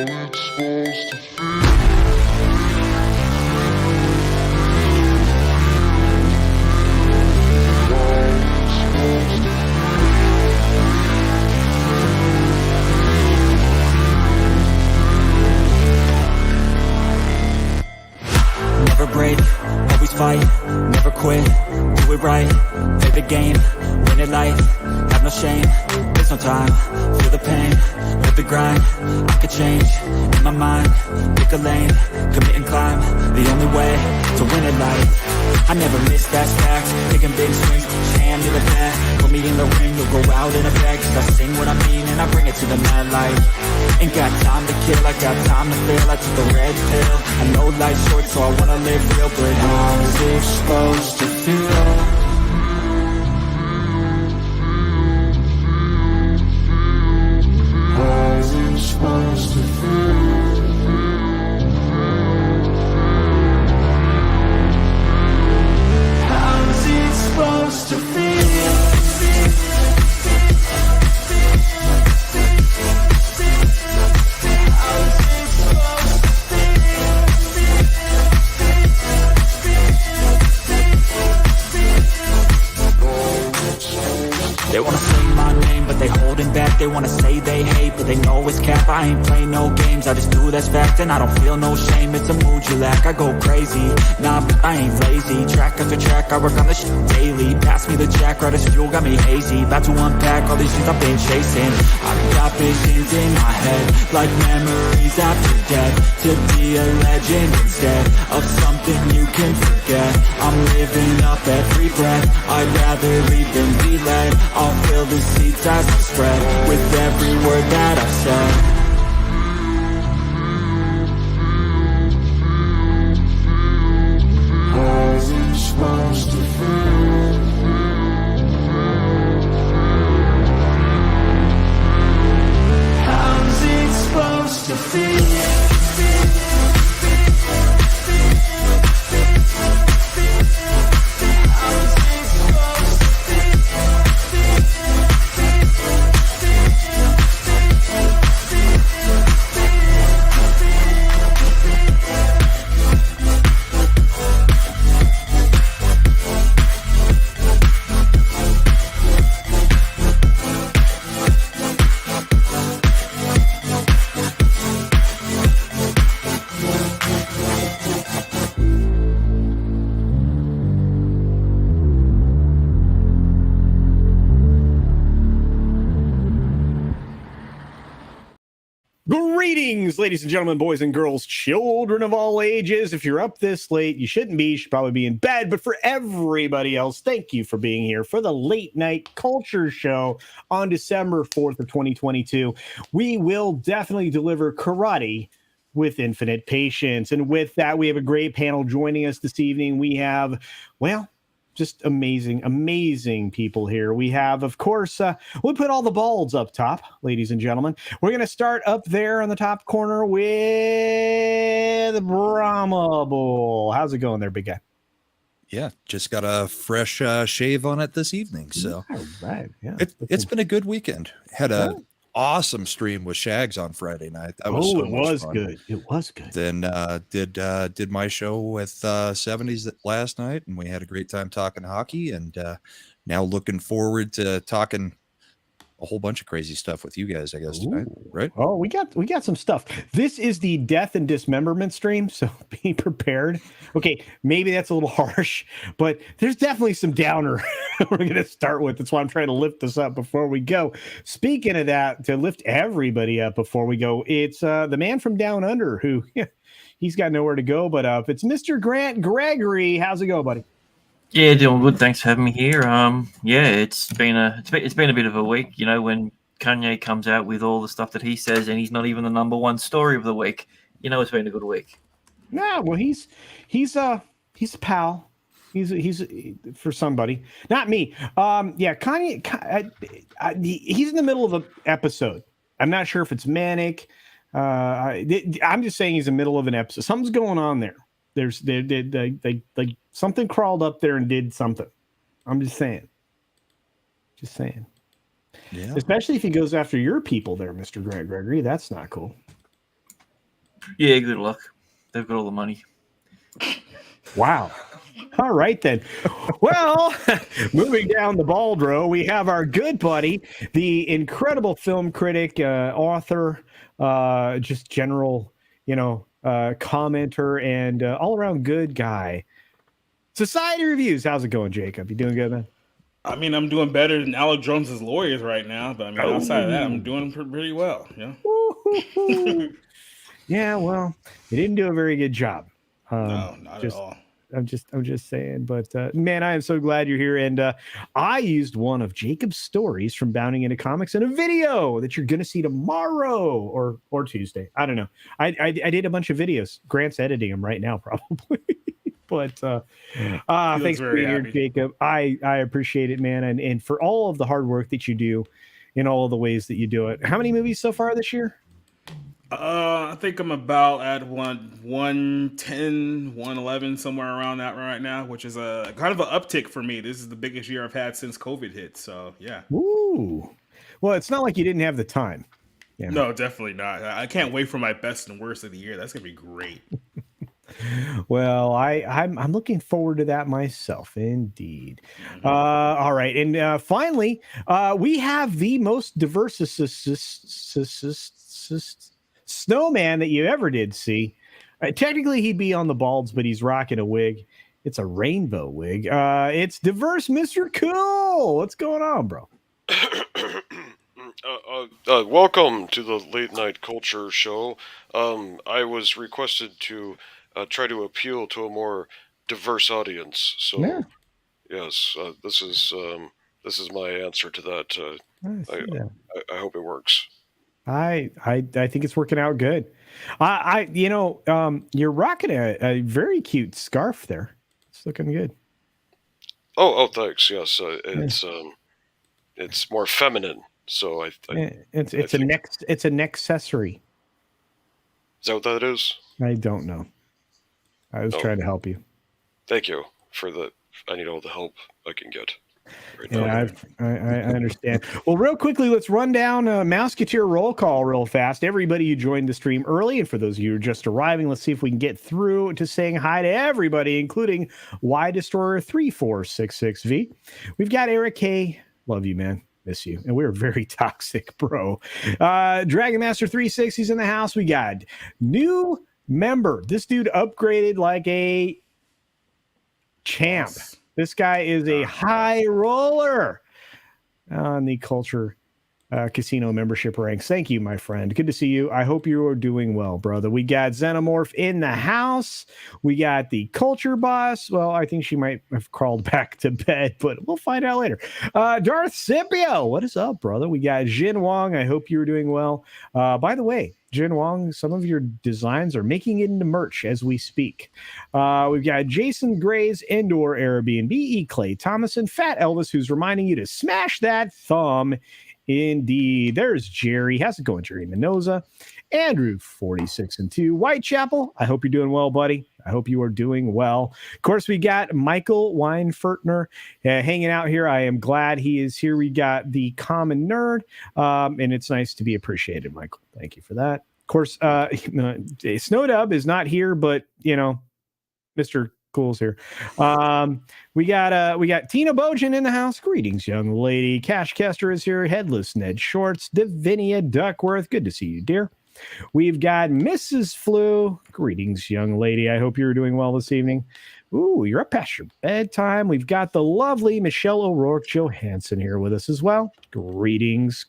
Never break, always fight, never quit, do it right, play the game, win it life, have no shame, there's no time, feel the pain, live the grind, I could change, in my mind, pick a lane, commit and climb, the only way to win it life. I never miss that stack, taking big swings, hand to the bat, put me in the ring, you'll go out in a bag, cause I sing what I mean and I bring it to the mad light. Ain't got time to kill, I got time to feel, I took a red pill, I know life's short so I wanna live real, but how's it supposed to feel? How's it supposed to feel? How's it supposed to feel? They wanna say my name, but they holding back. They wanna say they hate, but they know it's cap. I ain't play no games, I just do that's fact. And I don't feel no shame, it's a mood you lack. I go crazy, nah, but I ain't lazy. Track after track, I work on this shit daily. Pass me the jack, right as fuel, got me hazy. About to unpack all these things I've been chasing. I've got visions in my head, like memories after death. To be a legend instead of something you can forget. I'm living up every breath, I'd rather lead than be led. I'll fill the seats as I spread with every word that I've said. How's it supposed to feel? How's it supposed to feel? Greetings, ladies and gentlemen, boys and girls, children of all ages. If you're up this late, you shouldn't be. You should probably be in bed. But for everybody else, thank you for being here for the late night culture show on December 4th of 2022. We will definitely deliver karate with infinite patience. And with that, we have a great panel joining us this evening. We have, well, just amazing people here. We have, of course, we'll put all the balls up top, ladies and gentlemen. We're going to start up there on the top corner with Brahma Bull. How's it going there, big guy? Yeah, just got a fresh shave on it this evening. So all right, yeah, it's been a good weekend. Had a awesome stream with Shags on Friday night. That was it was good. It was good. Then did my show with 70s last night, and we had a great time talking hockey. And now looking forward to talking a whole bunch of crazy stuff with you guys, I guess, tonight, right? Oh, we got some stuff. This is the death and dismemberment stream, so be prepared. Okay, maybe that's a little harsh, but there's definitely some downer we're going to start with. That's why I'm trying to lift this up before we go. Speaking of that, to lift everybody up before we go, it's the man from down under who he's got nowhere to go, but it's Mr. Grant Gregory. How's it go, buddy? Yeah, doing good. Thanks for having me here. Yeah, it's been a bit of a week. You know, when Kanye comes out with all the stuff that he says, and he's not even the number one story of the week. You know, it's been a good week. Yeah, well, he's a pal. He's for somebody, not me. Yeah, Kanye. He's in the middle of an episode. I'm not sure if it's manic. I'm just saying he's in the middle of an episode. Something's going on there. There's something crawled up there and did something. I'm just saying. Yeah. Especially if he goes after your people there, Mr. Grant Gregory. That's not cool. Yeah, good luck. They've got all the money. Wow. All right, then. Well, moving down the bald row, we have our good buddy, the incredible film critic, author, just general, commenter, and all-around good guy. Society Reviews. How's it going, Jacob? You doing good, man? I mean, I'm doing better than Alec Jones's lawyers right now, but I mean, outside of that, I'm doing pretty well. Yeah, well, you didn't do a very good job. No, not at all. I'm just saying, but man, I am so glad you're here. And I used one of Jacob's stories from Bounding into Comics in a video that you're going to see tomorrow or Tuesday. I don't know. I did a bunch of videos. Grant's editing them right now, probably. But thanks for being here, Jacob. I appreciate it, man, and for all of the hard work that you do in all of the ways that you do it. How many movies so far this year? I think I'm about at 110, 111, somewhere around that right now, which is a kind of an uptick for me. This is the biggest year I've had since COVID hit. So yeah. Ooh. Well, it's not like you didn't have the time. Yeah. No, definitely not. I can't wait for my best and worst of the year. That's gonna be great. Well, I'm looking forward to that myself, indeed. All right, and finally, we have the most diverse snowman that you ever did see. Technically, he'd be on the balds, but he's rocking a wig. It's a rainbow wig. It's diverse, Mr. Cool. What's going on, bro? Welcome to the Late Night Culture Show. I was requested to try to appeal to a more diverse audience. So, yeah. Yes, this is my answer to that. I hope it works. I think it's working out good. You're rocking a very cute scarf there. It's looking good. Oh, thanks. Yes, it's more feminine. So it's an accessory. Is that what that is? I don't know. I was trying to help you. Thank you I need all the help I can get. Right now. I understand. Well, real quickly, let's run down Mouseketeer roll call real fast. Everybody who joined the stream early, and for those of you who are just arriving, let's see if we can get through to saying hi to everybody, including Y Destroyer 3466V. We've got Eric K. Love you, man. Miss you. And we're very toxic, bro. Dragon Master 360's in the house. We got new member. This dude upgraded like a champ. Yes. This guy is a high roller on the Culture Casino membership ranks. Thank you, my friend. Good to see you. I hope you are doing well, brother. We got Xenomorph in the house. We got the Culture Boss. Well, I think she might have crawled back to bed, but we'll find out later. Darth Scipio, what is up, brother? We got Jin Wong. I hope you're doing well. By the way, Jin Wong, some of your designs are making it into merch as we speak. We've got Jason Gray's Indoor Airbnb, E. Clay Thomason, Fat Elvis, who's reminding you to smash that thumb. Indeed. There's Jerry. How's it going, Jerry Mendoza? Andrew, 46-2. Whitechapel, I hope you're doing well, buddy. I hope you are doing well. Of course, we got Michael Weinfertner hanging out here. I am glad he is here. We got the Common Nerd, and it's nice to be appreciated, Michael. Thank you for that. Of course, Snowdub is not here, but, Mr. Cool's here. We got Tina Bojan in the house. Greetings, young lady. Cash Kester is here. Headless Ned Shorts. Divinia Duckworth. Good to see you, dear. We've got Mrs. Flu. Greetings, young lady. I hope you're doing well this evening. Ooh, you're up past your bedtime. We've got the lovely Michelle O'Rourke Johansson here with us as well. Greetings.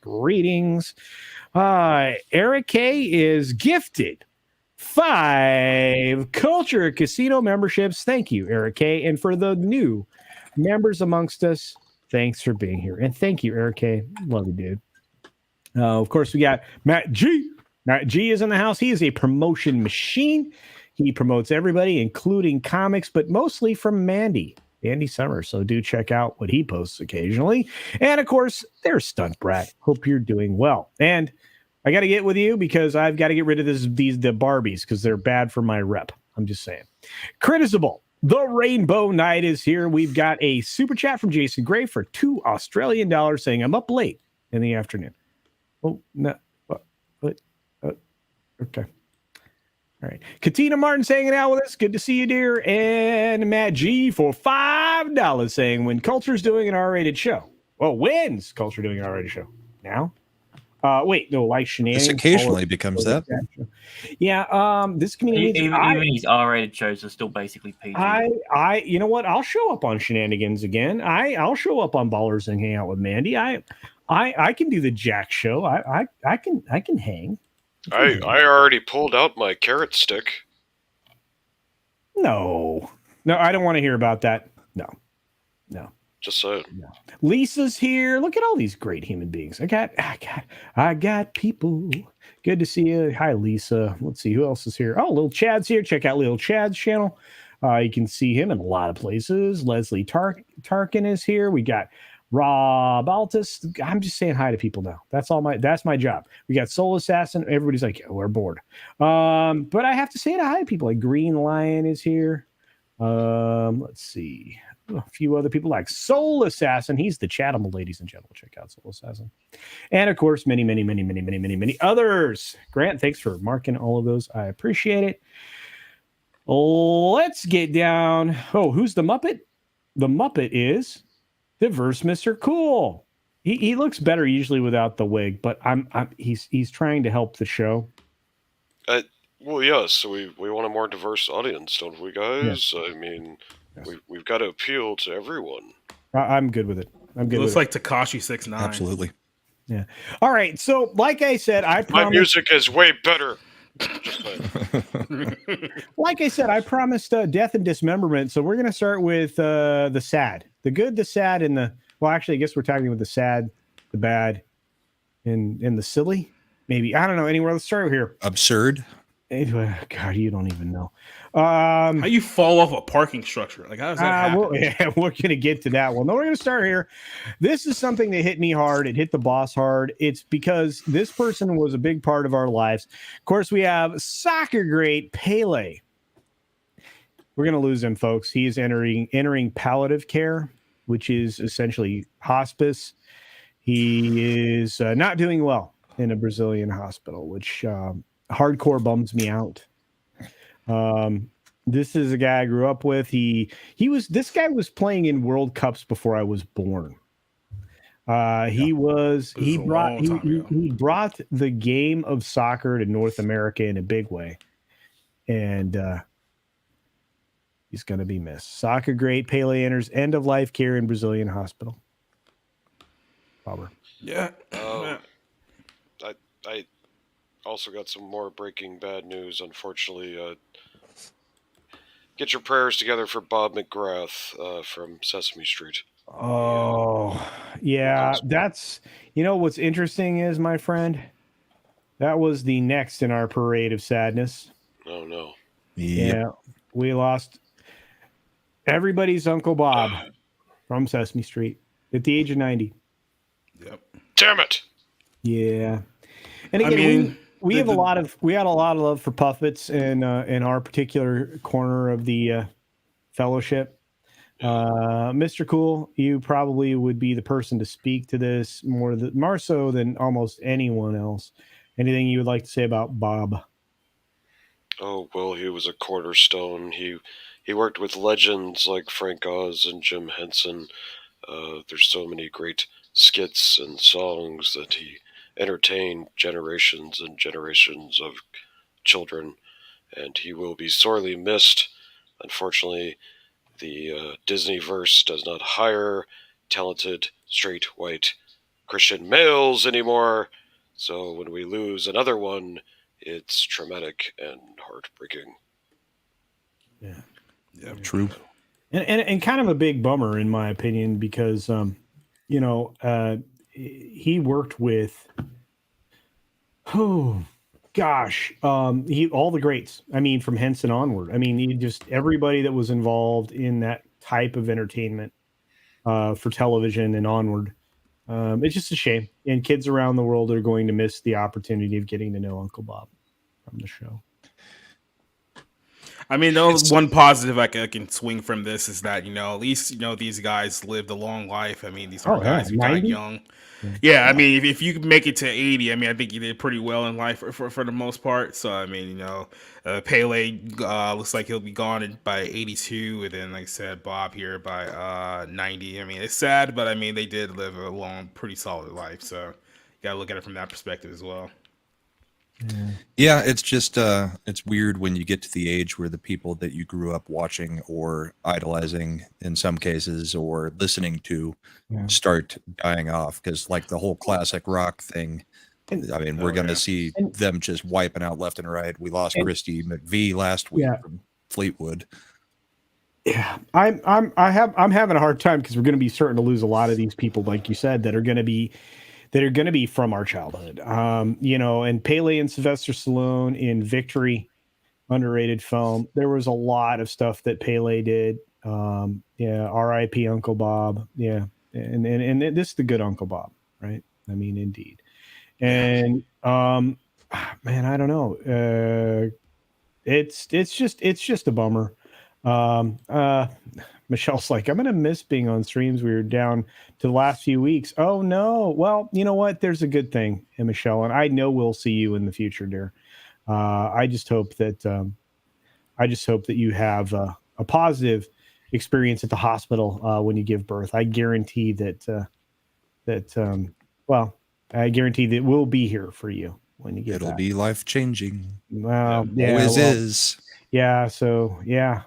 Eric K is gifted 5 Culture Casino memberships. Thank you, Eric K. And for the new members amongst us, thanks for being here. And thank you, Eric K. Love you, dude. Of course, we got Matt G. Matt G is in the house. He is a promotion machine. He promotes everybody, including comics, but mostly from Andy Summers. So do check out what he posts occasionally. And of course, there's Stunt Brat. Hope you're doing well. And I got to get with you because I've got to get rid of the Barbies because they're bad for my rep. I'm just saying. Critisable. The Rainbow Knight is here. We've got a super chat from Jason Gray for $2 Australian saying I'm up late in the afternoon. Oh, no. What? Okay. All right. Katina Martin's hanging out with us. Good to see you, dear. And Matt G for $5 saying, when Culture's doing an R-rated show. Well, when's Culture doing an R-rated show? Now? Wait, no, like shenanigans. This occasionally becomes that. Yeah, this comedian Even his R-rated shows are still basically PG. you know what? I'll show up on shenanigans again. I'll show up on Ballers and hang out with Mandy. I can do the Jack show. I can hang. I already pulled out my carrot stick. No, I don't want to hear about that. No. Just saying. No. Lisa's here. Look at all these great human beings. I got people. Good to see you. Hi, Lisa. Let's see who else is here. Oh, little Chad's here. Check out little Chad's channel. You can see him in a lot of places. Leslie Tarkin is here. We got Rob Altus. I'm just saying hi to people now. That's my job. We got Soul Assassin. Everybody's like, oh, we're bored. But I have to say hi to people. Like Green Lion is here. Let's see. A few other people like Soul Assassin. He's the Chatham, ladies and gentlemen. Check out Soul Assassin. And of course, many others. Grant, thanks for marking all of those. I appreciate it. Let's get down. Oh, who's the Muppet? The Muppet is Diverse Mr. Cool. He looks better usually without the wig, but he's trying to help the show. Well, yes. So we want a more diverse audience, don't we, guys? Yeah. I mean, yes. We've got to appeal to everyone. I'm good with it. Looks like Tekashi 6ix9ine. Absolutely. Yeah. All right. So, like I said, my music is way better. Like I said, I promised death and dismemberment. So we're going to start with the sad, the good, the sad, and the actually, I guess we're talking with the sad, the bad, and the silly. Maybe I don't know anywhere. Let's start here. Absurd. God, you don't even know. How you fall off a parking structure? Like, how does that happen? We're going to get to that one. No, we're going to start here. This is something that hit me hard. It hit the boss hard. It's because this person was a big part of our lives. Of course, we have soccer great Pele. We're going to lose him, folks. He is entering palliative care, which is essentially hospice. He is not doing well in a Brazilian hospital, which hardcore bums me out. This is a guy I grew up with. This guy was playing in World Cups before I was born. He brought the game of soccer to North America in a big way. And he's going to be missed. Soccer great Pele enters end of life care in Brazilian hospital. Bobber. Yeah. I also got some more breaking bad news, unfortunately. Get your prayers together for Bob McGrath from Sesame Street. Oh, yeah. That's, what's interesting is, my friend, that was the next in our parade of sadness. Oh, no. Yeah. We lost everybody's Uncle Bob from Sesame Street at the age of 90. Yep. Damn it. Yeah. And again, we had a lot of love for puppets in our particular corner of the fellowship. Mr. Cool, you probably would be the person to speak to this more so than almost anyone else. Anything you would like to say about Bob? Oh, well, he was a cornerstone. He worked with legends like Frank Oz and Jim Henson. There's so many great skits and songs that he entertained generations and generations of children, and he will be sorely missed. Unfortunately, the Disneyverse does not hire talented, straight, white Christian males anymore, so when we lose another one, it's traumatic and heartbreaking. Yeah, true. And kind of a big bummer, in my opinion, because, he worked with, all the greats. I mean, from Henson onward. I mean, everybody that was involved in that type of entertainment for television and onward. It's just a shame. And kids around the world are going to miss the opportunity of getting to know Uncle Bob from the show. I mean, the only one positive I can swing from this is that at least these guys lived a long life. I mean, these aren't guys who died 90? young. Yeah, I mean, if you could make it to 80, I mean, I think you did pretty well in life for the most part. So I mean, Pele looks like he'll be gone by 82, and then like I said, Bob here by 90. I mean, it's sad, but I mean, they did live a long, pretty solid life. So you gotta look at it from that perspective as well. Yeah, it's just it's weird when you get to the age where the people that you grew up watching or idolizing in some cases or listening to start dying off, because like the whole classic rock thing, I mean, we're going to see them just wiping out left and right. We lost Christy McVie last week from Fleetwood. Yeah, I'm having a hard time because we're going to be starting to lose a lot of these people, like you said, that are going to be from our childhood. And Pele and Sylvester Stallone in Victory, underrated film. There was a lot of stuff that Pele did. R.I.P. Uncle Bob. Yeah. And this is the good Uncle Bob, right? I mean, indeed. And man, I don't know. It's just a bummer. Michelle's like, I'm gonna miss being on streams. We were down to the last few weeks. Oh no. Well, you know what? There's a good thing, and Michelle, and I know we'll see you in the future, dear. I just hope that you have a positive experience at the hospital when you give birth. I guarantee I guarantee that we'll be here for you when you get It'll back. be life changing. Well, always is. Yeah. So yeah.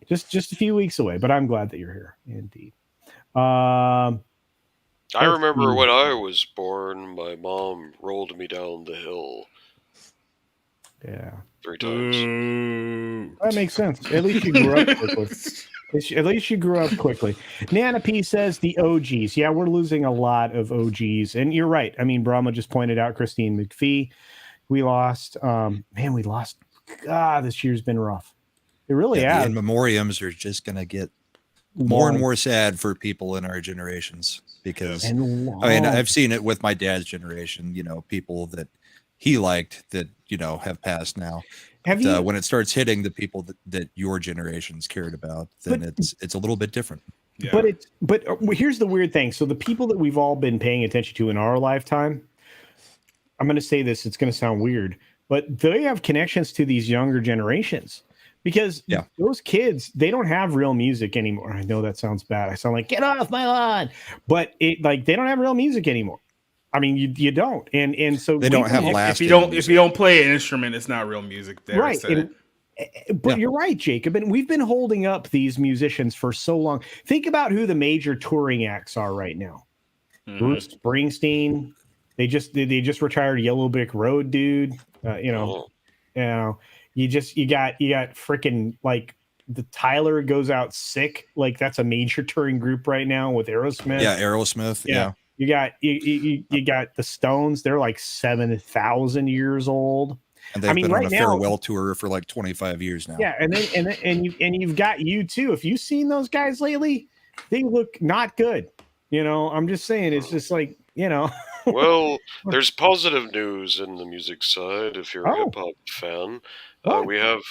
Just a few weeks away, but I'm glad that you're here. Indeed. I remember when I was born, my mom rolled me down the hill. Yeah. 3 times. That makes sense. At least you grew up quickly. Nana P says the OGs. Yeah, we're losing a lot of OGs. And you're right. I mean, Brahma just pointed out Christine McPhee. We lost. We lost. God, this year's been rough. It really has. The in memoriams are just going to get more and more sad for people in our generations, because I mean, I've seen it with my dad's generation, people that he liked that, have passed now. When it starts hitting the people that your generations cared about, then it's a little bit different. Yeah. But here's the weird thing. So the people that we've all been paying attention to in our lifetime, I'm going to say this, it's going to sound weird, but they have connections to these younger generations. Because those kids, they don't have real music anymore. I know that sounds bad. I sound like, get off my lawn. But they don't have real music anymore. I mean, you don't. And so they don't have lasting if you don't play an instrument, it's not real music. Right. But you're right, Jacob. And we've been holding up these musicians for so long. Think about who the major touring acts are right now. Bruce Springsteen. They just retired Yellow Brick Road, dude. You got freaking like the Tyler Goes Out Sick. Like that's a major touring group right now with Aerosmith. Yeah, Aerosmith. Yeah. You got the Stones. They're like 7,000 years old. And they've been on a farewell tour for like 25 years now. Yeah, and you've got U2. If you've seen those guys lately, they look not good. I'm just saying, it's just like, Well, there's positive news in the music side if you're a hip-hop fan. We have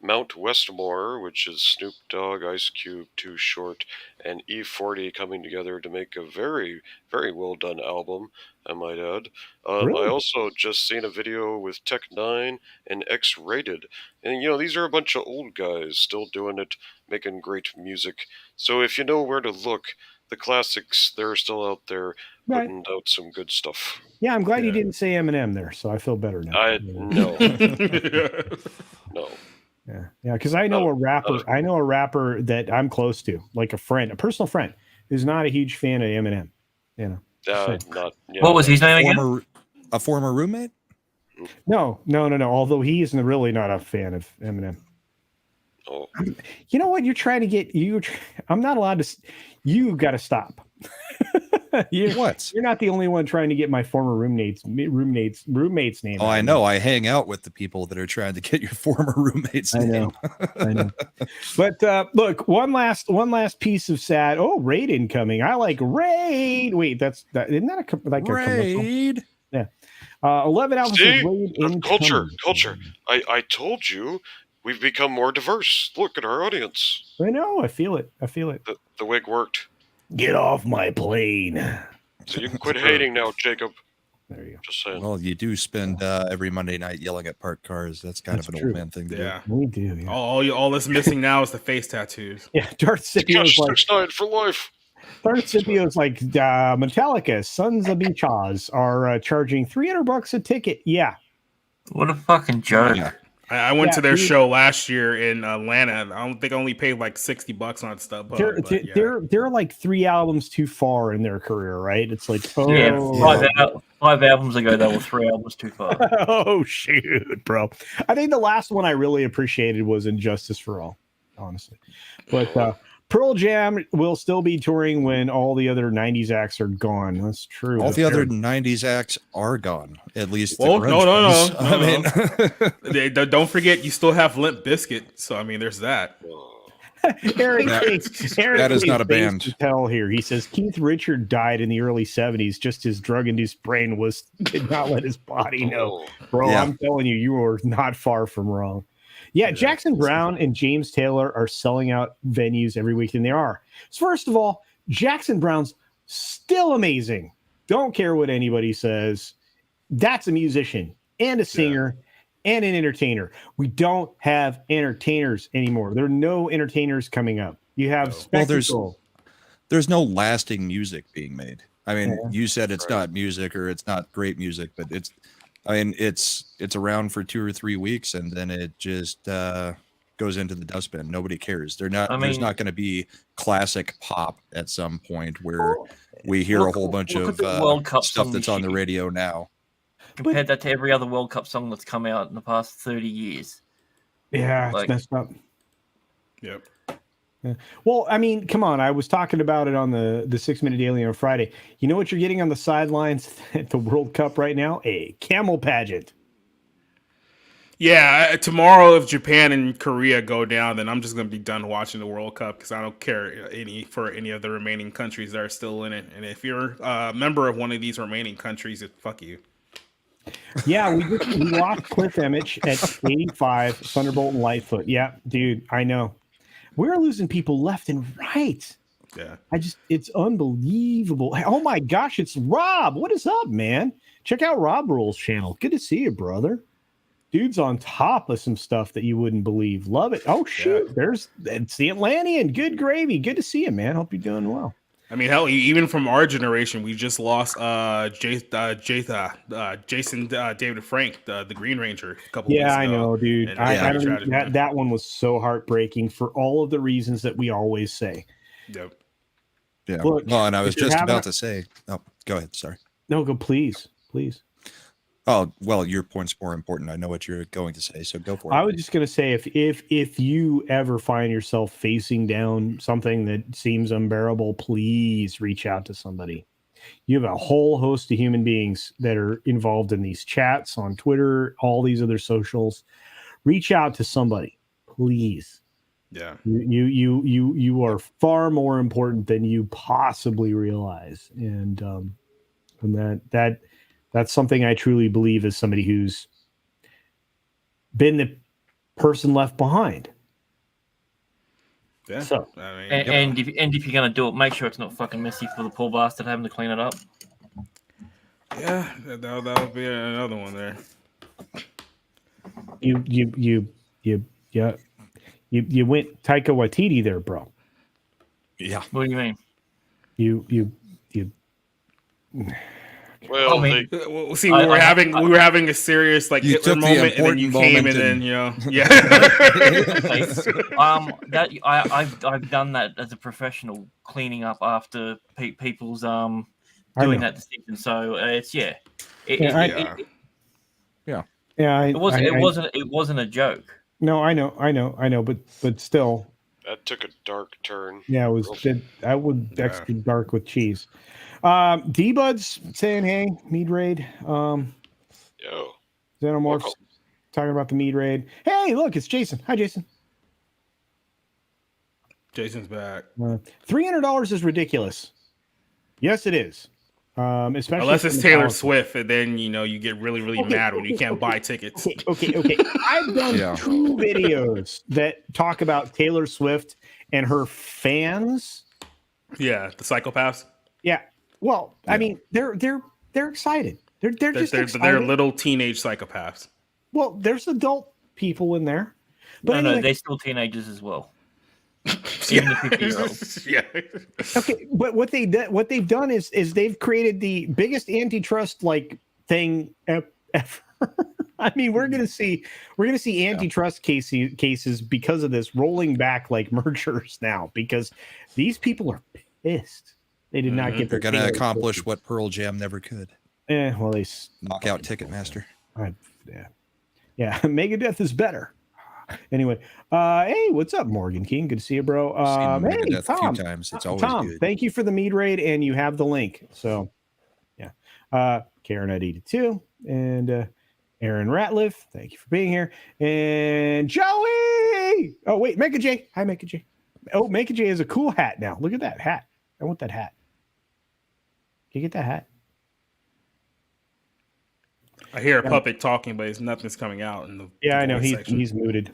Mount Westmore, which is Snoop Dogg, Ice Cube, Too Short, and E40 coming together to make a very, very well-done album, I might add. Really? I also just seen a video with Tech Nine and X-Rated. And, these are a bunch of old guys still doing it, making great music. So if you know where to look, the classics, they're still out there putting out some good stuff. Yeah, I'm glad you didn't say Eminem there, so I feel better now. No. No. Yeah, because I know a rapper that I'm close to, like a personal friend, who's not a huge fan of Eminem. What was his name again? A former roommate? No. Although he isn't really not a fan of Eminem. Oh. You know what? You're trying to get I'm not allowed to. You got to stop. You're not the only one trying to get my former roommate's name. Oh, I know. I hang out with the people that are trying to get your former roommate's name. I know. But look, one last piece of sad. Oh, Raid incoming. I like Raid. Wait, isn't that a Raid? Yeah. 11 Alpha says Raid incoming. Culture. I told you we've become more diverse. Look at our audience. I know. I feel it. The wig worked. Get off my plane. So you can quit hating now, Jacob. There you go. Just saying. Well, you do spend every Monday night yelling at parked cars. That's kind of an true. old man thing to Yeah. We do. Yeah. All that's missing now is the face tattoos. Yeah. Darth Scipio's like 6ix9ine for life. Metallica, Sons of Beachas are charging $300 a ticket. Yeah. What a fucking joke. Yeah. I went Yeah, to their dude. show last year in Atlanta. I don't think I only paid like $60 on StubHub. They're like 3 albums too far in their career, right? It's like, oh, Yeah, five albums ago, they were 3 albums too far. oh shoot, bro. I think the last one I really appreciated was Injustice for All, honestly. But Pearl Jam will still be touring when all the other 90s acts are gone. That's true. All the other 90s acts are gone, at least. Well, the grunge no. ones. I mean, Don't forget, you still have Limp Bizkit. So I mean, there's that. Eric that is not a band. To tell here. He says Keith Richard died in the early 70s. Just his drug-induced brain did not let his body know. Bro, Yeah. I'm telling you, you are not far from wrong. Yeah, Jackson Browne and James Taylor are selling out venues every week, and they are. So first of all, Jackson Browne's still amazing. Don't care what anybody says. That's a musician and a singer and an entertainer. We don't have entertainers anymore. There are no entertainers coming up. You have spectacle. There's no lasting music being made. I mean, you said it's not music or it's not great music, but it's around for 2 or 3 weeks and then it just goes into the dustbin. Nobody cares. There's not going to be classic pop at some point where we hear a whole bunch of stuff that's on the radio now. Compared that to every other World Cup song that's come out in the past 30 years. Yeah, it's messed up. Yep. Yeah. Well, I mean, come on. I was talking about it on the 6 Minute Daily on Friday. You know what you're getting on the sidelines at the World Cup right now? A camel pageant. Yeah, tomorrow if Japan and Korea go down, then I'm just going to be done watching the World Cup because I don't care for any of the remaining countries that are still in it. And if you're a member of one of these remaining countries, fuck you. Yeah, we lost Cliff Emmett at 85, Thunderbolt and Lightfoot. Yeah, dude, I know. We're losing people left and right. Yeah. It's unbelievable. Oh my gosh, it's Rob. What is up, man? Check out Rob Rule's channel. Good to see you, brother. Dude's on top of some stuff that you wouldn't believe. Love it. Oh shoot, it's the Atlantean. Good gravy. Good to see you, man. Hope you're doing well. I mean, hell, even from our generation, we just lost Jason David Frank, the Green Ranger, a couple weeks ago. I know, dude. And, that one was so heartbreaking for all of the reasons that we always say. Yep. Yeah. Look, well, and I was just about to say, go ahead. Sorry. No, go, please. Oh, well, your point's more important. I know what you're going to say, so go for it. I was just going to say, if you ever find yourself facing down something that seems unbearable, please reach out to somebody. You have a whole host of human beings that are involved in these chats on Twitter, all these other socials. Reach out to somebody, please. Yeah. You are far more important than you possibly realize, and that's something I truly believe as somebody who's been the person left behind. Yeah. So, I mean, and if you're gonna do it, make sure it's not fucking messy for the poor bastard having to clean it up. yeah, that would be another one there. You went Taika Waititi there, bro. Yeah. What do you mean? You. Well, I mean, Well, see, we were having a serious like You Hitler took the moment, and then you important came, moment and then yeah. I've done that as a professional, cleaning up after people's doing that decision. So it's it wasn't a joke. No, I know, but still, that took a dark turn. yeah, it was. I would extra dark with cheese. D-Bud's saying, hey, Mead Raid. Yo. Xenomorphs talking about the Mead Raid. Hey, look, it's Jason. Hi, Jason. Jason's back. $300 is ridiculous. Yes, it is. Especially Unless it's from Taylor Metallica. Swift, and then you get really mad when you can't buy tickets. Okay. I've done 2 videos that talk about Taylor Swift and her fans. Yeah, the psychopaths. Yeah. Well, I mean, they're excited. They're just excited. They're little teenage psychopaths. Well, there's adult people in there. But no, anyway, they're still teenagers as well. Even the 50-year-olds. Yeah. Okay, but what they've done is they've created the biggest antitrust thing ever. I mean, we're gonna see antitrust cases because of this rolling back like mergers now, because these people are pissed. They did not get They're their going to accomplish what Pearl Jam never could. Well, they knock out Ticketmaster. Yeah, Megadeth is better. Anyway, hey, what's up, Morgan King? Good to see you, bro. Hey, Tom. A few times. It's always Tom, good. thank you for the mead raid, and you have the link. So, yeah. Karen at 82 and Aaron Ratliff, thank you for being here. And Joey. Oh, wait, Mecca J. Hi, Mecca J. Oh, Mecca J has a cool hat now. Look at that hat. I want that hat. Can you get that hat? I hear a puppet talking, but nothing's coming out in the I know he's muted.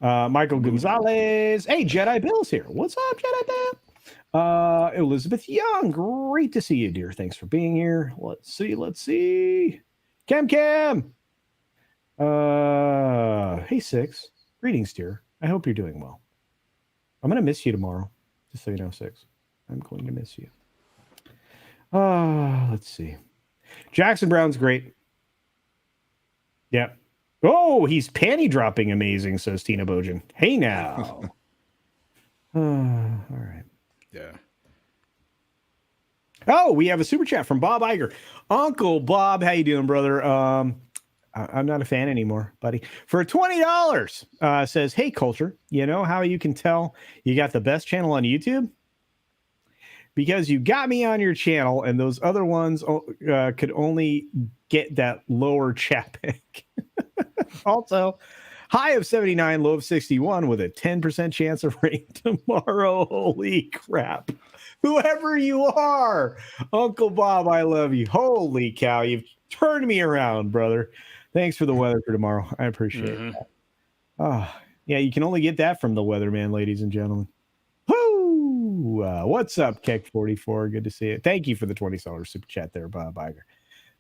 Michael Gonzalez. Hey, Jedi Bill's here. What's up, Jedi Bill? Elizabeth Young. Great to see you, dear. Thanks for being here. Let's see. Cam. Hey, Six. Greetings, dear. I hope you're doing well. I'm gonna miss you tomorrow. Just so you know, Six. I'm going to miss you. Let's see. Jackson Brown's great. Yeah. Oh, he's panty dropping amazing, says Tina Bojan. Hey now. All right. Yeah. Oh, we have a super chat from Bob Iger. Uncle Bob, how you doing, brother? I'm not a fan anymore, buddy. For $20, says, hey, Culture, you know how you can tell you got the best channel on YouTube? Because you got me on your channel, and those other ones could only get that lower chat pick. Also, high of 79, low of 61 with a 10% chance of rain tomorrow. Holy crap. Whoever you are, Uncle Bob, I love you. Holy cow, you've turned me around, brother. Thanks for the weather for tomorrow. I appreciate it. Yeah, you can only get that from the weatherman, ladies and gentlemen. Woo! What's up, Keck44? Good to see you. Thank you for the $20 super chat there, Bob Iger.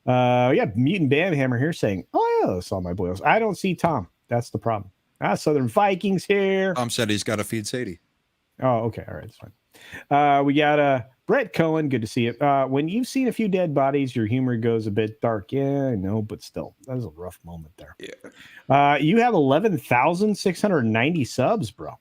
Yeah, Mutant Bamhammer here saying, oh, yeah, that's all my boils. I don't see Tom. That's the problem. Southern Vikings here. Tom said he's got to feed Sadie. Oh, okay. All right. That's fine. We got Brett Cohen. Good to see you. When you've seen a few dead bodies, your humor goes a bit dark. Yeah, I know, but still, that was a rough moment there. Yeah. You have 11,690 subs, bro.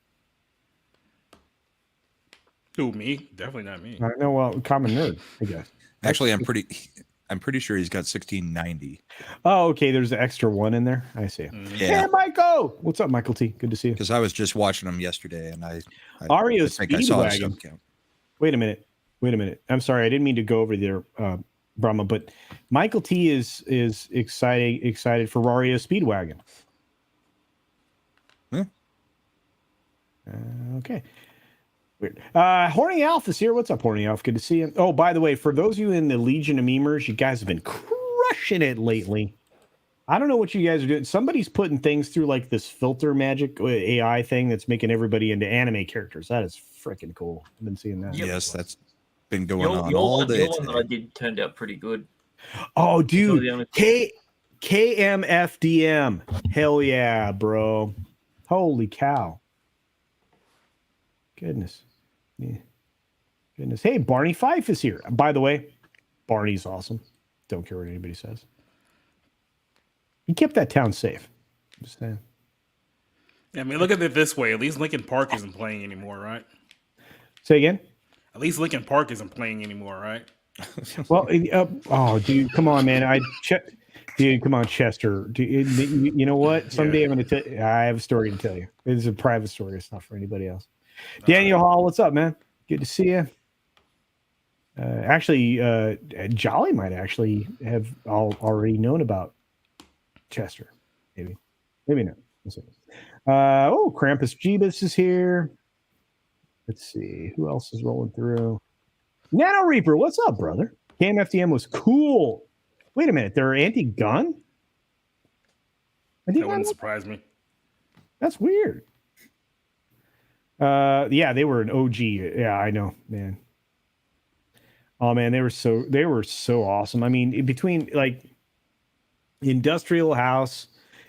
Who, me? Definitely not me. I know. Well, common nerd, I guess. Actually, I'm pretty sure he's got 1690. Oh, okay. There's an extra one in there. I see. Yeah. Hey, Michael. What's up, Michael T? Good to see you. Because I was just watching him yesterday, and I Ario I saw his Speedwagon. sub count. Wait a minute. I'm sorry. I didn't mean to go over there, Brahma, but Michael T is excited for Ario Speedwagon. Yeah. Okay. Weird. Horny Alf is here. What's up, Horny Alf? Good to see you. Oh, by the way, for those of you in the Legion of Memers, you guys have been crushing it lately. I don't know what you guys are doing. Somebody's putting things through like this filter magic AI thing that's making everybody into anime characters. That is freaking cool. I've been seeing that. Yes, that's been going on Your all day. one that I did turned out pretty good. Oh, dude. KMFDM. Hell yeah, bro. Holy cow. Goodness. Yeah. Goodness. Hey, Barney Fife is here. By the way, Barney's awesome. Don't care what anybody says. He kept that town safe. Just saying. Yeah, I mean, look at it this way. At least Linkin Park isn't playing anymore, right? Say again? At least Linkin Park isn't playing anymore, right? Well, oh, dude, come on, man. Dude, come on, Chester. You know what? Someday I'm going to tell you. I have a story to tell you. It's a private story. It's not for anybody else. Daniel Hall, what's up, man? Good to see you. Actually, Jolly might actually have already known about Chester. Maybe not. We'll see. Krampus Jeebus is here. Let's see. Who else is rolling through? Nano Reaper, what's up, brother? KMFDM was cool. Wait a minute, they're anti-gun? That wouldn't surprise me. That's weird. Yeah, they were an OG. Yeah, I know, man. Oh man, they were so awesome. I mean, between like Industrial House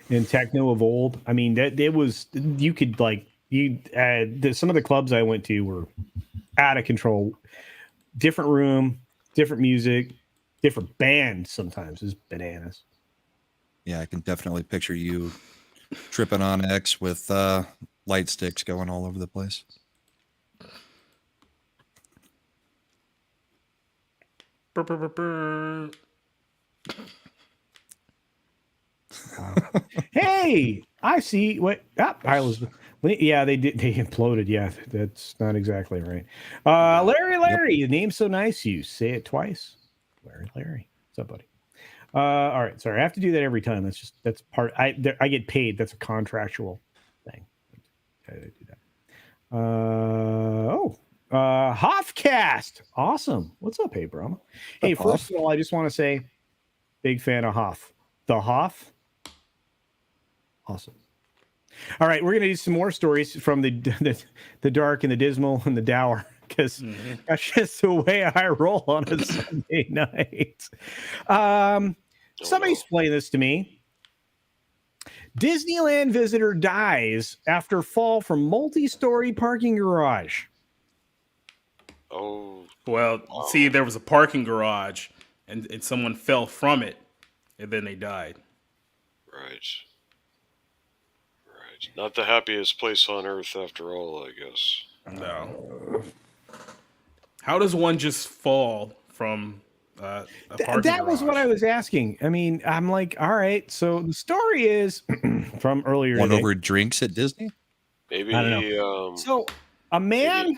and Techno of old, I mean that it was you could like some of the clubs I went to were out of control. Different room, different music, different bands. Sometimes is bananas. Yeah, I can definitely picture you tripping on X with light sticks going all over the place. Burr, burr, burr, burr. Hey, I see what yeah, they did. They imploded. Yeah, that's not exactly right. Larry, your name's so nice. You say it twice. Larry. What's up, buddy? All right. Sorry, I have to do that every time. That's part. I get paid. That's a contractual thing. I do that. Hoffcast. Awesome. What's up, hey, Brahma? Hey, first of all, I just want to say, big fan of Hoff. The Hoff. Awesome. All right, we're going to do some more stories from the dark and the dismal and the dour, because that's just the way I roll on a Sunday night. Somebody explain this to me. Disneyland visitor dies after fall from multi-story parking garage. Oh. Well, see, there was a parking garage, and someone fell from it, and then they died. Right. Not the happiest place on earth, after all, I guess. No. How does one just fall from a parking That was garage? what I was asking. I mean, I'm like, all right. So the story is from earlier One today. over drinks at Disney? Maybe. I don't know. So a man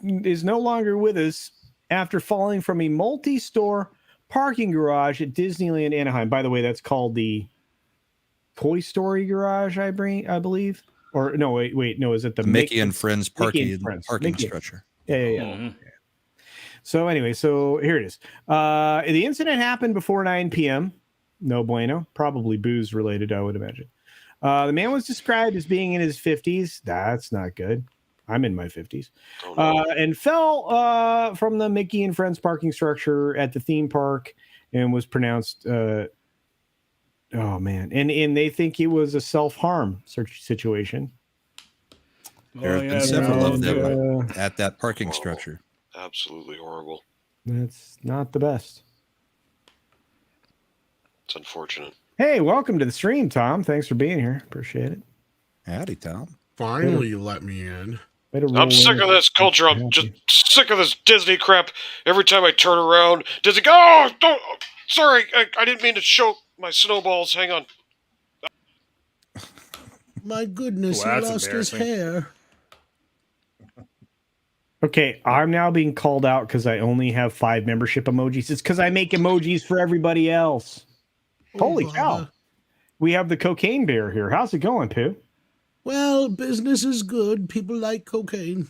is no longer with us after falling from a multi-store parking garage at Disneyland Anaheim. By the way, that's called the Toy Story garage, I believe. Or no, wait, no, is it the Mickey and Friends parking Mickey. structure? Yeah. Mm-hmm. So anyway, so here it is. The incident happened before 9 p.m. No bueno. Probably booze related, I would imagine. The man was described as being in his 50s. That's not good. I'm in my 50s. Oh, no. And fell from the Mickey and Friends parking structure at the theme park and was pronounced... oh, man. And they think it was a self-harm situation. There have been several of them at that parking structure. Absolutely horrible. That's not the best. It's unfortunate. Hey, welcome to the stream, Tom. Thanks for being here. Appreciate it. Howdy, Tom. Finally, you let me in. I'm sick of this culture. I'm just sick of this Disney crap. Every time I turn around, Disney, oh, don't, sorry, I didn't mean to show my snowballs. Hang on. My goodness, Well, he that's lost his hair. Okay, I'm now being called out because I only have 5 membership emojis. It's because I make emojis for everybody else. Holy cow. We have the cocaine bear here. How's it going, Pooh? Well, business is good. People like cocaine.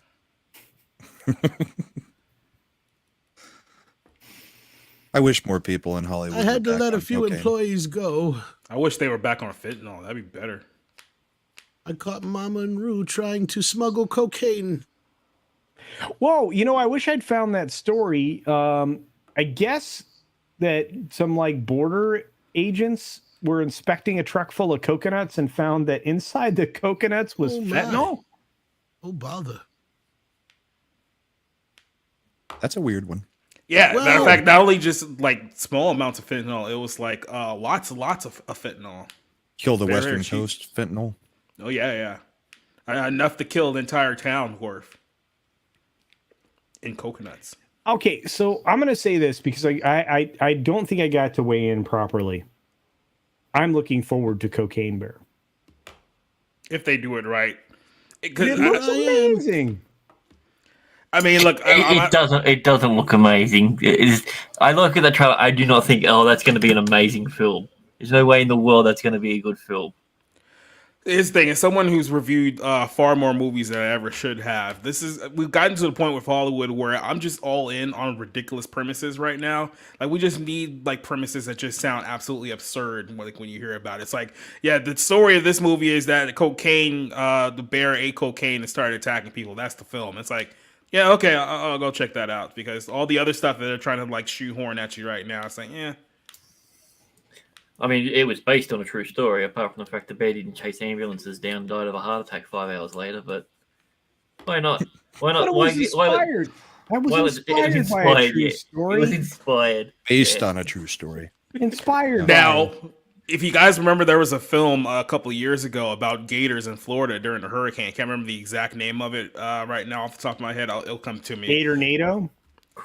I wish more people in Hollywood. I had were to back let a on few cocaine. employees go. I wish they were back on fentanyl. That'd be better. I caught Mama and Roo trying to smuggle cocaine. Whoa, I wish I'd found that story. I guess that some like border agents were inspecting a truck full of coconuts and found that inside the coconuts was fentanyl. Oh, bother. That's a weird one. Yeah, Well- matter of fact, not only just like small amounts of fentanyl, it was like lots of fentanyl. Kill the Very Western cheap. Coast fentanyl. Oh yeah. Enough to kill the entire town worth in coconuts. Okay, so I'm gonna say this because I don't think I got to weigh in properly. I'm looking forward to Cocaine Bear. If they do it right. It looks amazing. I mean, look, It doesn't look amazing. I look at the trailer. I do not think, that's going to be an amazing film. There's no way in the world that's going to be a good film. His thing is someone who's reviewed far more movies than I ever should have. We've gotten to the point with Hollywood where I'm just all in on ridiculous premises right now. Like we just need like premises that just sound absolutely absurd. Like when you hear about it, it's like, yeah, the story of this movie is that the bear ate cocaine and started attacking people. That's the film. It's like, yeah, okay, I'll go check that out because all the other stuff that they're trying to like shoehorn at you right now, it's like, yeah. I mean, it was based on a true story, apart from the fact the bear didn't chase ambulances down and died of a heart attack 5 hours later. But why not? Why not? But it was inspired. That was inspired by a true story. It was inspired. Based on a true story. Inspired. Now, if you guys remember, there was a film a couple of years ago about gators in Florida during the hurricane. I can't remember the exact name of it right now off the top of my head. It'll come to me. Gatornado?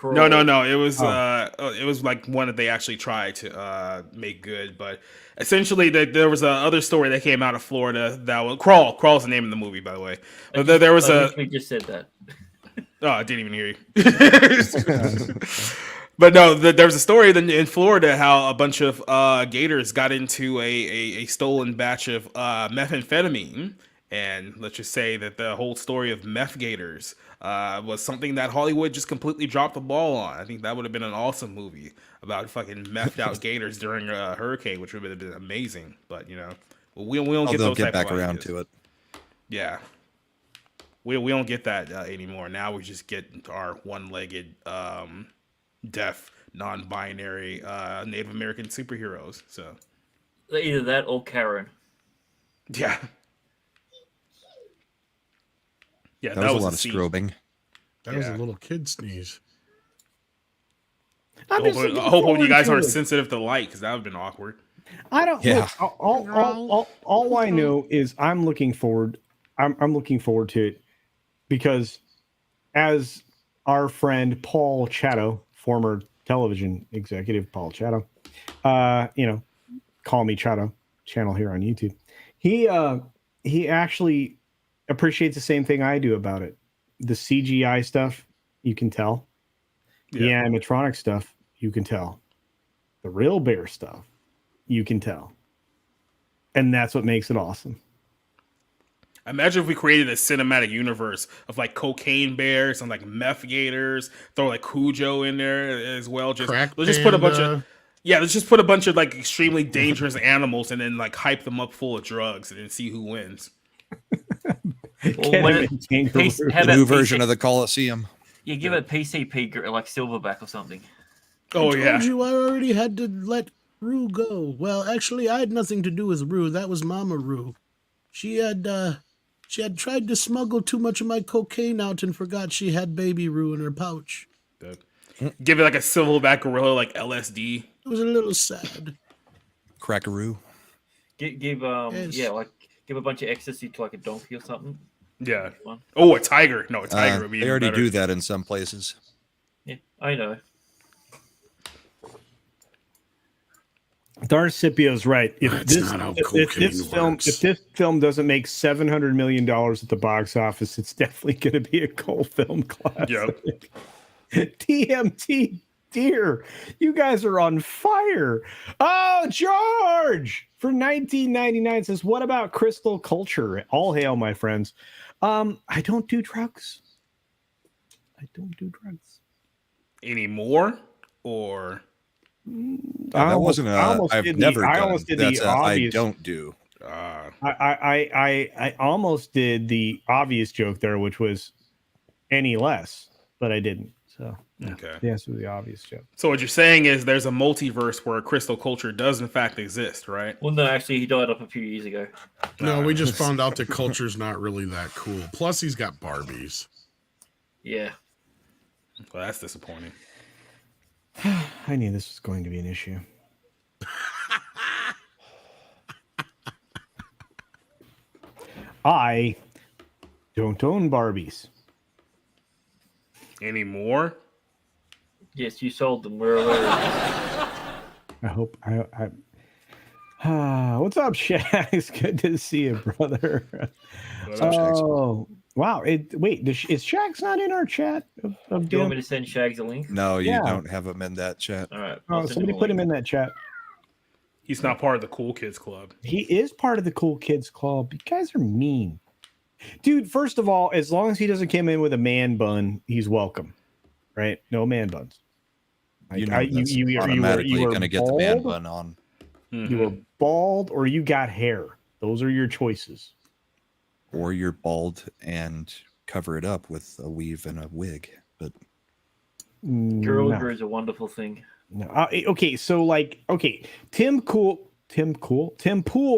No. It was like one that they actually tried to make good, but essentially there was a other story that came out of Florida that was Crawl's the name of the movie, by the way. But there was We just said that. Oh, I didn't even hear you. But no, there was a story in Florida how a bunch of gators got into a stolen batch of methamphetamine. And let's just say that the whole story of meth gators was something that Hollywood just completely dropped the ball on. I think that would have been an awesome movie about fucking methed out gators during a hurricane, which would have been amazing. But, you know, we don't get those get type back of around ideas. to it. Yeah. We don't get that anymore. Now we just get our one-legged, deaf, non-binary Native American superheroes. So Either that or Karen. yeah. Yeah, That was a lot of strobing. That was a little kid sneeze. I hope you guys aren't sensitive to light because that would have been awkward. I don't. Yeah. Look, all I know is I'm looking forward. I'm looking forward to it because, as our friend Paul Chatto, former television executive Paul Chatto, call me Chatto channel here on YouTube. He actually appreciates the same thing I do about it. The CGI stuff, you can tell. The animatronic stuff, you can tell. The real bear stuff, you can tell. And that's what makes it awesome. Imagine if we created a cinematic universe of like cocaine bears and like meth gators, throw like Cujo in there as well. Let's just put a bunch of like extremely dangerous animals and then like hype them up full of drugs and then see who wins. The new version of the Coliseum. You give it PCP like Silverback or something. I told you I already had to let Rue go. Well, actually, I had nothing to do with Rue. That was Mama Rue. She had tried to smuggle too much of my cocaine out and forgot she had baby Rue in her pouch. Give it like a silverback gorilla, like LSD. It was a little sad. Crackaroo. Give a bunch of ecstasy to like a donkey or something. Yeah. Oh, a tiger. No, a tiger would be They already better. do that in some places. Yeah, I know. Darcipio's right. If this film doesn't make $700 million at the box office, it's definitely going to be a cult film classic. Yep. TMT, dear, you guys are on fire. Oh, George for 1999 says, "What about crystal culture? All hail, my friends." I don't do drugs. Anymore, or that wasn't I've never done. That's I don't do. I almost did the obvious joke there, which was any less, but I didn't. So okay, the answer was the obvious joke. So what you're saying is there's a multiverse where crystal culture does in fact exist, right? Well, no, actually, he died off a few years ago. No, we just found out that culture's not really that cool. Plus, he's got Barbies. Yeah. Well, that's disappointing. I knew this was going to be an issue. I don't own Barbies. Anymore? Yes, you sold them. We're aware. I hope what's up, Shax? Good to see you, brother. Oh, wow. Is Shax not in our chat? Do you want me to send Shags a link? No, you don't have him in that chat. All right. Oh, somebody put him in that chat. He's not part of the cool kids club. He is part of the cool kids club. You guys are mean. Dude, first of all, as long as he doesn't come in with a man bun, he's welcome. Right? No man buns. Like, You know, that's automatically going to get the man bun on. You were bald or you got hair. Those are your choices. Or you're bald and cover it up with a weave and a wig. But Girl hair is a wonderful thing. No. Okay, so Tim Pool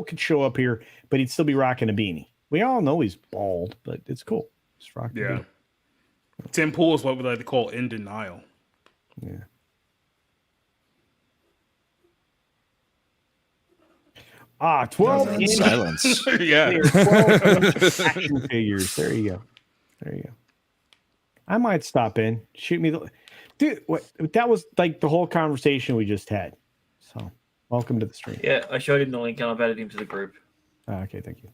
could show up here, but he'd still be rocking a beanie. We all know he's bald, but it's cool. Just rocking a beanie. Tim Pool is what we like to call in denial. Yeah. Ah, 12 inch silence. Yeah. 12 action figures. There you go. I might stop in. Shoot me the dude. What that was like the whole conversation we just had. So welcome to the stream. Yeah, I showed him the link and I've added him to the group. Okay, thank you.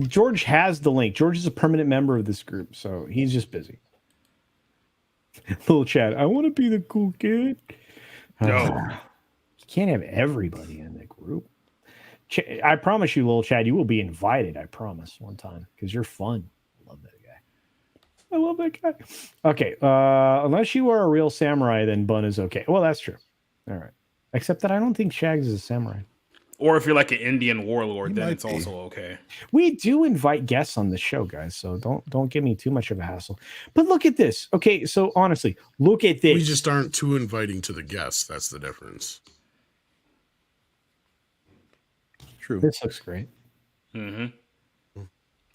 George has the link. George is a permanent member of this group, so he's just busy. Little Chad, I want to be the cool kid. No. You can't have everybody in the group. I promise you, Little Chad, you will be invited. I promise one time because you're fun. I love that guy. I love that guy. Okay. Unless you are a real samurai, then Bun is okay. Well, that's true. All right. Except that I don't think Shags is a samurai. Or if you're like an Indian warlord, then it's also okay. We do invite guests on the show, guys, so don't give me too much of a hassle. But look at this. Okay, so honestly, look at this. We just aren't too inviting to the guests. That's the difference. True. This looks great. I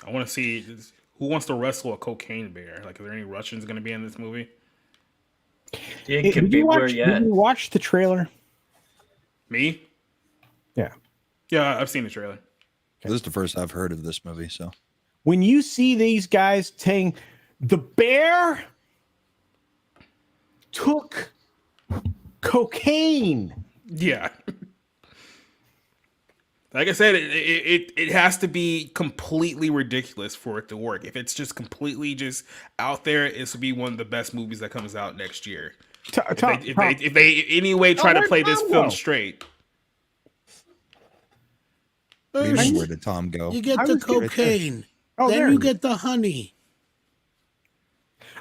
want to see who wants to wrestle a cocaine bear. Like, are there any Russians going to be in this movie? Yeah, Did you watch the trailer? Me? Yeah. Yeah, I've seen the trailer. This is the first I've heard of this movie, so. When you see these guys saying the bear took cocaine. Yeah. Like I said, it has to be completely ridiculous for it to work. If it's just completely just out there, this will be one of the best movies that comes out next year. If they anyway try to play this film straight. Where did Tom go? You get the cocaine. Oh, then you get the honey.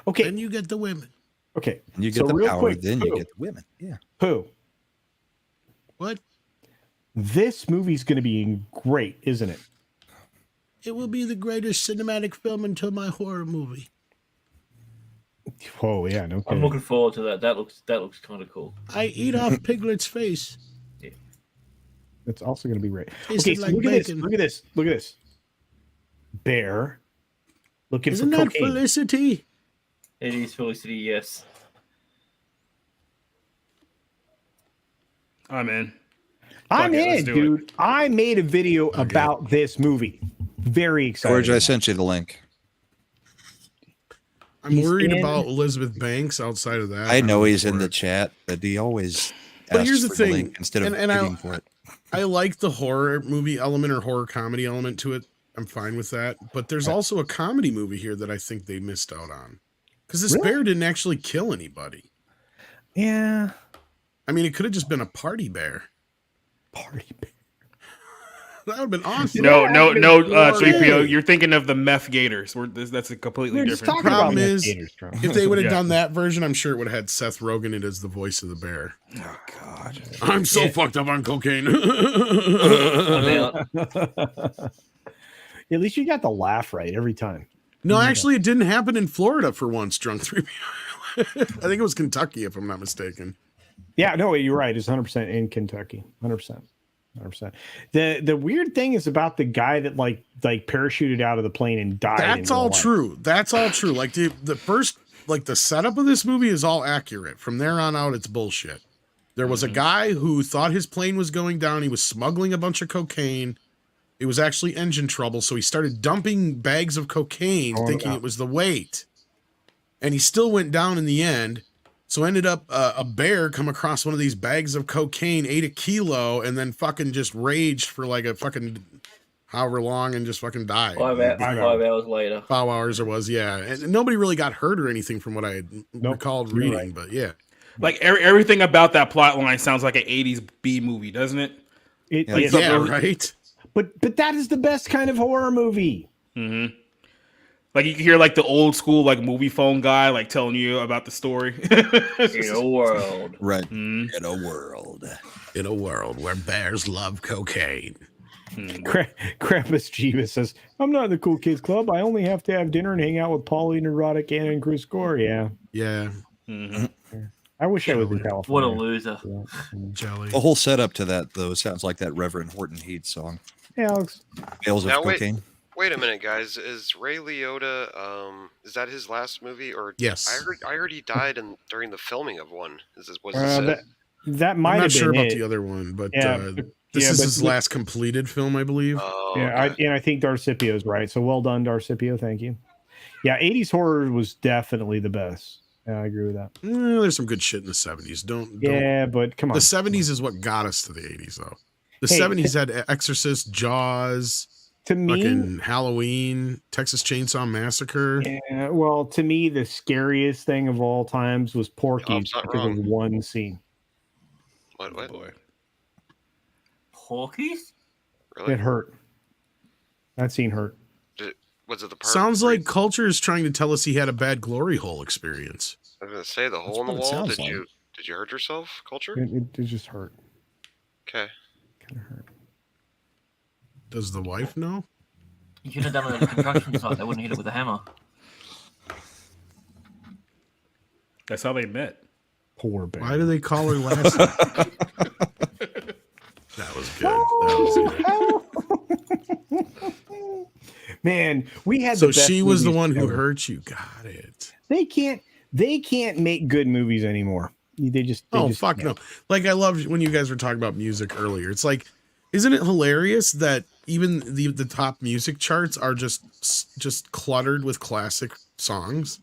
Okay. Then you get the women. Okay. And you get the power, then you get the women. Yeah. Who? What? This movie's going to be great, isn't it? It will be the greatest cinematic film until my horror movie. Oh yeah, no kidding. I'm looking forward to that. That looks kind of cool. I eat off Piglet's face. Yeah. It's also going to be great. Tastes Okay, so like look at this. bacon. Look at this. Look at this. Bear looking Isn't for that cocaine. Felicity? It is Felicity, yes. I'm in. I'm Fuck it, let's in, do dude. I made a video about this movie. Very excited. George, I sent you the link. I'm worried about Elizabeth Banks outside of that. I know he's in the chat, but he always But asks here's the for thing, link instead of and digging for it. I like the horror movie element or horror comedy element to it. I'm fine with that. But there's also a comedy movie here that I think they missed out on. Because this bear didn't actually kill anybody. Yeah. I mean, it could have just been a party bear. Party bear. That would have been awesome. No, 3PO. You're thinking of the meth gators. That's a completely different. Problem is, if they would have done that version, I'm sure it would have had Seth Rogen in it as the voice of the bear. Oh God, I'm so fucked up on cocaine. At least you got the laugh right every time. No, actually, it didn't happen in Florida for once. Drunk 3PO. I think it was Kentucky, if I'm not mistaken. Yeah, no, you're right. It's 100% in Kentucky. 100%. 100%. The weird thing is about the guy that like parachuted out of the plane and died. That's all true. That's all true. Like the first, like the setup of this movie is all accurate. From there on out, it's bullshit. There was a guy who thought his plane was going down. He was smuggling a bunch of cocaine. It was actually engine trouble. So he started dumping bags of cocaine, thinking it was the weight. And he still went down in the end. So ended up a bear come across one of these bags of cocaine, ate a kilo, and then fucking just raged for like a fucking however long and just fucking died. 5 hours later. 5 hours it was, yeah. And nobody really got hurt or anything from what I had recalled reading, right. but yeah. Like everything about that plot line sounds like an 80s B movie, doesn't it? Right. But that is the best kind of horror movie. Mm-hmm. Like you can hear like the old school like movie phone guy like telling you about the story. In a world. Right. Mm-hmm. In a world. In a world where bears love cocaine. Krampus Jeebus says, I'm not in the cool kids club. I only have to have dinner and hang out with Paulie Neurotic Anna and Chris Gore. Yeah. Yeah. Mm-hmm. I wish I was in California. What a loser. Jelly. The whole setup to that, though, sounds like that Reverend Horton Heat song. Hey, Alex. Tales of Now, Cocaine. Wait a minute, guys. Is Ray Liotta? Is that his last movie? Or Yes. I heard he died during the filming of one. Was this that might I'm have not sure been about it. the other one, but Yeah, this is his last completed film, I believe. Oh, Yeah, okay. I think Darcipio's right. So well done, Darcipio. Thank you. Yeah, 80s horror was definitely the best. Yeah, I agree with that. There's some good shit in the 70s. Don't. Yeah, but come on. The 70s is what got us to the 80s, though. The Hey, 70s had Exorcist, Jaws, to me, fucking Halloween, Texas Chainsaw Massacre. yeah, well, to me, the scariest thing of all times was Porky Bob's not because wrong. of one scene. What? Boy. Porkies? Really? It hurt. That scene hurt. Was it the part? Sounds like Culture is trying to tell us he had a bad glory hole experience. I was gonna say the hole in the what it wall. sounds Did you hurt yourself, Culture? It just hurt. Okay. Kind of hurt. Does the wife know? You should have done it at a construction site. They wouldn't hit it with a hammer. That's how they met. Poor bear. Why do they call her last name? That was good. That was good. Man, we had So the best she was the movies one who ever. hurt you. Got it. They can't make good movies anymore. They just Fuck no. Like I love when you guys were talking about music earlier. It's like, isn't it hilarious that even the top music charts are just cluttered with classic songs?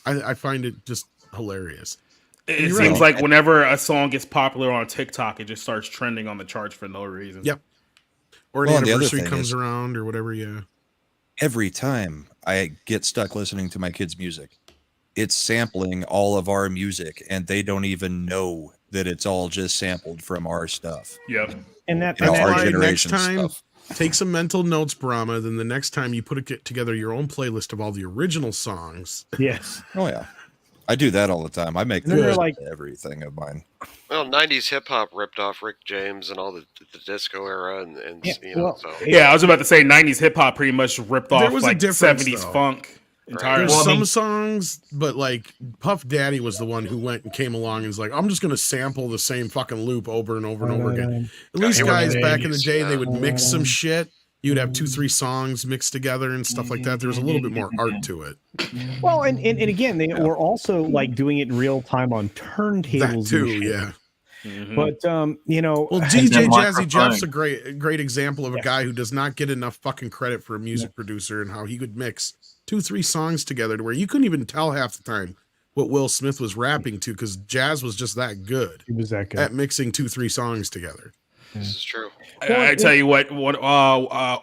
I find it just hilarious. It You're seems right. like whenever a song gets popular on TikTok, it just starts trending on the charts for no reason. Yep. Or an Well, and the other anniversary thing comes is- around or whatever. Yeah. Every time I get stuck listening to my kids' music, it's sampling all of our music, and they don't even know that it's all just sampled from our stuff. Yep. and that, You know, and our that why generation next time- stuff. Take some mental notes, Brahma. Then the next time you get together your own playlist of all the original songs. yes. Oh yeah, I do that all the time. I make And then they're lists like- of everything of mine. Well, 90s hip hop ripped off Rick James and all the disco era, and Yeah, you know, well, so Yeah, I was about to say 90s hip hop pretty much ripped There off was a like difference, 70s though. funk entirely. There's Well, I some mean- songs, but like Puff Daddy was the one who went and came along and was like, I'm just going to sample the same fucking loop over and over and over again. At least he was guys the back in the 80s, day, they yeah. would mix some shit. You'd have 2-3 songs mixed together and stuff like that. There was a little bit more art to it. Well, and again, they were also like doing it in real time on turntables. That and too, shit. yeah. Mhm. But you know, Well, then DJ Jazzy microphone. Jeff's a great example of a Yeah. guy who does not get enough fucking credit for a music producer and how he could mix 2-3 songs together to where you couldn't even tell half the time what Will Smith was rapping to because Jazz was just that good it was that good. at mixing 2-3 songs together. this is true. I tell you what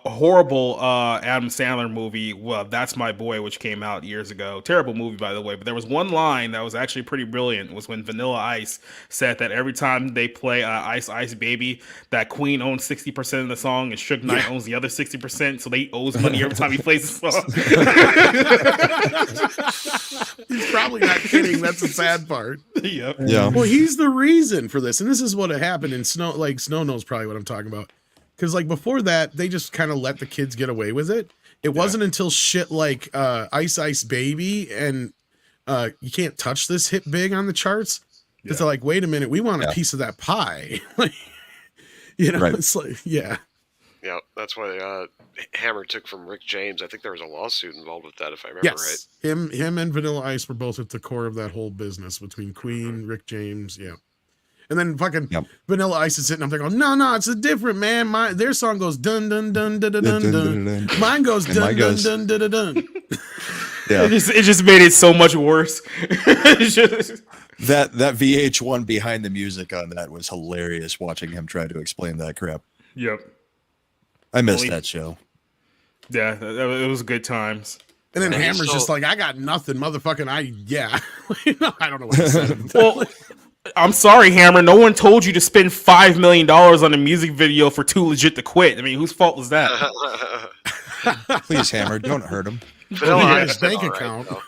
horrible Adam Sandler movie. Well, That's My Boy, which came out years ago. Terrible movie, by the way. But there was one line that was actually pretty brilliant. Was when Vanilla Ice said that every time they play Ice Ice Baby, that Queen owns 60% of the song and Suge Knight owns the other 60%. So they owes money every time he plays the song. He's probably not kidding. That's the sad part. Yep. Yeah. Well, he's the reason for this. And this is what happened in Snow. Like, Snow knows probably what I'm talking about. Because, like, before that, they just kind of let the kids get away with it. It wasn't until shit like Ice Ice Baby and You Can't Touch This hit big on the charts that they're like, wait a minute, we want a piece of that pie. Like, you know, Right. it's like, yeah. Yeah, that's why Hammer took from Rick James. I think there was a lawsuit involved with that, if I remember Yes. Him and Vanilla Ice were both at the core of that whole business between Queen, Rick James, yeah. And then fucking Vanilla Ice is sitting up there going, no, it's a different, man. Their song goes dun dun dun dun dun dun dun. Mine goes And dun mine dun goes- dun dun dun dun. Yeah. It just made it so much worse. It's just- That VH1 behind the music on that was hilarious. Watching him try to explain that crap. Yep. I missed Only- that show. Yeah, it was good times. And then And Hammer's so- just like, I got nothing, motherfucking. I don't know what to say. Well, I'm sorry, Hammer. No one told you to spend $5 million on a music video for Too Legit to Quit. I mean, whose fault was that? Please, Hammer, don't hurt him. Vanilla He had Ice his did bank all right, account. though.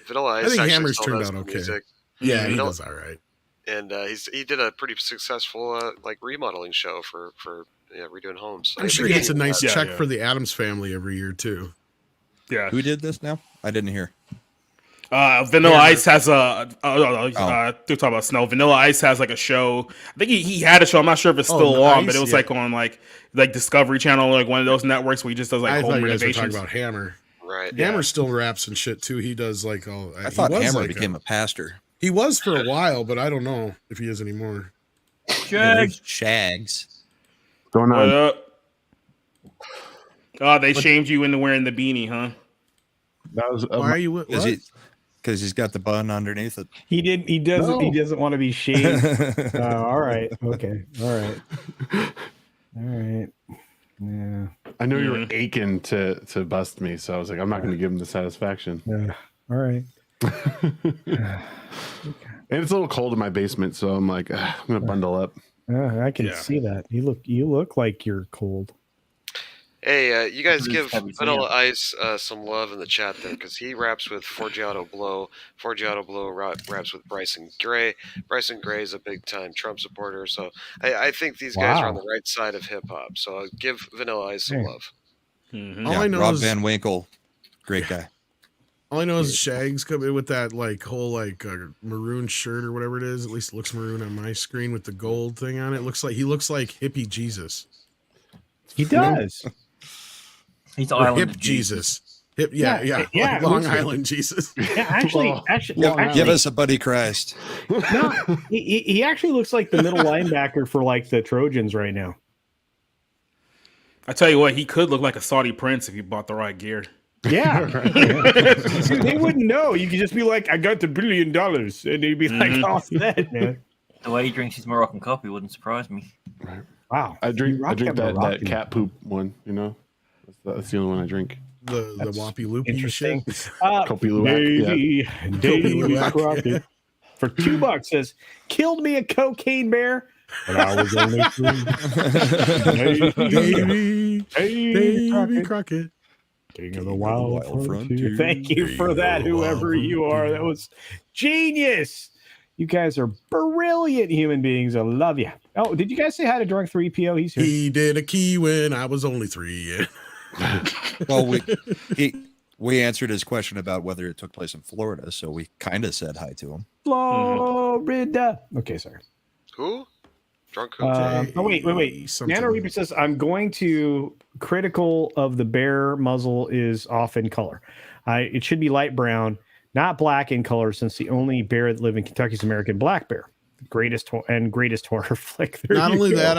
Vanilla Ice I think actually Hammer's still turned does out the okay. music. Yeah, he Vanilla- does all right. And he did a pretty successful like remodeling show for redoing homes. I'm sure he gets a nice Yeah, check yeah. for the Addams Family every year too. Yeah. Who did this now? I didn't hear. Vanilla Ice has a. To talk about Snow. Vanilla Ice has like a show. I think he had a show. I'm not sure if it's still on, but it was like on like Discovery Channel, like one of those networks where he just does like I home thought you guys were renovations. talking about Hammer. Right. Yeah. Hammer still raps and shit too. He does like all. I thought Hammer became a pastor. He was for a while, but I don't know if he is anymore. Shags. Going What on. up? Oh, they shamed you into wearing the beanie, huh? That was Why are you? What? Because he's got the bun underneath it. He doesn't. He No. doesn't want to be shaved. All right. Okay. All right. All right. Yeah. I know you were Mhm. aching to bust me, so I was like, I'm not going to give him the satisfaction. Yeah. All right. And it's a little cold in my basement, so I'm like, I'm going to bundle up. I can Yeah. see that. You look like you're cold. Hey, you guys It's give heavy for Vanilla you. Ice some love in the chat there, because he raps with Forgiato Blow. Forgiato Blow raps with Bryson Gray. Bryson Gray is a big-time Trump supporter, so I think these guys are on Wow. the right side of hip-hop. So give Vanilla Ice some Hey. love. Mhm. All I know Rob is Van Winkle, great guy. all I know is Shags coming with that like whole like maroon shirt or whatever it is. At least it looks maroon on my screen with the gold thing on it. He looks like hippie Jesus. He does. He's Or Island hip Jesus. Hip, yeah, Yeah, yeah, it Long looks like- Island Jesus. Yeah. Actually, Well, Give us a Buddy Christ. no. He actually looks like the middle linebacker for like the Trojans right now. I tell you what, he could look like a Saudi prince if you bought the right gear. Yeah. Dude, they wouldn't know. You could just be like, I got the $1 billion. And he'd be like, oh, that, man. The way he drinks his Moroccan coffee wouldn't surprise me. Wow. I drink You rock that that Moroccan. cat poop one, you know? That's the only one I drink. The That's Whoppy Loopy Interesting. shit. Kopi Luwak, yeah. Davey Luwak. Crockett for $2 says, killed me a cocaine bear, but I was only 3. Davey Davey Crockett. Crockett. King of the Wild wild Frontier. frontier. Thank you King for of that, the whoever wild you are. That was genius. You guys are brilliant human beings. I love you. Oh, did you guys say hi to Drunk 3PO? He's here. He did a key when I was only 3. Yeah. Well, we answered his question about whether it took place in Florida, so we kind of said hi to him. Florida. Okay, sorry. Who? Drunk who? Wait. Something. Nano Reaper says, I'm going to critical of the bear muzzle is off in color. It should be light brown, not black in color, since the only bear that live in Kentucky is American black bear. Greatest horror flick. There Not you only go. that,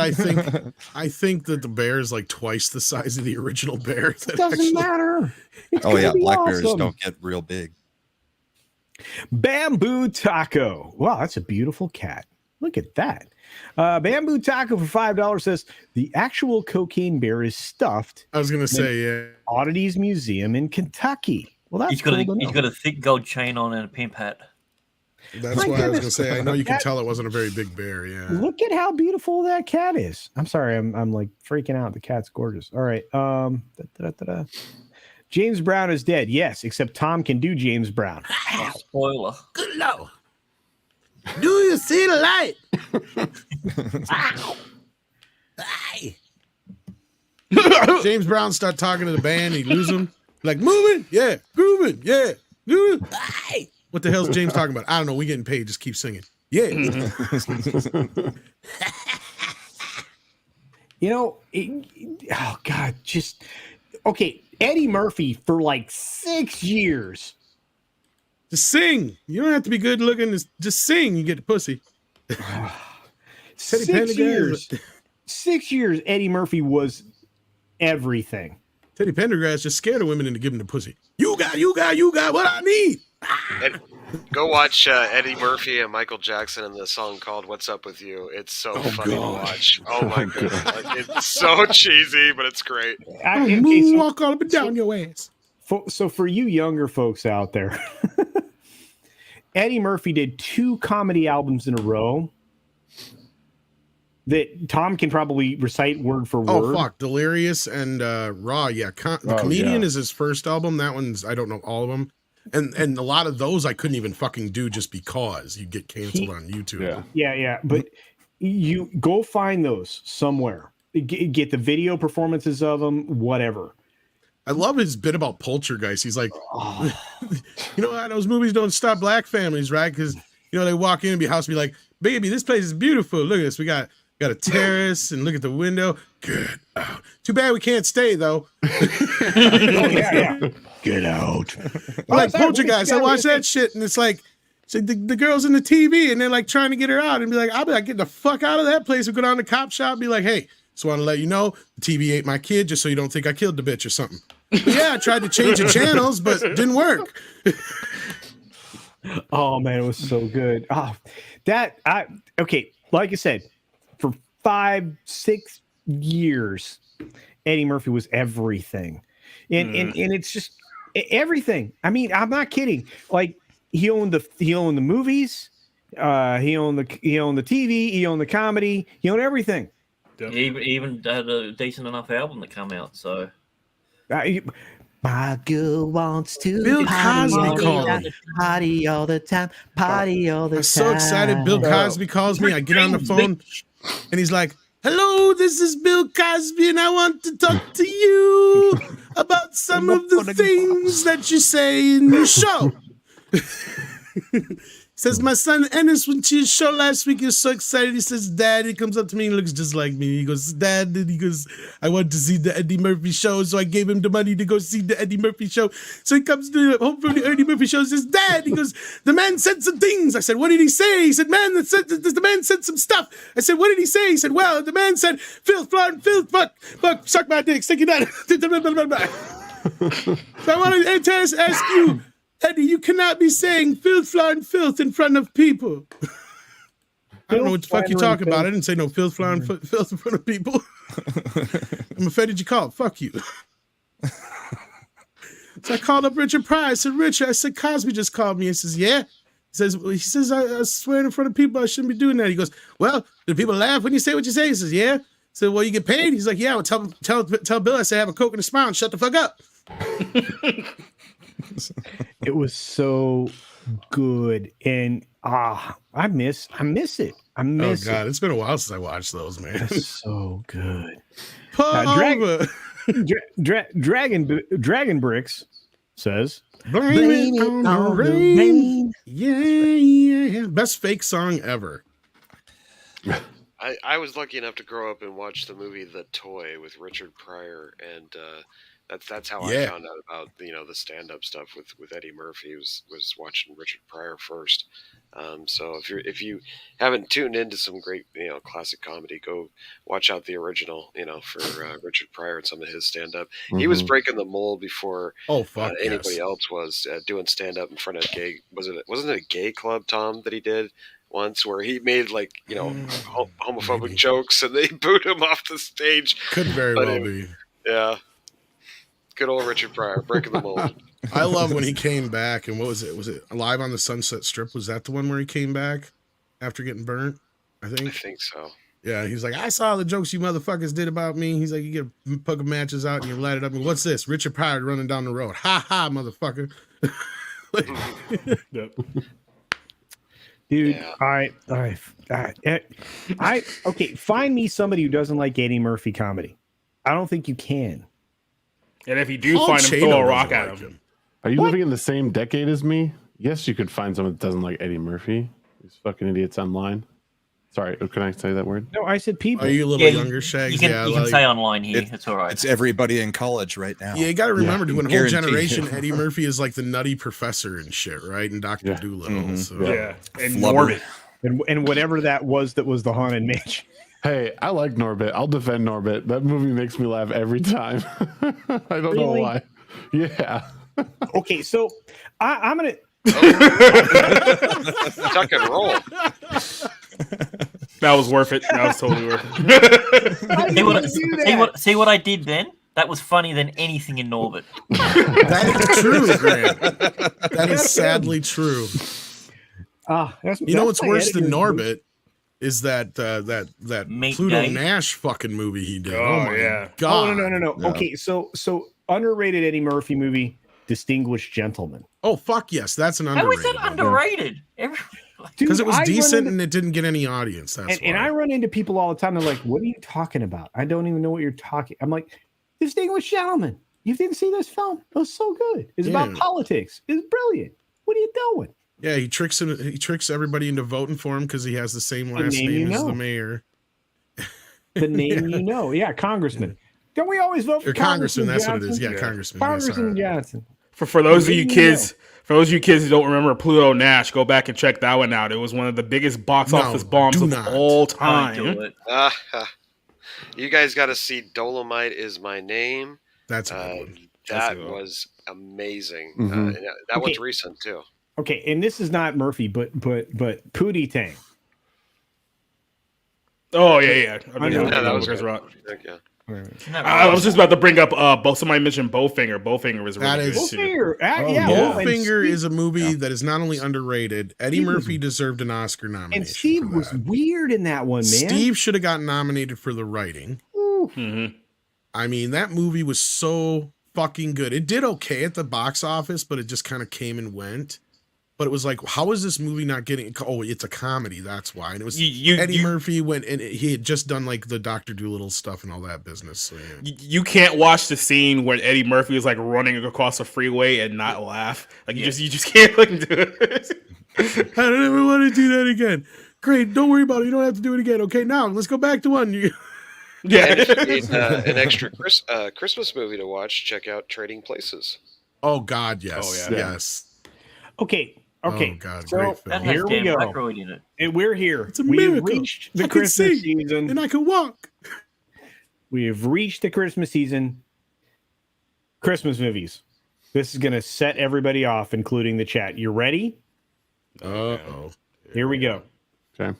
I think that the bear is like twice the size of the original bear. It doesn't matter. It's Oh gonna yeah, be black bears awesome. don't get real big. Bamboo Taco. Wow, that's a beautiful cat. Look at that. Bamboo Taco for $5 says the actual cocaine bear is stuffed I was gonna say, yeah. Oddities Museum in Kentucky. Well, that's He's got cool to he's know. got a thick gold chain on and a pimp hat. That's My why I was gonna goodness. say. I know you can That- tell it wasn't a very big bear. Yeah. Look at how beautiful that cat is. I'm sorry, I'm like freaking out. The cat's gorgeous. All right. James Brown is dead. Yes, except Tom can do James Brown. Spoiler. Good lord. Do you see the light? James Brown start talking to the band. He lose them. Like moving, yeah, grooving, yeah, grooving. What the hell's James talking about? I don't know. We getting paid. Just keep singing. Yeah. You know, oh God, just okay. Eddie Murphy for like 6 years. Just sing. You don't have to be good looking. Just sing. You get the pussy. Teddy 6 Pendergrass. years. 6 years. Eddie Murphy was everything. Teddy Pendergrass just scared of women into giving the pussy. You got what I need. And go watch Eddie Murphy and Michael Jackson in the song called "What's Up with You." It's so funny to watch. Oh my god, like, it's so cheesy, but it's great. Okay, Moonwalk all up and down your ass. so for you younger folks out there, Eddie Murphy did 2 comedy albums in a row that Tom can probably recite word for word. Oh fuck, Delirious and Raw. Yeah, the Comedian is his first album. That one's I don't know all of them, and a lot of those I couldn't even fucking do just because you get canceled on YouTube. Yeah. But you go find those somewhere. Get the video performances of them, whatever. I love his bit about Poltergeist. He's like, you know, those movies don't stop black families, right? Because you know they walk in and be house be like, baby, this place is beautiful. Look at this. We got a terrace and look at the window. Good. Too bad we can't stay though. Get out. Like Poltergeist, I watch that shit and it's like the girl's in the TV and they're like trying to get her out and be like, I'll be like, get the fuck out of that place and go down to the cop shop and be like, hey, just want to let you know the TV ate my kid just so you don't think I killed the bitch or something. Yeah, I tried to change the channels, but it didn't work. Oh man, it was so good. Okay, like I said, for 5-6 years, Eddie Murphy was everything. And it's just everything. I mean, I'm not kidding. Like he owned the movies, he owned the TV, he owned the comedy, he owned everything. He even had a decent enough album that come out. So my girl wants to Bill party Cosby all the called time, me. party all the time, party all the time. I'm so excited. Bill Cosby calls me. I get on the phone and he's like, hello, this is Bill Cosby and I want to talk to you about some of the things that you say in your show. Says my son Ennis went to your show last week. He was so excited. He says, Dad, he comes up to me and looks just like me. He goes, Dad, and he goes, I want to see the Eddie Murphy show. So I gave him the money to go see the Eddie Murphy show. So he comes to the home from the Eddie Murphy show and says, Dad, he goes, the man said some things. I said, what did he say? He said, the man said some stuff. I said, what did he say? He said, well, the man said, filth, fuck, suck my dick, stick it down. So I want to ask you, Eddie, you cannot be saying filth, flour, and filth in front of people. I don't know what the fuck you talk about. I didn't say no filth, flour, and filth in front of people. I'm offended you called. Fuck you. So I called up Richard Pryor. I said, Richard, I said, Cosby just called me. He says, yeah. He says, I swear in front of people I shouldn't be doing that. He goes, well, do people laugh when you say what you say? He says, yeah. I said, well, you get paid? He's like, yeah, well, tell Bill I say have a Coke and a smile and shut the fuck up. It was so good, and I miss it. I miss oh God, it. It's been a while since I watched those, man. It's so good. Dragon Bricks says, Blame it on the rain. Yeah. Best fake song ever. I was lucky enough to grow up and watch the movie The Toy with Richard Pryor, and that's how I found out about the stand-up stuff with Eddie Murphy. Was watching Richard Pryor first. So if you haven't tuned into some great classic comedy, go watch out the original for Richard Pryor and some of his stand-up. Mm-hmm. He was breaking the mold before anybody else was doing stand-up in front of wasn't it a gay club, Tom, that he did once where he made homophobic jokes and they booed him off the stage. Could very well be. Yeah. Good old Richard Pryor, breaking the mold. I love when he came back, and what was it? Was it Live on the Sunset Strip? Was that the one where he came back after getting burnt? I think so. Yeah, he's like, I saw the jokes you motherfuckers did about me. He's like, you get a puck of matches out and you light it up. And what's this? Richard Pryor running down the road. Ha ha, motherfucker. Dude, okay, find me somebody who doesn't like Eddie Murphy comedy. I don't think you can. And if you do find him, throw a rock at him. Are you living in the same decade as me? Yes, you could find someone that doesn't like Eddie Murphy. These fucking idiots online. Sorry, can I say that word? No, I said people. Are you a little younger, Shags? You can say online here. It's all right. It's everybody in college right now. Yeah, you got to remember, to a whole generation, Eddie Murphy is like the nutty professor and shit, right? And Dr. Doolittle. Mm-hmm. So. Yeah, and Norbit. And whatever that was the Haunted Mansion. Hey, I like Norbit. I'll defend Norbit. That movie makes me laugh every time. I don't know why. Yeah. Okay, so I'm going to... Tuck and roll. That was worth it. That was totally worth it. See what I did then? That was funnier than anything in Norbit. That is true, Grant. That is sadly true. You know what's worse than Norbit is that Mate Pluto Day. Nash fucking movie he did. Oh, Oh my yeah. god! Oh no. Yeah. Okay, so underrated Eddie Murphy movie, Distinguished Gentleman. Oh fuck yes, that's an How is underrated. that underrated? Because it was I run decent into- and it didn't get any audience. That's and I run into people all the time. They're like, "What are you talking about? I don't even know what you're talking." I'm like, "Distinguished Gentleman. You didn't see this film? It was so good. It's about politics. It's brilliant. What are you doing?" Yeah, he tricks everybody into voting for him because he has the same last name name you as know. the mayor. The name you know, yeah, Congressman. Don't we always vote for Or Congressman? That's what it is. Johnson? Yeah, Congressman. Congressman Johnson. For those of Name you you kids, for those of you kids who don't remember Pluto Nash, go back and check that one out. It was one of the biggest box office bombs of all time. You guys got to see Dolomite Is My Name. That's a good one. That was amazing. Mhm. And that one's recent too. Okay, and this is not Murphy, but Pootie Tang. Oh yeah. That was Chris good. Rock. Yeah. I was just about to bring up somebody mentioned Bowfinger. Bowfinger was really good too. Bowfinger is a movie that is not only underrated. Eddie Murphy deserved an Oscar nomination. And Steve was weird in that one, man. Steve should have gotten nominated for the writing. I mean, that movie was so fucking good. It did okay at the box office, but it just kind of came and went. But it was like, how is this movie not getting? Oh, it's a comedy. That's why. And it was Eddie Murphy went, and he had just done like the Dr. Dolittle stuff and all that business. So, yeah. You can't watch the scene where Eddie Murphy is like running across a freeway and not laugh. Like you just can't look into it. I don't ever want to do that again. Great, don't worry about it. You don't have to do it again. Okay, now let's go back to one. Yeah. And if you need an extra Christmas movie to watch, check out Trading Places. Oh God, yes, yes. Okay. Oh God, so great film. here we go. And we're here. It's a We've miracle. reached the I can Christmas sing, season, and I can walk. We have reached the Christmas season. Christmas movies. This is going to set everybody off, including the chat. You ready? Uh-oh. Here we go. Okay.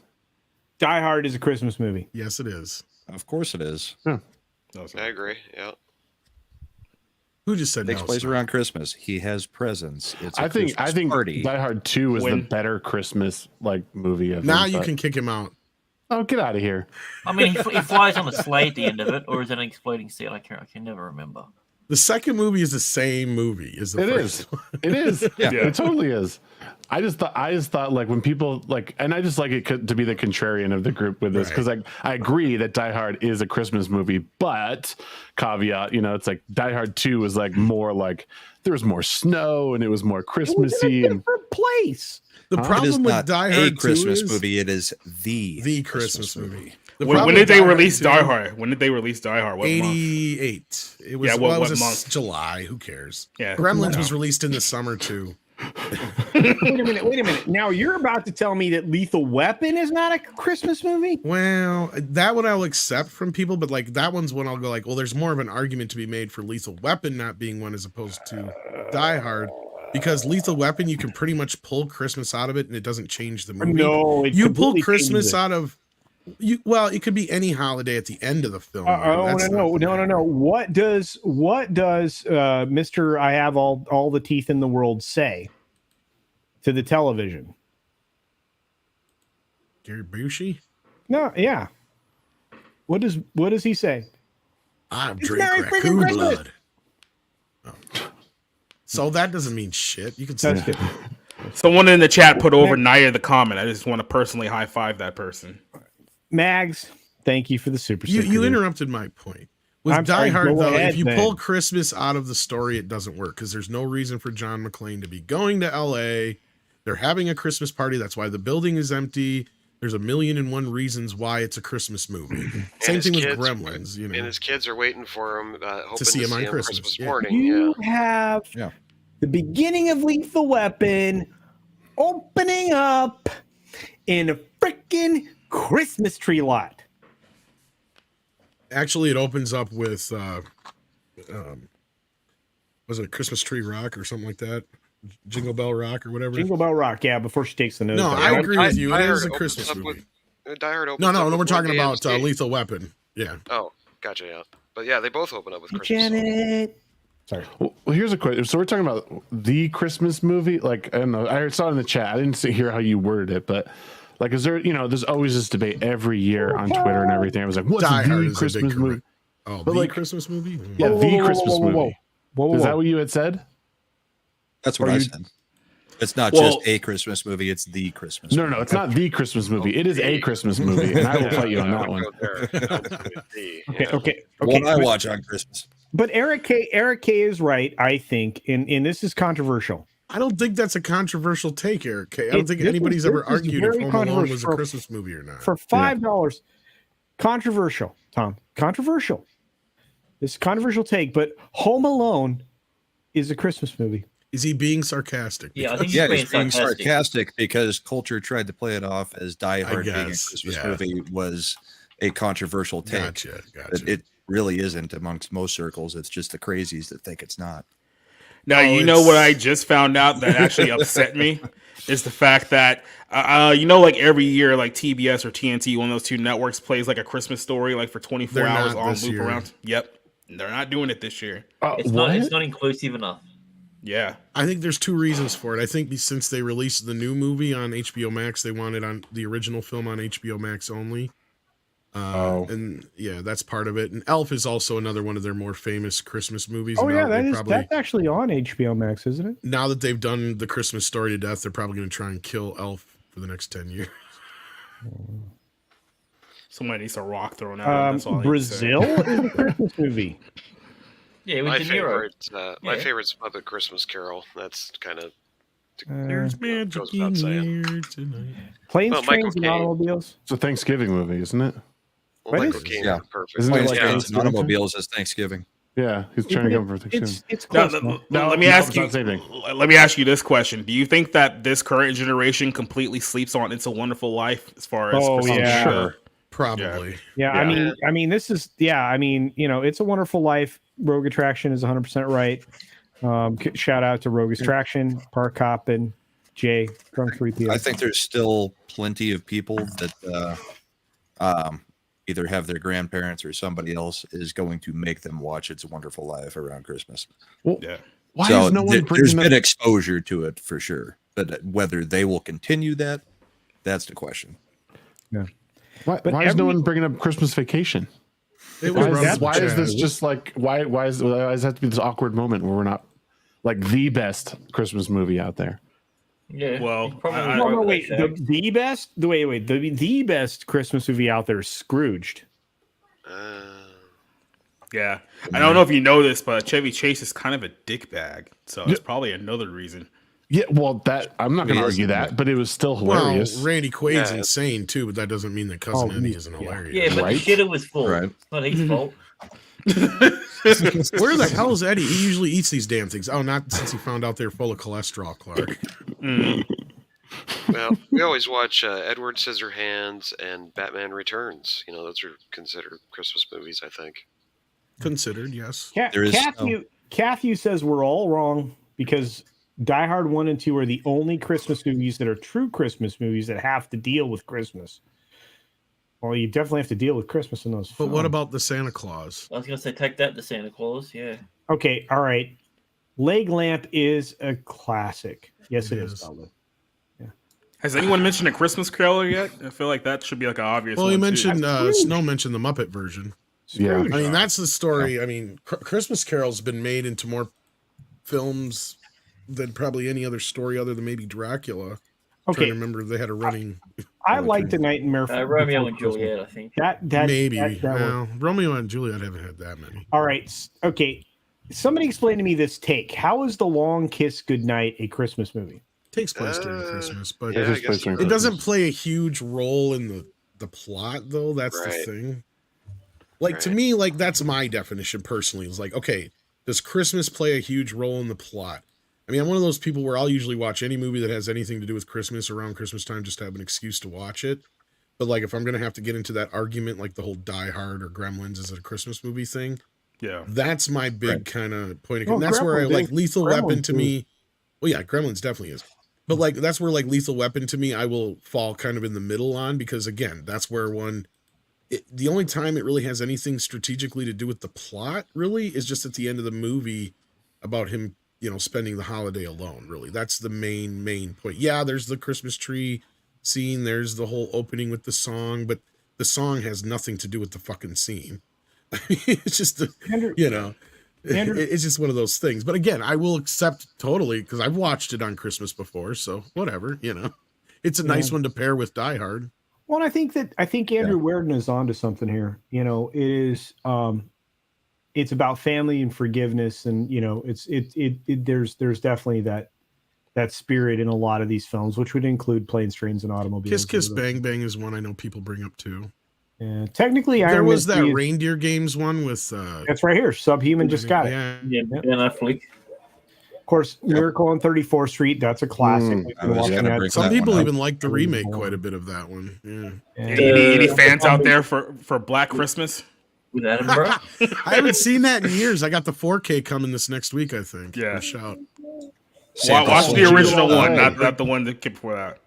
Die Hard is a Christmas movie. Yes, it is. Of course it is. I agree. Yeah. Who just said Takes no? place around Christmas. He has presents. It's a I think Christmas party. Die Hard 2 is the better Christmas movie of Now him, you but- can kick him out. Oh, get out of here. I mean, he flies on a sleigh at the end of it, or is it an exploding seal? I can never remember. The second movie is the same movie as the It first is. one. It is. Yeah. It totally is. I just thought like when people like, and I just like it to be the contrarian of the group with this because I agree that Die Hard is a Christmas movie, but caveat, it's like Die Hard 2 was like more like there was more snow and it was more Christmassy and place. The It is problem with not Die a Hard 2 Christmas is movie. It is the Christmas movie. The When problem did with they Die Hard release 2 Die Hard? When did they release Die Hard? What month? 88. It was, Yeah, it what was month? July. Who cares? Yeah. Gremlins No. was released in the summer too. Wait a minute. Now you're about to tell me that Lethal Weapon is not a Christmas movie? Well, that one I'll accept from people, but like that one's one I'll go like, well, there's more of an argument to be made for Lethal Weapon not being one as opposed to Die Hard. Because Lethal Weapon, you can pretty much pull Christmas out of it and it doesn't change the movie. No, it you pull completely Christmas changes it. out of well, it could be any holiday at the end of the film. No. What does Mr. I have all the teeth in the world say to the television? Gary Busey? No, yeah. What does he say? I've It's drank Merry raccoon freaking Christmas. blood. Oh. So that doesn't mean shit. You can That's say good. Someone in the chat put over Naya the comment. I just want to personally high five that person. Mags, thank you for the super. You interrupted my point. With I'm Die sorry, Hard, go though, ahead, if you then. pull Christmas out of the story, it doesn't work because there's no reason for John McClane to be going to LA. They're having a Christmas party. That's why the building is empty. There's 1,000,001 reasons why it's a Christmas movie. Same thing with Gremlins, And his kids are waiting for him, hoping to see him on Christmas, Christmas. Yeah. morning. You have the beginning of Lethal Weapon opening up in a freaking Christmas tree lot. Actually, it opens up with was it Christmas Tree Rock or something like that? Jingle Bell Rock or whatever. Jingle Bell Rock, yeah, before she takes the nose. No, down. I agree with you. It Die is Hard a opens Christmas up movie. Die Hard opens No, up we're with talking One about DMC. Lethal Weapon. Yeah. Oh, gotcha, yeah. But yeah, they both open up with Christmas. Janet. Sorry. Well, here's a question. So we're talking about the Christmas movie. Like, I don't know. I saw it in the chat. I didn't hear how you worded it, but like, is there? There's always this debate every year on Twitter and everything. I was like, what's Die Hard the is a Christmas big movie? Oh, But the like- Christmas movie? Yeah, Whoa, the whoa, whoa, Christmas whoa, whoa, movie. whoa, whoa, Is whoa. that what you had said? That's what Or I you- said. It's not Well- just a Christmas movie; it's the Christmas. No, movie. it's not the Christmas movie. It is a Christmas movie, and I will fight you on that one. Okay. What I but- watch on Christmas. But Eric K is right, I think, and this is controversial. I don't think that's a controversial take, Eric K. I don't think This anybody's is- ever this is argued if very Home Alone was a controversial. Christmas movie or not. For $5, controversial, Tom. Controversial. This is a controversial take, but Home Alone is a Christmas movie. Is he being sarcastic? Yeah, I think Yeah, he's he's being sarcastic. sarcastic because culture tried to play it off as Die Hard being a guess, Christmas yeah. movie was a controversial take. Gotcha. But it really isn't amongst most circles. It's just the crazies that think it's not. Now, Oh, you know it's- what I just found out that actually upset me is the fact that, like every year, like TBS or TNT, one of those two networks plays like a Christmas story, like for 24 They're hours not on this loop year. around. Yep. They're not doing it this year. It's not inclusive enough. Yeah. I think there's two reasons for it. I think since they released the new movie on HBO Max, they wanted on the original film on HBO Max only. And yeah, that's part of it. And Elf is also another one of their more famous Christmas movies. Oh and yeah, now that's actually on HBO Max, isn't it? now that they've done the Christmas story to death, they're probably going to try and kill Elf for the next 10 years. Somebody needs a rock thrown out. That's all I need to say. Brazil is a Christmas movie. Yeah, with My De Niro. my Yeah. favorite's Muppet Christmas Carol. That's kind of There's magic goes in without the saying. air tonight. Planes, Well, Michael Trains, and Caine. Automobiles. It's a Thanksgiving movie, isn't it? well, What Michael is it? Caine Yeah. is perfect. Isn't it Planes, like Trains, and Thanksgiving? Automobiles is Thanksgiving. Yeah, he's trying to come for Thanksgiving. It's Now, close. enough. let me no, ask it's you. not the same thing. Let me ask you this question: do you think that this current generation completely sleeps on "It's a Wonderful Life" as far as Oh, Christmas yeah. goes? Probably. Yeah, I mean, this is It's a Wonderful Life. Rogue Attraction is 100% right. Shout out to Rogue Attraction, Park Hop, and Jay Drunk 3PO. I think there's still plenty of people that either have their grandparents or somebody else is going to make them watch It's a Wonderful Life around Christmas. Well, Yeah. why so is no one there's bringing been up? exposure to it for sure, but whether they will continue that's the question. Why but is no every- one bringing up Christmas Vacation? It was Why rough, is this Chad. just like why does it have to be this awkward moment where we're not like the best Christmas movie out there? Yeah. Well, he's probably I- right No, with wait. that fact. The best. The best Christmas movie out there is Scrooged. Yeah, I don't know if you know this, but Chevy Chase is kind of a dickbag, so it's probably another reason. Yeah, well, that I'm not going to He is, argue that, but it was still hilarious. Well, Randy Quaid's Yeah. insane too, but that doesn't mean that Cousin Oh, Eddie isn't yeah. hilarious. Yeah, but Right? the shitter was full. Right. It's not his fault. Where the hell is Eddie? He usually eats these damn things. Oh, not since he found out they're full of cholesterol, Clark. Well, we always watch Edward Scissorhands and Batman Returns. Those are considered Christmas movies, I think. Considered, yes. There is Cathy says we're all wrong because Die Hard 1 and 2 are the only Christmas movies that are true Christmas movies that have to deal with Christmas. Well, you definitely have to deal with Christmas in those But what films. about the Santa Claus? I was gonna say take that to Santa Claus. Yeah. Okay, all right. Leg Lamp is a classic. Yes, it is. Paolo. Has anyone mentioned a Christmas Carol yet? I feel like that should be like an obvious. Well, you one, too. mentioned Snow mentioned the Muppet version. Yeah. I mean, that's the story. I mean, Christmas Carol's been made into more films than probably any other story other than maybe Dracula. I'm trying Okay, to remember if they had a running. I like The Nightmare. Romeo Before and Christmas. Juliet, I think. That Maybe. that works. Well, Romeo and Juliet haven't had that many. All right. Okay. Somebody explain to me this take. How is The Long Kiss Goodnight a Christmas movie? Takes place during Christmas, but yeah, It I is guess based on you're it right. doesn't play a huge role in the plot, though. That's the Right. thing. Like to Right. me, like that's my definition personally. It's like, okay, does Christmas play a huge role in the plot? I mean, I'm one of those people where I'll usually watch any movie that has anything to do with Christmas around Christmas time just to have an excuse to watch it. But like, if I'm gonna have to get into that argument, like the whole Die Hard or Gremlins is it a Christmas movie thing, Yeah. that's my big Right. kind of point. Of, Oh, and that's where I Gremlins like is- Lethal Gremlins Weapon to is- me. Well, yeah, Gremlins definitely is. But like that's where like Lethal Weapon to me, I will fall kind of in the middle on because again, that's where the only time it really has anything strategically to do with the plot really is just at the end of the movie about him, spending the holiday alone. Really, that's the main point. Yeah, there's the Christmas tree scene. There's the whole opening with the song, but the song has nothing to do with the fucking scene. It's just, Andrew, it's just one of those things. But again, I will accept totally because I've watched it on Christmas before, so whatever. It's a nice one to pair with Die Hard. Well, I think Andrew Werden is onto something here. It is it's about family and forgiveness, and there's definitely that spirit in a lot of these films, which would include Planes, Trains, and Automobiles. Kiss Kiss Bang Bang is one I know people bring up too. Yeah, technically, there was that Reindeer Games one with that's right here. Subhuman just got it. Yeah, Affleck. Of course, Miracle on 34th Street. That's a classic. Some people even like the remake quite a bit of that one. Yeah. Any fans out there for Black Christmas? With Edinburgh? I haven't seen that in years. I got the 4K coming this next week, I think. Yeah. Shout. Watch the original one, not the one that came before that.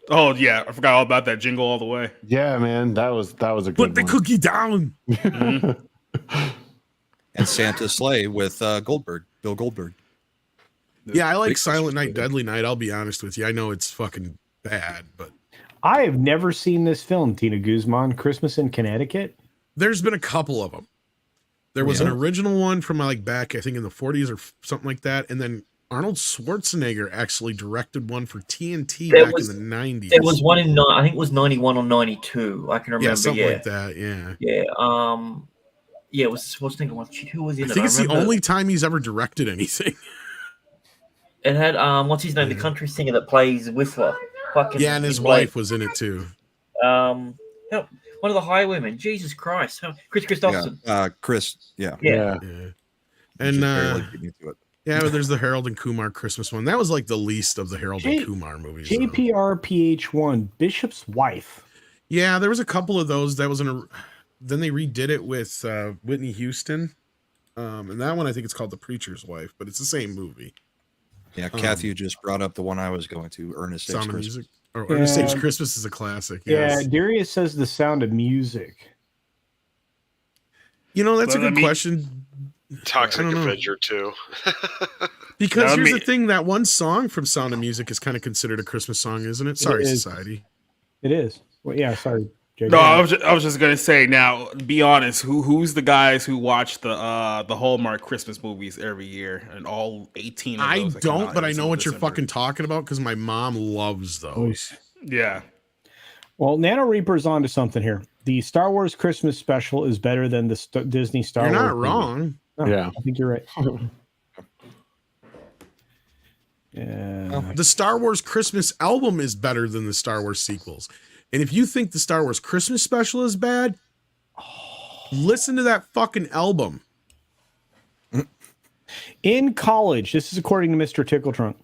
Oh yeah, I forgot all about that Jingle All the Way. Yeah, man, that was a good Put the cookie down. And Santa's Sleigh with Bill Goldberg. Yeah, I like Silent Night, Deadly Night. I'll be honest with you. I know it's fucking bad, but I have never seen this film, Tina Guzman, Christmas in Connecticut. There's been a couple of them. There was an original one from back, I think in the 40s or something like that, and then Arnold Schwarzenegger actually directed one for TNT back in the 90s. There was one in, I think it was 91 or 92. I can remember. Yeah, something like that. Yeah. Yeah. Yeah, it was Schwarzenegger one. Who was in it? I think it's the only time he's ever directed anything. It had what's his name? The country singer that plays Whistler. And his wife was in it too. One of the highwaymen. Jesus Christ, Chris Christopherson. Chris. Yeah. And but there's the Harold and Kumar Christmas one. That was like the least of the Harold and Kumar movies. JPRPH1, Bishop's Wife. Yeah, there was a couple of those. That was then they redid it with Whitney Houston. And that one I think it's called The Preacher's Wife, but it's the same movie. Yeah, Kathy just brought up the one I was going to, Ernest Saves Christmas. Music. Or Ernest Saves Christmas is a classic. Yes. Yeah, Darius says The Sound of Music. That's a good question. Toxic Avenger too. Because here's the thing, that one song from Sound of Music is kind of considered a Christmas song, isn't it? Sorry, Society. It is. Well, yeah, sorry. Jay. No, I was just gonna say. Now, be honest. Who's the guys who watch the Hallmark Christmas movies every year and all 18? Of those I don't, but I know what you're fucking talking about because my mom loves those. Yeah. Well, Nano Reaper's onto something here. The Star Wars Christmas special is better than the Disney Star Wars. You're not wrong. No, yeah, I think you're right. Yeah. The Star Wars Christmas album is better than the Star Wars sequels. And if you think the Star Wars Christmas special is bad, listen to that fucking album. In college, this is according to Mr. Tickletrunk.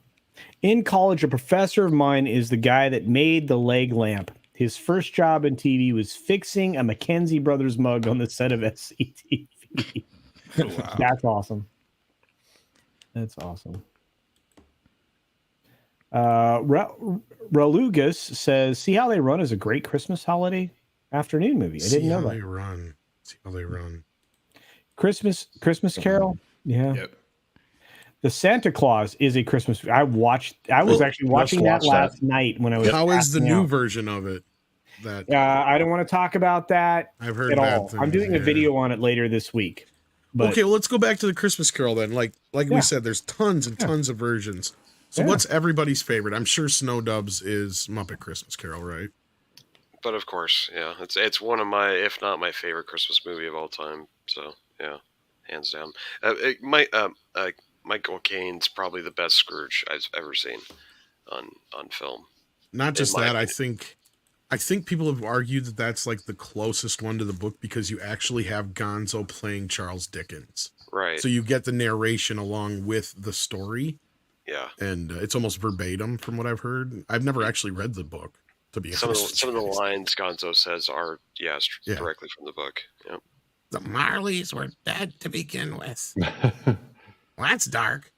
In college, a professor of mine is the guy that made the leg lamp. His first job in TV was fixing a Mackenzie Brothers mug on the set of SCTV. Wow. That's awesome. That's awesome. Ralugas says, "See How They Run" is a great Christmas holiday afternoon movie. I didn't know that. See how they run. Christmas Carol. Yeah. Yep. The Santa Claus is a Christmas. I was actually watching that last night when I was. How is the new version of it? I don't want to talk about that. I've heard at all. I'm doing a video on it later this week. But, okay, well, let's go back to the Christmas Carol then. Like we said, there's tons and tons of versions. So what's everybody's favorite? I'm sure Snow Dubs is Muppet Christmas Carol, right? But of course, yeah, it's one of my, if not my favorite Christmas movie of all time. So yeah, hands down. Michael Caine's probably the best Scrooge I've ever seen on film. Not just that, I think people have argued that that's like the closest one to the book because you actually have Gonzo playing Charles Dickens. Right. So you get the narration along with the story. Yeah. And it's almost verbatim from what I've heard. I've never actually read the book, to be honest. Some of the lines Gonzo says are, directly from the book. Yep. The Marleys were dead to begin with. Well, that's dark.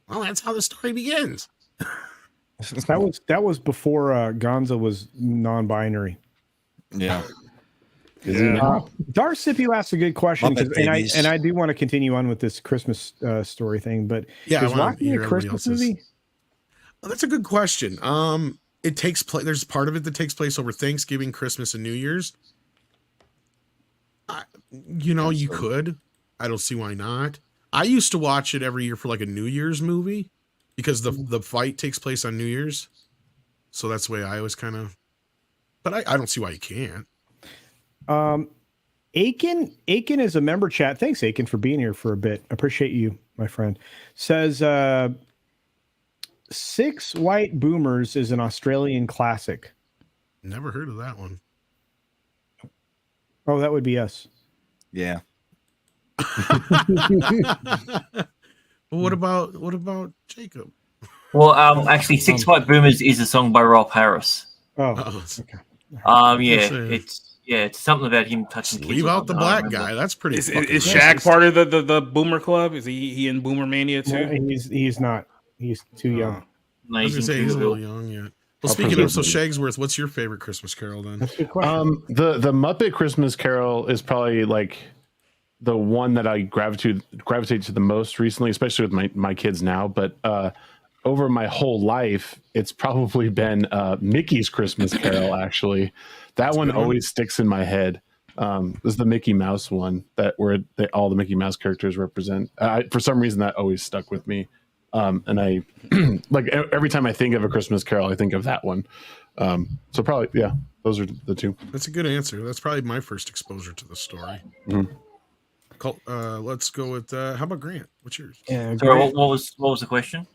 Well, that's how the story begins. That was before Gonzo was non-binary. Yeah. Is he now? Dark Sippy asked a good question, Muppet and Babies. I do want to continue on with this Christmas story thing. But Yeah, I is wanna Rocky hear a everybody Christmas else's. movie? Oh, that's a good question. It takes place. There's part of it that takes place over Thanksgiving, Christmas, and New Year's. You could. I don't see why not. I used to watch it every year for like a New Year's movie because the fight takes place on New Year's. So that's the way I was kind of. But I don't see why you can't. Aiken is a member chat. Thanks, Aiken, for being here for a bit. Appreciate you, my friend. Says Six White Boomers is an Australian classic. Never heard of that one. Oh, that would be us. Yeah. What about Jacob? Well, actually, Six White Boomers is a song by Rolf Harris. Oh, okay. It's something about him touching kids. Leave out the black guy. That's pretty. Is Shaq part of the Boomer Club? Is he in Boomer Mania too? No, he's not. He's too young. No, I was gonna say he's a little young yet. Well, speaking of Shagsworth, what's your favorite Christmas Carol then? That's a good question. The Muppet Christmas Carol is probably like the one that I gravitate to the most recently, especially with my kids now. But over my whole life, it's probably been Mickey's Christmas Carol. Actually, that one always sticks in my head. This is the Mickey Mouse one where all the Mickey Mouse characters represent. For some reason, that always stuck with me. And I like every time I think of a Christmas Carol, I think of that one. So probably, yeah, those are the two. That's a good answer. That's probably my first exposure to the story. Mm-hmm. Let's go with how about Grant? What's yours? Yeah, so what was the question?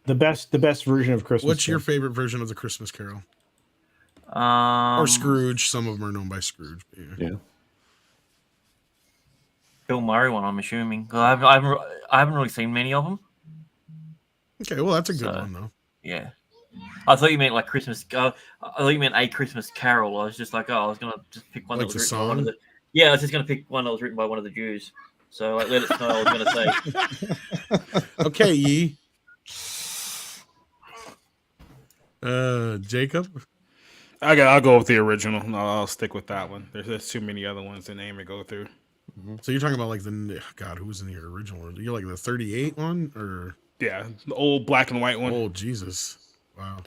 The best version of Christmas. What's your favorite version of the Christmas Carol? Or Scrooge. Some of them are known by Scrooge. Yeah. Bill Murray one, I'm assuming. I haven't really seen many of them. Okay, well that's a good one though. Yeah. I thought you meant like Christmas. I thought you meant a Christmas Carol. I was just like, I was gonna just pick one Like that was the written by one of song? the. Yeah, I was just gonna pick one that was written by one of the Jews. So like, let it know. I was gonna say. Okay, Yee. Jacob. I'll go with the original. No, I'll stick with that one. There's too many other ones to name or go through. So you're talking about like who was in the original? You're like the 38 one or Yeah, the old black and white one. Oh Jesus! Wow,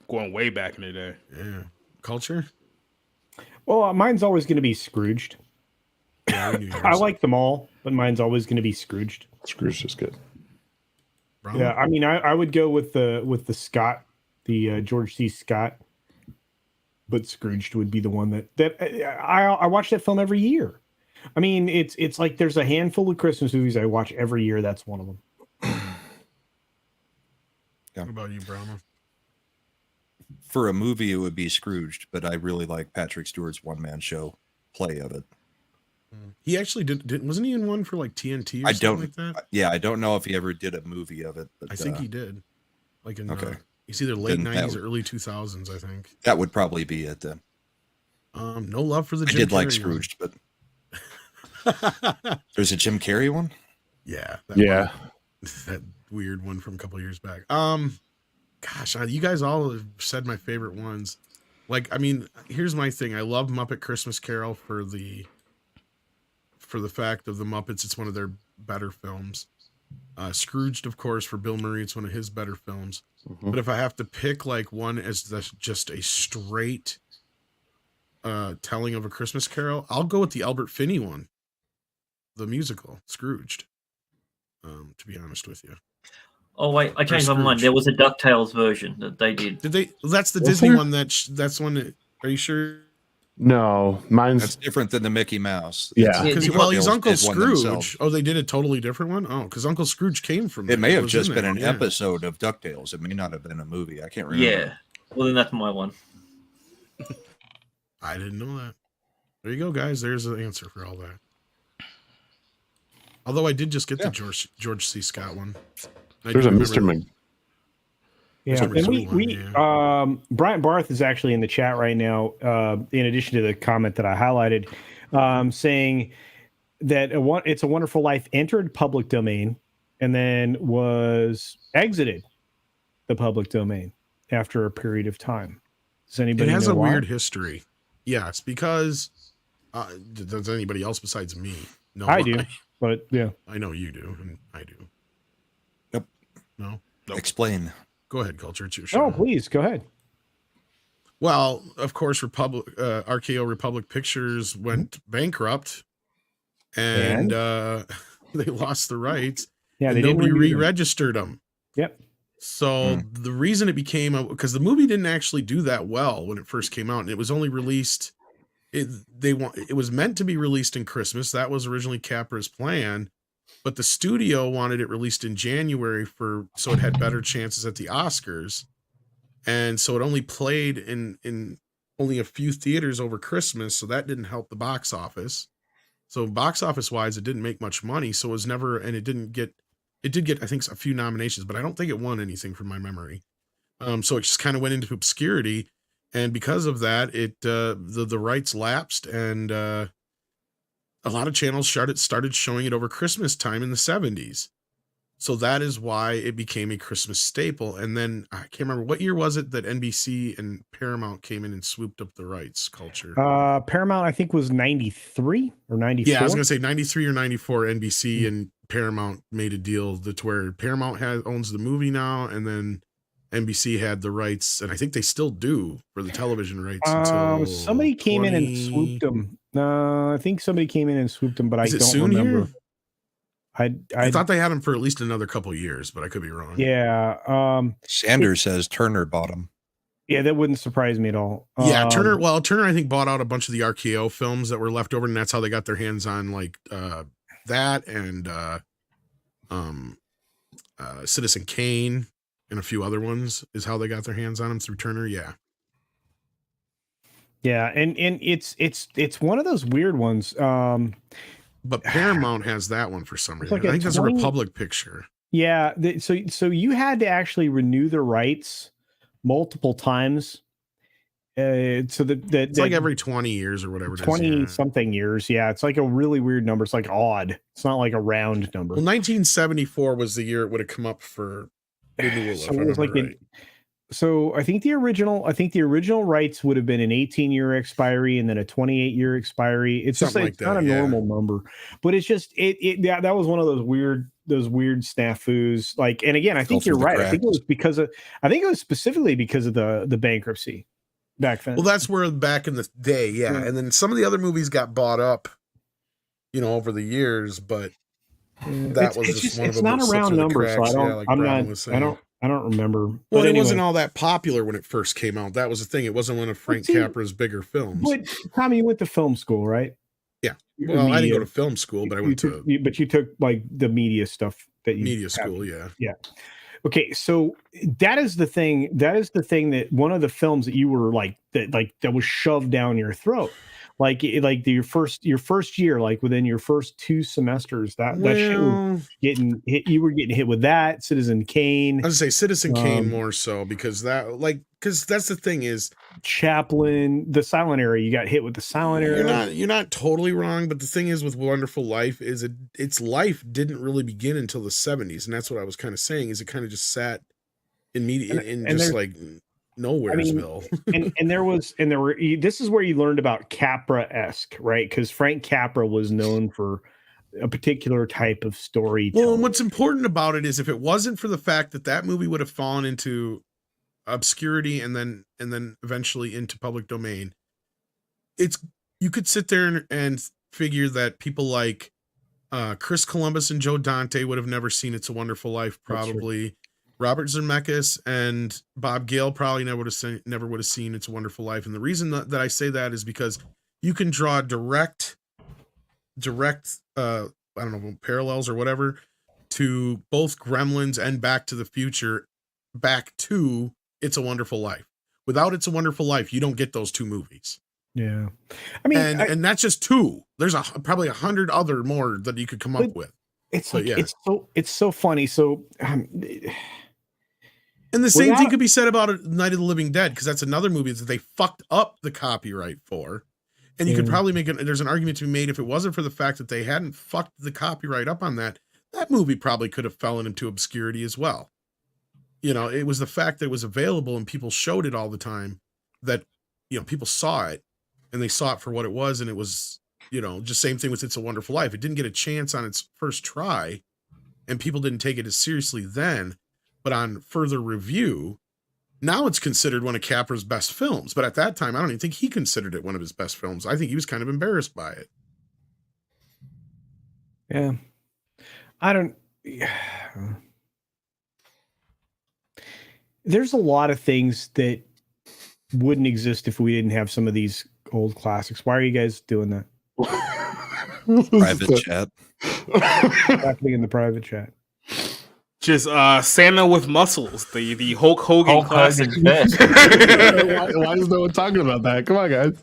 going way back in the day. Yeah, Culture. Well, mine's always going to be Scrooged. Yeah, I like them all, but mine's always going to be Scrooged. Scrooge is good. Yeah, I mean, I would go with the Scott, the George C. Scott, but Scrooged would be the one that I watch that film every year. I mean, it's like there's a handful of Christmas movies I watch every year. That's one of them. What about you, Brahma? For a movie, it would be Scrooged, but I really like Patrick Stewart's one-man show play of it. He actually did wasn't he in one for like TNT or something like that? Yeah, I don't know if he ever did a movie of it. But, I think he did. Like in okay. He's either late Then 90s or early 2000s, I think. That would probably be it then. No love for the I Jim did like Carrey Scrooged, but there's a Jim Carrey one? Yeah. That weird one from a couple years back. Gosh, you guys all have said my favorite ones. Like, I mean, here's my thing. I love Muppet Christmas Carol for the fact of the Muppets. It's one of their better films. Scrooged, of course, for Bill Murray. It's one of his better films. Mm-hmm. But if I have to pick like one as just a straight telling of a Christmas Carol, I'll go with the Albert Finney one, the musical Scrooged. To be honest with you. Oh wait, I changed my mind. There was a DuckTales version that they did. Did they? That's the Disney one. That's one. Are you sure? No, mine's that's different than the Mickey Mouse. Yeah, because he's Uncle Scrooge. Oh, they did a totally different one. Oh, because Uncle Scrooge came from. It may have just been an episode of DuckTales. It may not have been a movie. I can't remember. Yeah, well then that's my one. I didn't know that. There you go, guys. There's the answer for all that. Although I did just get the George C. Scott one. There's a Mr. Mc. Yeah, and Bryant Barth is actually in the chat right now. In addition to the comment that I highlighted, saying that It's a Wonderful Life entered public domain and then was exited the public domain after a period of time. Does anybody? It has know a why? weird history. Yes, because Does anybody else besides me? No, I do, but yeah. I know you do, and I do. Nope. No? Nope. Explain. Go ahead, Culture. It's your show. Oh, please, go ahead. Well, of course, RKO Republic Pictures went bankrupt, and they lost the rights. Yeah, and they didn't nobody renew them. re-registered them. Yep. So the reason it became because the movie didn't actually do that well when it first came out, and it was only released. It was meant to be released in Christmas. That was originally Capra's plan, but the studio wanted it released in January so it had better chances at the Oscars. And so it only played in only a few theaters over Christmas, so that didn't help the box office. So box office wise, it didn't make much money. So it was never, and it did get, I think, a few nominations, but I don't think it won anything from my memory. So it just kind of went into obscurity, and because of that, the rights lapsed, and a lot of channels started showing it over Christmas time in the 70s. So that is why it became a Christmas staple. And then I can't remember what year was it that NBC and Paramount came in and swooped up the rights. Culture. Paramount, I think, was 93 or 94. Yeah, I was gonna say 93 or 94. NBC and Paramount made a deal to where Paramount owns the movie now, and then NBC had the rights, and I think they still do for the television rights. Until somebody came in and swooped them. I think somebody came in and swooped them, but I don't remember. Here? I thought they had them for at least another couple of years, but I could be wrong. Yeah. Sanders says Turner bought them. Yeah, that wouldn't surprise me at all. Yeah, Turner. Well, Turner, I think, bought out a bunch of the RKO films that were left over, and that's how they got their hands on like that and Citizen Kane and a few other ones. Is how they got their hands on them through Turner. Yeah. Yeah, and it's one of those weird ones. But Paramount has that one for some reason. I think that's a Republic picture. Yeah. So you had to actually renew the rights multiple times. It's like every 20 years or whatever. 20 something years. Yeah. It's like a really weird number. It's like odd. It's not like a round number. Well, 1974 was the year it would have come up for renewal. So it was like So I think the original rights would have been an 18-year expiry and then a 28-year expiry. It's something just like, it's not a normal number, but it's just that was one of those weird snafus. Like, and again, I think you're right. I think it was specifically because of the bankruptcy back then. Well, that's where back in the day, yeah. And then some of the other movies got bought up, over the years, but that was just one of them. It's not a round number, so I don't remember. Well, but it wasn't all that popular when it first came out. That was the thing. It wasn't one of Frank Capra's bigger films. But Tommy, you went to film school, right? Yeah. Well, I didn't go to film school, but I went but you took like the media stuff that you media school. Yeah. Yeah. Okay. So that is the thing. That one of the films that you were like that was shoved down your throat. Your first year, like within your first 2 semesters, that shit was getting hit. You were getting hit with that Citizen Kane. I was gonna say Citizen Kane more so because that's the thing is Chaplin, the silent era. You got hit with the silent era. You're not totally wrong, but the thing is with Wonderful Life is its life didn't really begin until the 70s, and that's what I was kind of saying. Is it kind of just sat in media and just like Nowheresville. This is where you learned about Capra-esque, right? Because Frank Capra was known for a particular type of story. Well, and what's important about it is if it wasn't for the fact that movie would have fallen into obscurity and then eventually into public domain, you could sit there and figure that people like Chris Columbus and Joe Dante would have never seen It's a Wonderful Life, probably. Robert Zemeckis and Bob Gale probably never would have seen It's a Wonderful Life. And the reason that I say that is because you can draw direct I don't know, parallels or whatever to both Gremlins and Back to the Future, back to It's a Wonderful Life. Without It's a Wonderful Life, you don't get those 2 movies. Yeah. I mean, and that's just 2. There's probably 100 other more that you could come up with. It's so funny. So, and the same thing could be said about Night of the Living Dead, because that's another movie that they fucked up the copyright for. And you could probably there's an argument to be made if it wasn't for the fact that they hadn't fucked the copyright up on that movie probably could have fallen into obscurity as well. It was the fact that it was available and people showed it all the time that, people saw it and they saw it for what it was. And it was just same thing with It's a Wonderful Life. It didn't get a chance on its first try, and people didn't take it as seriously then. But on further review, now it's considered one of Capra's best films. But at that time, I don't even think he considered it one of his best films. I think he was kind of embarrassed by it. Yeah. I don't. There's a lot of things that wouldn't exist if we didn't have some of these old classics. Why are you guys doing that? Private chat. Happening in the private chat. Just Santa with muscles, the Hulk Hogan classic. why is no one talking about that? Come on, guys.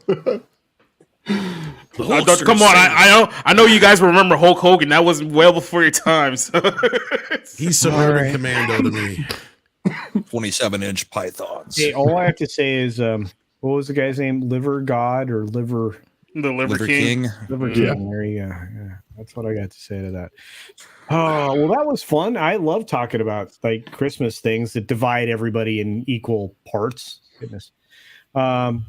Come on, I know you guys remember Hulk Hogan. That was well before your time. So. He's Suburban Commando to me. 27-inch pythons. Hey, all I have to say is, what was the guy's name? Liver God or Liver? The Liver King. Liver King. There you go. Yeah, that's what I got to say to that. Oh, well, that was fun. I love talking about like Christmas things that divide everybody in equal parts. Goodness. What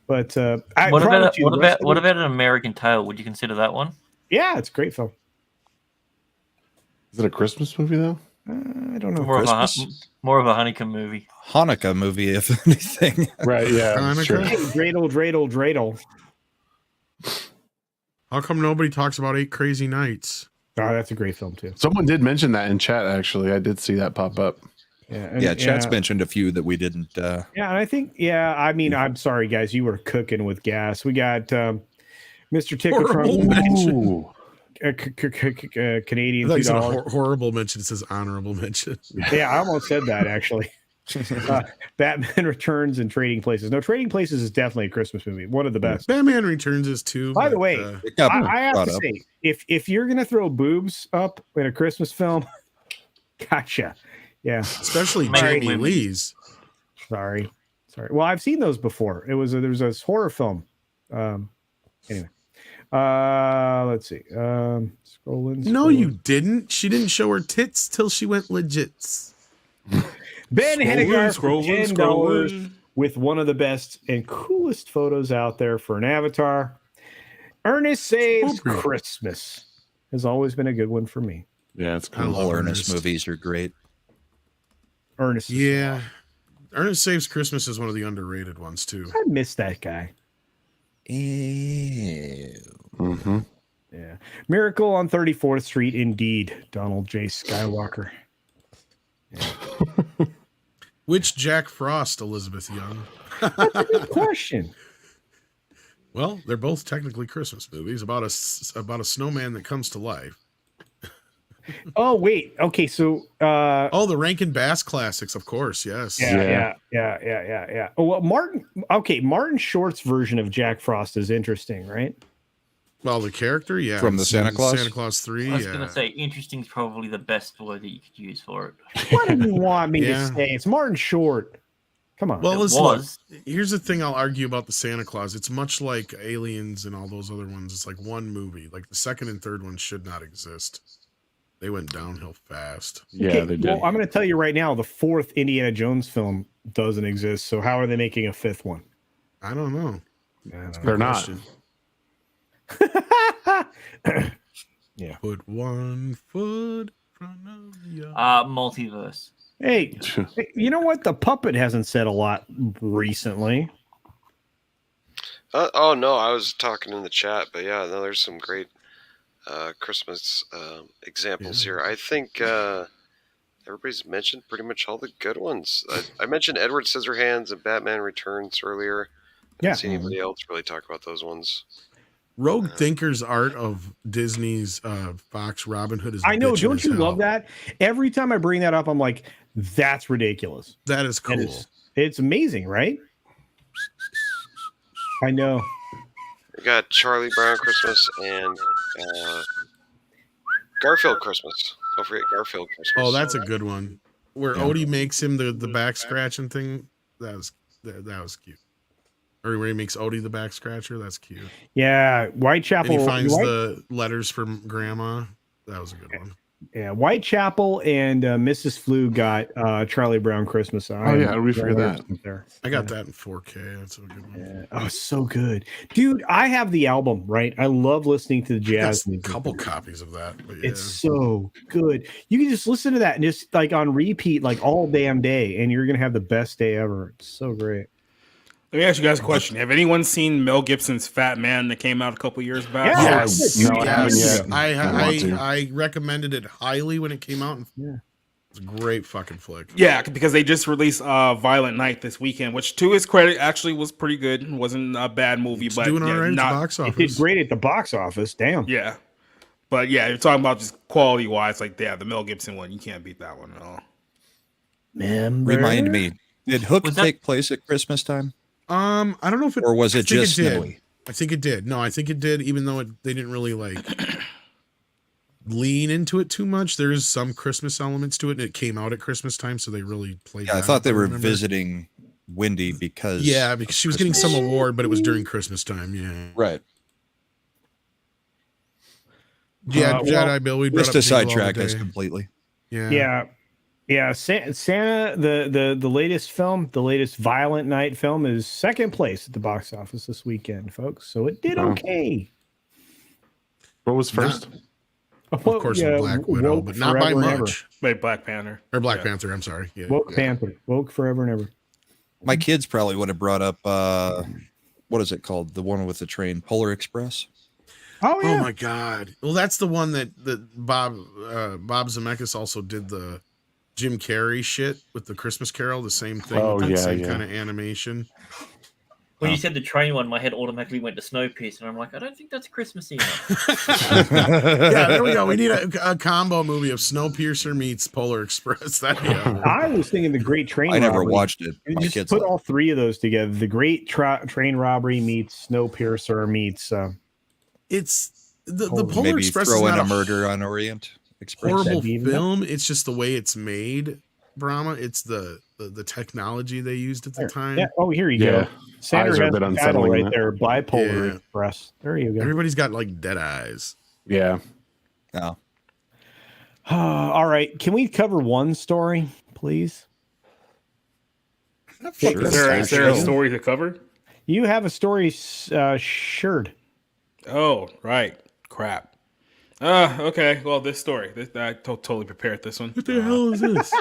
about An American Tail? Would you consider that one? Yeah, it's a great film. Is it a Christmas movie though? I don't know. More of a honeycomb movie. Hanukkah movie, if anything. Right? Yeah. Sure. Dreidel. How come nobody talks about 8 Crazy Nights? Oh, that's a great film too. Someone did mention that in chat. Actually, I did see that pop up. Yeah, Chat's mentioned a few that we didn't. Yeah, and I think. Yeah, I mean, I'm sorry, guys. You were cooking with gas. We got Mr. Ticker from Canadian $2. Horrible mention. It says honorable mention. Yeah, I almost said that actually. Batman Returns and Trading Places. No, Trading Places is definitely a Christmas movie. One of the best. Batman Returns is too. By the way, I have to say, if you're gonna throw boobs up in a Christmas film, gotcha. Yeah, especially Jamie Lee's. Sorry. Well, I've seen those before. There was a horror film. Anyway, let's see. Scrolling. No, you didn't. She didn't show her tits till she went legits. Ben Hennigar for $10 with one of the best and coolest photos out there for an avatar. Ernest Saves Christmas has always been a good one for me. Yeah, it's cool. All Ernest movies are great. Ernest. Yeah. Ernest Saves Christmas is one of the underrated ones too. I miss that guy. Mm-hmm. Yeah. Miracle on 34th Street, indeed. Donald J. Skywalker. Yeah. Which Jack Frost, Elizabeth Young? That's a good question. Well, they're both technically Christmas movies about a snowman that comes to life. Oh, wait. Okay, so the Rankin Bass classics, of course, yes. Yeah. Oh, well, Martin Short's version of Jack Frost is interesting, right? Well, the character, yeah. From the Santa Claus? Santa Claus 3, I was going to say, interesting is probably the best word that you could use for it. What do you want me to say? It's Martin Short. Come on. Well, listen, here's the thing I'll argue about the Santa Claus. It's much like Aliens and all those other ones. It's like one movie. Like the second and third one should not exist. They went downhill fast. Yeah, they did. Well, I'm going to tell you right now, the fourth Indiana Jones film doesn't exist. So how are they making a fifth one? I don't know. They're not. Yeah. Put one foot in front of the multiverse. Hey, you know what? The puppet hasn't said a lot recently. Oh no, I was talking in the chat, but yeah, no, there's some great Christmas examples here. I think everybody's mentioned pretty much all the good ones. I mentioned Edward Scissorhands and Batman Returns earlier. I didn't see anybody else really talk about those ones. Rogue Thinker's art of Disney's Fox Robin Hood is. I know. Don't you love that? Every time I bring that up, I'm like, that's ridiculous. That is cool. It's amazing, right? I know. We got Charlie Brown Christmas and Garfield Christmas. Don't forget Garfield Christmas. Oh, that's a good one. Where Odie makes him the back scratching thing. That was cute. Or where he makes Odie the back scratcher. That's cute. Yeah, Whitechapel. And he finds the letters from Grandma. That was a good one. Yeah, Whitechapel and Mrs. Flu got Charlie Brown Christmas. Oh yeah, how did we forget that? There. I got that in 4K. That's a good one. Yeah. Oh, so good, dude. I have the album, right? I love listening to the jazz A music. couple copies of that. But yeah. It's so good. You can just listen to that and just like on repeat, like all damn day, and you're gonna have the best day ever. It's so great. Let me ask you guys a question. Have anyone seen Mel Gibson's Fat Man that came out a couple years back? Yeah. No, I haven't yet. I recommended it highly when it came out. Yeah. It's a great fucking flick. Yeah, because they just released Violent Night this weekend, which to his credit actually was pretty good. It wasn't a bad movie, but doing all right at the box It office. did great at the box office. Damn. Yeah. But yeah, you're talking about just quality wise, like the Mel Gibson one. You can't beat that one at all. Remind me, did Hook Was that- take place at Christmas time? I don't know if it Or was I it think just did. snowy? I think it did. No, I think it did, even though they didn't really like lean into it too much. There is some Christmas elements to it, and it came out at Christmas time, so they really played. Yeah, I thought they were visiting Wendy because because she was getting some award, but it was during Christmas time. Yeah, right. Yeah, Jedi Bill. We brought Just up to Jingle All the sidetrack us Day. completely. Yeah. Santa, the latest film, the latest Violent Night film, is second place at the box office this weekend, folks. So it did okay. What was first? Of course, Black Widow, but not by much. Like Black Panther. Or Black Panther, I'm sorry. Yeah. Panther. Woke forever and ever. My kids probably would have brought up what is it called? The one with the train, Polar Express. Oh yeah. Oh my God. Well, that's the one that Bob Zemeckis also did the Jim Carrey shit with the Christmas Carol, the same thing. Oh, with the yeah, same yeah. kind of animation. When you said the train one, my head automatically went to Snowpiercer, and I'm like, I don't think that's Christmassy enough. Yeah, there we go. We need a combo movie of Snowpiercer meets Polar Express. I was thinking the Great Train. I never Robbery. watched it. You My just kids put like all three of those together. The Great Train Robbery meets Snowpiercer meets. It's the Polar maybe Express throw is in not a Murder on Orient Express. horrible film. It's just the way it's made, Brahma. It's the technology they used at the time. Yeah. Oh, here you go. Sandra Eyes are a has bit the title unsettling, right that. there. Bipolar Yeah. Express. There you go. Everybody's got like dead eyes. Yeah. No. All right. Can we cover one story, please? Sure. Is there a story to cover? You have a story, Sherd. Oh, right. Crap. Okay. Well, this story. I totally prepared this one. What the hell is this?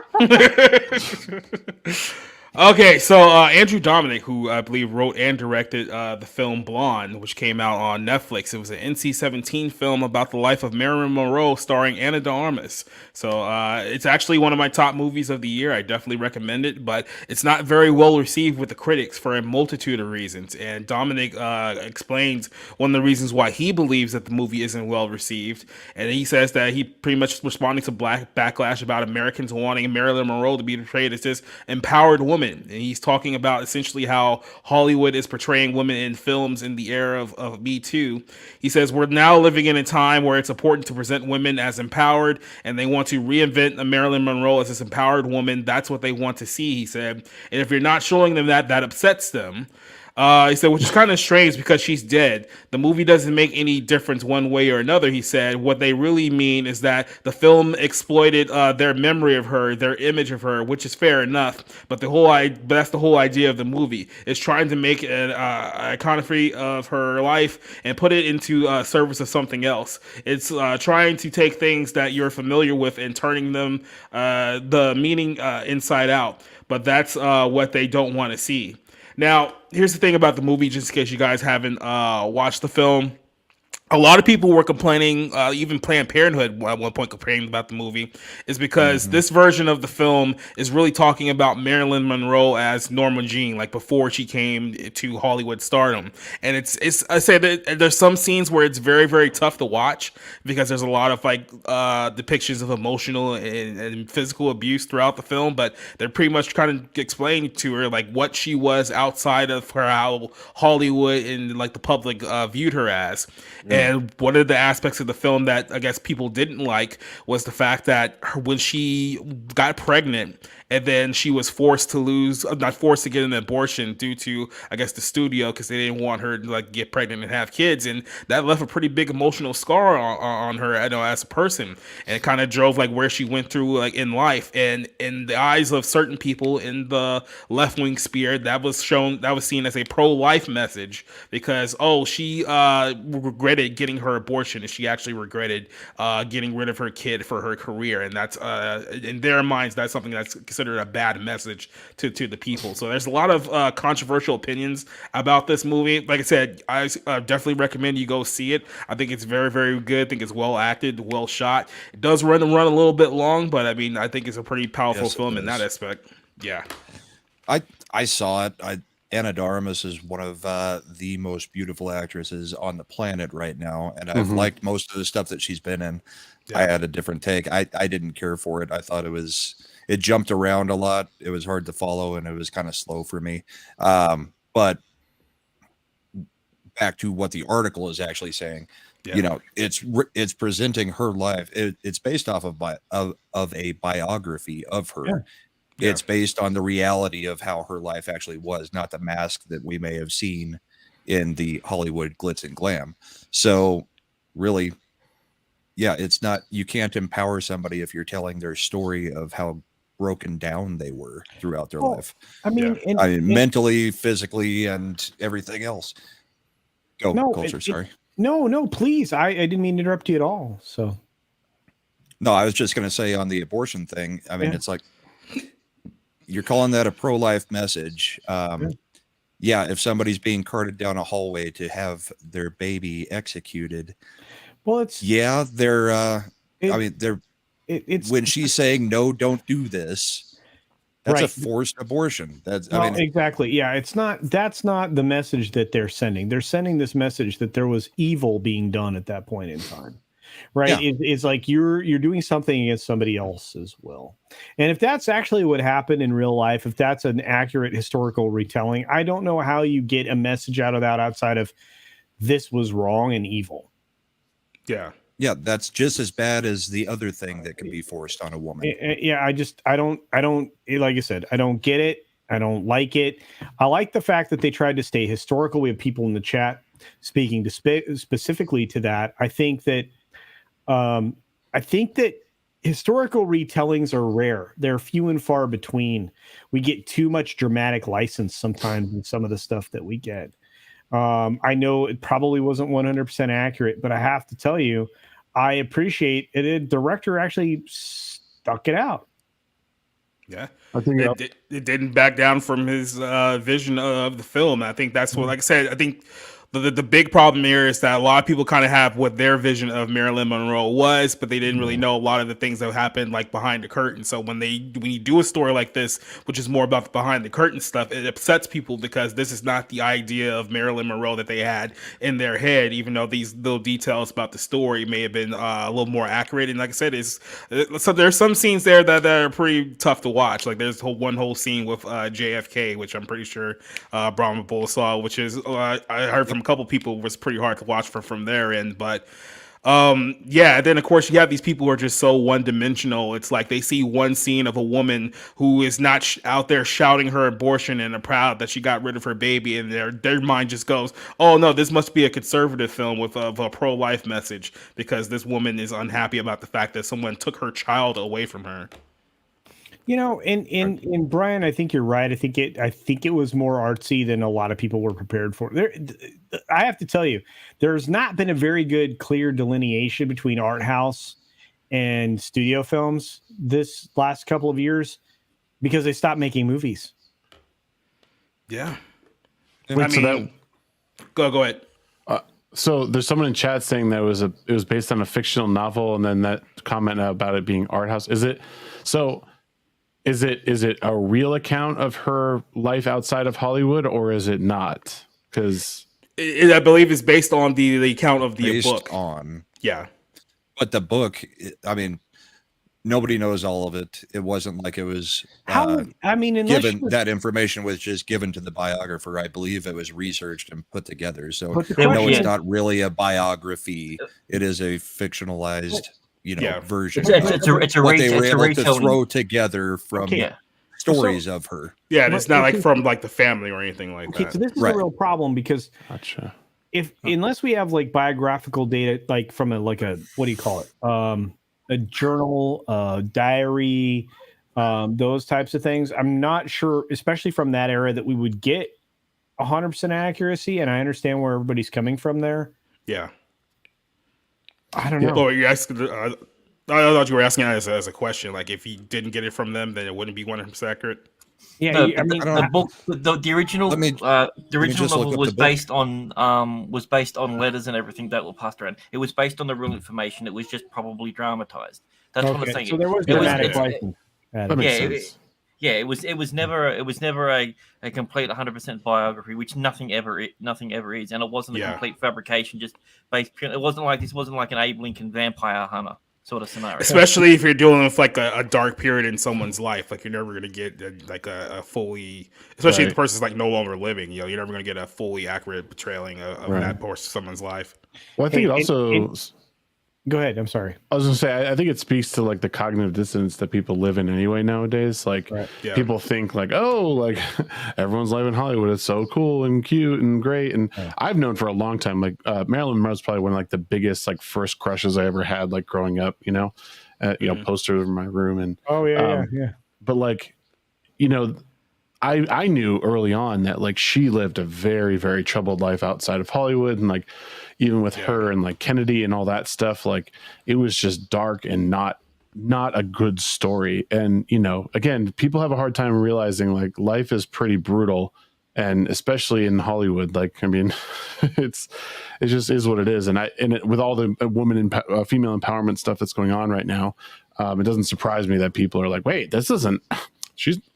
Okay, so Andrew Dominic, who I believe wrote and directed the film Blonde, which came out on Netflix. It was an NC-17 film about the life of Marilyn Monroe, starring Ana de Armas. So it's actually one of my top movies of the year. I definitely recommend it, but it's not very well received with the critics for a multitude of reasons. And Dominic explains one of the reasons why he believes that the movie isn't well received. And he says that he pretty much responding to black backlash about Americans wanting Marilyn Monroe to be portrayed as this empowered woman. And he's talking about essentially how Hollywood is portraying women in films in the era of Me Too. He says, we're now living in a time where it's important to present women as empowered, and they want to reinvent Marilyn Monroe as this empowered woman. That's what they want to see, he said. And if you're not showing them that upsets them. He said, which is kind of strange because she's dead. The movie doesn't make any difference one way or another, he said. What they really mean is that the film exploited their memory of her, their image of her, which is fair enough. But that's the whole idea of the movie. It's trying to make an iconography of her life and put it into service of something else. It's trying to take things that you're familiar with and turning them the meaning inside out. But that's what they don't want to see. Now, here's the thing about the movie, just in case you guys haven't watched the film. A lot of people were complaining, even Planned Parenthood at one point complaining about the movie, is because this version of the film is really talking about Marilyn Monroe as Norma Jean, like before she came to Hollywood stardom. And it's I said that there's some scenes where it's very, very tough to watch because there's a lot of like depictions of emotional and physical abuse throughout the film, but they're pretty much kind of explaining to her like what she was outside of her, how Hollywood and like the public viewed her as. And one of the aspects of the film that I guess people didn't like was the fact that when she got pregnant and then she was forced to not forced to get an abortion due to, I guess, the studio, because they didn't want her to like get pregnant and have kids, and that left a pretty big emotional scar on her, I know, as a person, and it kind of drove like where she went through like in life, and in the eyes of certain people in the left wing sphere, that was seen as a pro-life message, because she regretted getting her abortion, and she actually regretted getting rid of her kid for her career, and that's in their minds that's something that's considered a bad message to the people. So there's a lot of controversial opinions about this movie. Like I said, I definitely recommend you go see it. I think it's very, very good. I think it's well acted, well shot. It does run a little bit long, but I mean, I think it's a pretty powerful film in that aspect. Yeah, I saw it. Anna de Armas is one of the most beautiful actresses on the planet right now, and I've liked most of the stuff that she's been in. Yeah. I had a different take. I didn't care for it. I thought it jumped around a lot. It was hard to follow, and it was kind of slow for me. But back to what the article is actually saying, it's presenting her life. It's based off of a biography of her. Yeah. Yeah. It's based on the reality of how her life actually was, not the mask that we may have seen in the Hollywood glitz and glam. So really, it's not, you can't empower somebody if you're telling their story of how broken down they were throughout their life. I mean, mentally, physically, and everything else. Culture, sorry. No, please. I didn't mean to interrupt you at all. So. No, I was just going to say on the abortion thing. I mean, it's like, you're calling that a pro-life message. If somebody's being carted down a hallway to have their baby executed, well, it's when she's saying no, don't do this, that's a forced abortion. Exactly. Yeah, that's not the message that they're sending. They're sending this message that there was evil being done at that point in time. Right. Yeah. It's like you're doing something against somebody else's will. And if that's actually what happened in real life, if that's an accurate historical retelling, I don't know how you get a message out of that outside of this was wrong and evil. Yeah. Yeah, that's just as bad as the other thing that can be forced on a woman. Yeah, I don't, like I said, I don't get it. I don't like it. I like the fact that they tried to stay historical. We have people in the chat speaking to specifically to that. I think that historical retellings are rare. They're few and far between. We get too much dramatic license sometimes in some of the stuff that we get. I know it probably wasn't 100% accurate, but I have to tell you, I appreciate it. The director actually stuck it out. Yeah, I think it didn't back down from his vision of the film. I think that's what, like I said, I think the big problem here is that a lot of people kind of have what their vision of Marilyn Monroe was, but they didn't really know a lot of the things that happened like behind the curtain. So when you do a story like this, which is more about the behind the curtain stuff, it upsets people because this is not the idea of Marilyn Monroe that they had in their head, even though these little details about the story may have been a little more accurate. And like I said, so there's some scenes there that are pretty tough to watch. Like there's one whole scene with JFK, which I'm pretty sure Brahma Bull saw, which is I heard from a couple people was pretty hard to watch from their end, but then of course you have these people who are just so one-dimensional. It's like they see one scene of a woman who is not out there shouting her abortion and are proud that she got rid of her baby, and their mind just goes, oh no, this must be a conservative film with a pro-life message because this woman is unhappy about the fact that someone took her child away from her. You know, and Brian, I think you're right. I think it was more artsy than a lot of people were prepared for. I have to tell you, there's not been a very good, clear delineation between art house and studio films this last couple of years because they stopped making movies. Yeah. Go ahead. So there's someone in chat saying that it was based on a fictional novel, and then that comment about it being art house. Is it a real account of her life outside of Hollywood, or is it not? Because I believe it's based on the account of the book. But the book, I mean, nobody knows all of it. It wasn't like it was. That information was just given to the biographer. I believe it was researched and put together. So it's not really a biography. It is a fictionalized. Version. It's a what they were able to throw together from stories of her. Yeah, it's not like from like the family or anything like that. So this is a real problem because unless we have like biographical data, like from a what do you call it? A journal, diary, those types of things. I'm not sure, especially from that era, that we would get 100% accuracy. And I understand where everybody's coming from there. Yeah. I don't know. Oh, you asked, I thought you were asking as a question. Like, if you didn't get it from them, then it wouldn't be 100% accurate. Yeah, no, the book, the original, the original novel was based on letters and everything that were passed around. It was based on the real information. It was just probably dramatized. That's what I'm saying. So there was dramatic license. That makes sense. It was never a complete 100% biography, which nothing ever is, and it wasn't a complete fabrication. Just based. It wasn't like an Abe Lincoln Vampire Hunter sort of scenario. Especially if you're dealing with like a dark period in someone's life, like you're never gonna get like a fully, especially if the person's like no longer living. You know, you're never gonna get a fully accurate portraying of that portion of someone's life. Well, I think it also. Go ahead. I'm sorry. I was gonna say, I think it speaks to like the cognitive dissonance that people live in anyway nowadays. Like people think like, oh, like everyone's life in Hollywood is so cool and cute and great. And I've known for a long time, like Marilyn Monroe's probably one of like the biggest like first crushes I ever had, like growing up. You know, posters in my room and yeah. But like, you know, I knew early on that like she lived a very, very troubled life outside of Hollywood, and like even with her and like Kennedy and all that stuff, like it was just dark and not a good story. And you know, again, people have a hard time realizing like life is pretty brutal, and especially in Hollywood. Like, I mean, it just is what it is. And with all the female empowerment stuff that's going on right now, it doesn't surprise me that people are like, wait, this isn't.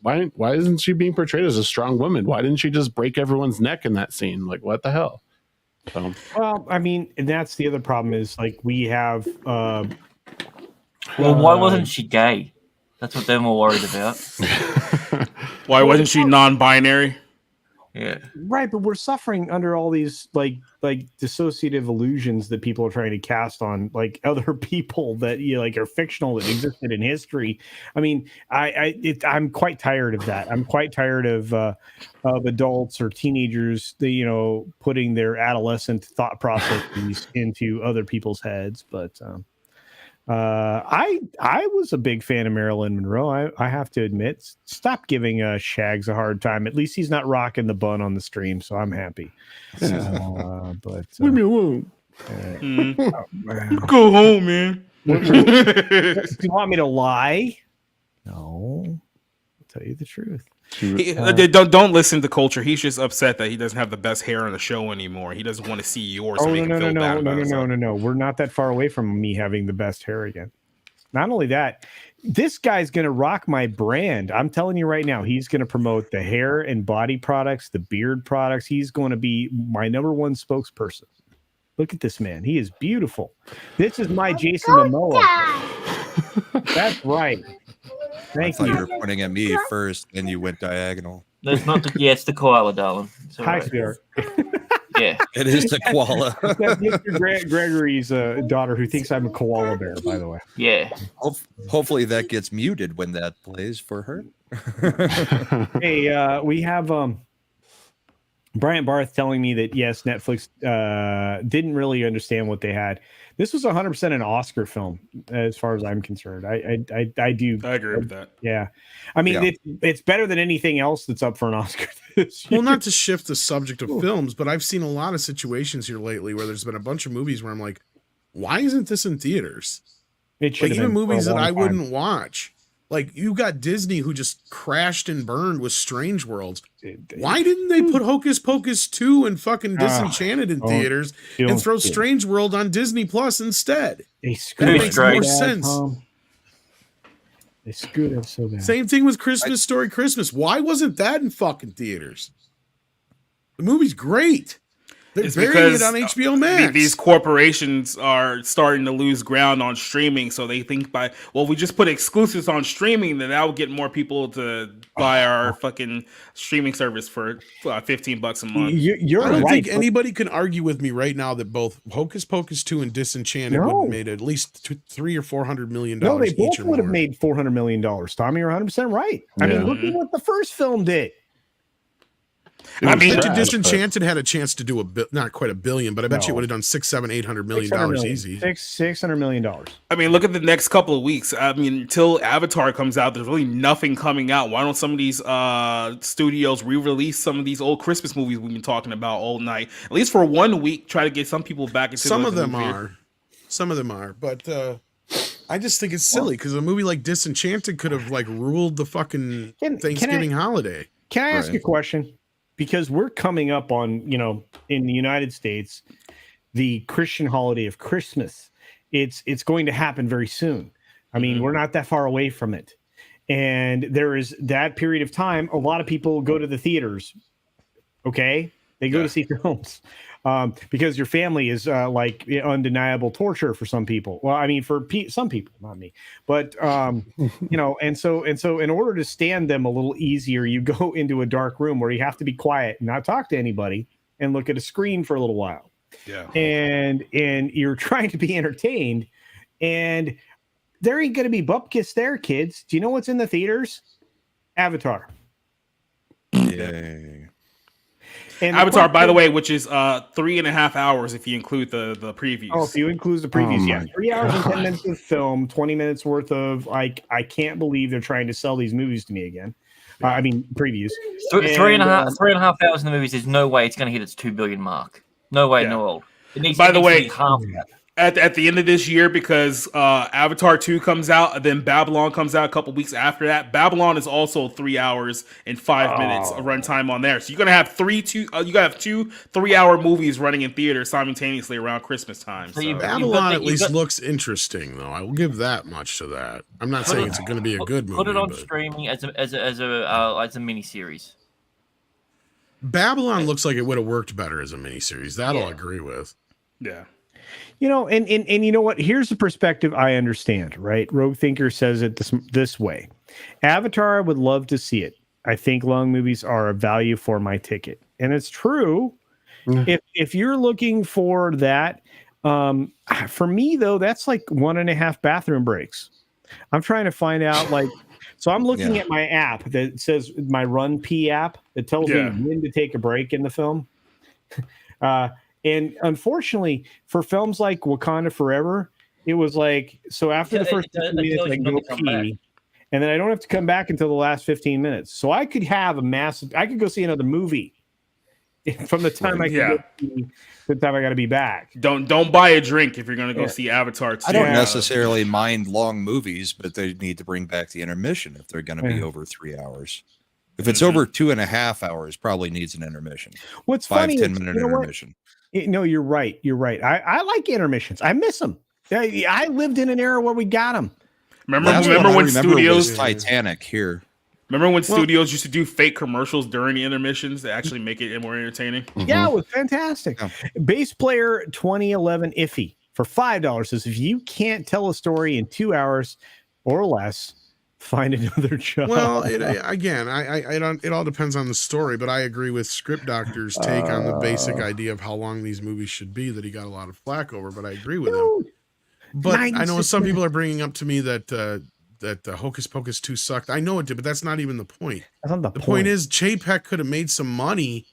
Why isn't she being portrayed as a strong woman? Why didn't she just break everyone's neck in that scene? Like, what the hell? Well, I mean, and that's the other problem is like we have. Well, why wasn't she gay? That's what they're more worried about. Why wasn't she non-binary? Yeah. Right, but we're suffering under all these like dissociative illusions that people are trying to cast on like other people that like are fictional that existed in history. I mean, I'm quite tired of that. I'm quite tired of adults or teenagers, putting their adolescent thought processes into other people's heads. But I was a big fan of Marilyn Monroe. I have to admit. Stop giving Shags a hard time. At least he's not rocking the bun on the stream, so I'm happy. But leave me alone. Go home, man. Do you want me to lie? No, I'll tell you the truth. Don't listen to Culture. He's just upset that he doesn't have the best hair on the show anymore. He doesn't want to see yours. No. We're not that far away from me having the best hair again. Not only that, this guy's going to rock my brand. I'm telling you right now, he's going to promote the hair and body products, the beard products. He's going to be my number one spokesperson. Look at this man. He is beautiful. This is my Jason Momoa. That's right. Thank you. You were pointing at me first, and you went diagonal. That's not the. Yeah, it's the koala, darling. Hi, sweetheart. Yeah, it is the koala. That's Mr. Gregory's daughter, who thinks I'm a koala bear. By the way. Yeah. Hopefully that gets muted when that plays for her. Hey, we have Bryant Barth telling me that yes, Netflix didn't really understand what they had. This was 100% an Oscar film, as far as I'm concerned. I do. I agree with that. Yeah, I mean, it's better than anything else that's up for an Oscar this year. Well, not to shift the subject of films, but I've seen a lot of situations here lately where there's been a bunch of movies where I'm like, why isn't this in theaters? It should like even movies that I wouldn't watch. Like you got Disney who just crashed and burned with Strange Worlds. Why didn't they put Hocus Pocus 2 and fucking Disenchanted in theaters and throw Strange World on Disney Plus instead? That makes more sense. They screwed up so bad. Same thing with Christmas Story Christmas. Why wasn't that in fucking theaters? The movie's great. They're It's burying because it on HBO Max. these corporations are starting to lose ground on streaming, so they think we just put exclusives on streaming, then that will get more people to buy our fucking streaming service for $15 a month. You're I don't right, think anybody can argue with me right now that both Hocus Pocus 2 and Disenchanted would have made at least $300 or $400 million. No, they each both or would have more. made $400 million. Tommy, you're 100% right. I mean, look at what the first film did. I mean, Disenchanted had a chance to do not quite $1 billion, but I bet you it would have done $600, $700, $800 million easy. $600 million. I mean, look at the next couple of weeks. I mean, until Avatar comes out, there's really nothing coming out. Why don't some of these studios re-release some of these old Christmas movies we've been talking about all night? At least for 1 week, try to get some people back into Some of them are. Some of them are. But I just think it's silly because a movie like Disenchanted could have ruled the fucking Thanksgiving holiday. Can I ask a question? Because we're coming up on, in the United States, the Christian holiday of Christmas. It's going to happen very soon. I mean, we're not that far away from it. And there is that period of time. A lot of people go to the theaters. Okay. They go to see films because your family is undeniable torture for some people. Well, I mean, for some people, not me, but and so in order to stand them a little easier, you go into a dark room where you have to be quiet and not talk to anybody and look at a screen for a little while. Yeah. And you're trying to be entertained, and there ain't going to be bupkis there, kids. Do you know what's in the theaters? Avatar. Yay. And Avatar, by the way, which is 3.5 hours if you include the previews. Oh, if you include the previews, 3 hours and 10 minutes of film, 20 minutes worth of I can't believe they're trying to sell these movies to me again. I mean, previews. Three and a half hours in the movies. There's no way it's going to hit its 2 billion mark. No way, no all. By the way, half that. At the end of this year, because Avatar 2 comes out, and then Babylon comes out a couple weeks after that. Babylon is also 3 hours and 5 minutes of runtime on there. So you're gonna have two 3-hour movies running in theater simultaneously around Christmas time. So. Babylon at least looks interesting, though. I will give that much to that. I'm not saying it's going to be a good movie. Put it on streaming as a mini series. Babylon looks like it would have worked better as a miniseries. That I'll agree with. Yeah. And you know what? Here's the perspective I understand, right? Rogue Thinker says it this way. Avatar, I would love to see it. I think long movies are a value for my ticket. And it's true. If you're looking for that, for me, though, that's like 1.5 bathroom breaks. I'm trying to find out, so I'm looking at my app that says my Run P app that tells me when to take a break in the film. And unfortunately, for films like Wakanda Forever, it was so after the first 15 minutes, I go pee, and then I don't have to come back until the last 15 minutes. So I could have I could go see another movie from the time I go pee to the time I got to be back. Don't buy a drink if you're going to go see Avatar 2. I don't necessarily mind long movies, but they need to bring back the intermission if they're going to be over 3 hours. If it's over 2.5 hours, probably needs an intermission. What's funny 5-10 minute intermission. No, you're right. You're right. I like intermissions. I miss them. I lived in an era where we got them. Remember when studios Titanic here? Remember when studios used to do fake commercials during the intermissions to actually make it more entertaining? Yeah, it was fantastic. Bass Player 2011 Iffy for $5 says if you can't tell a story in 2 hours or less, find another job. Well, it all depends on the story, but I agree with Script Doctor's take on the basic idea of how long these movies should be that he got a lot of flack over, but I agree with him. But I know some people are bringing up to me that Hocus Pocus 2 sucked. I know it did, but that's not even the point. That's not the point is Chapek could have made some money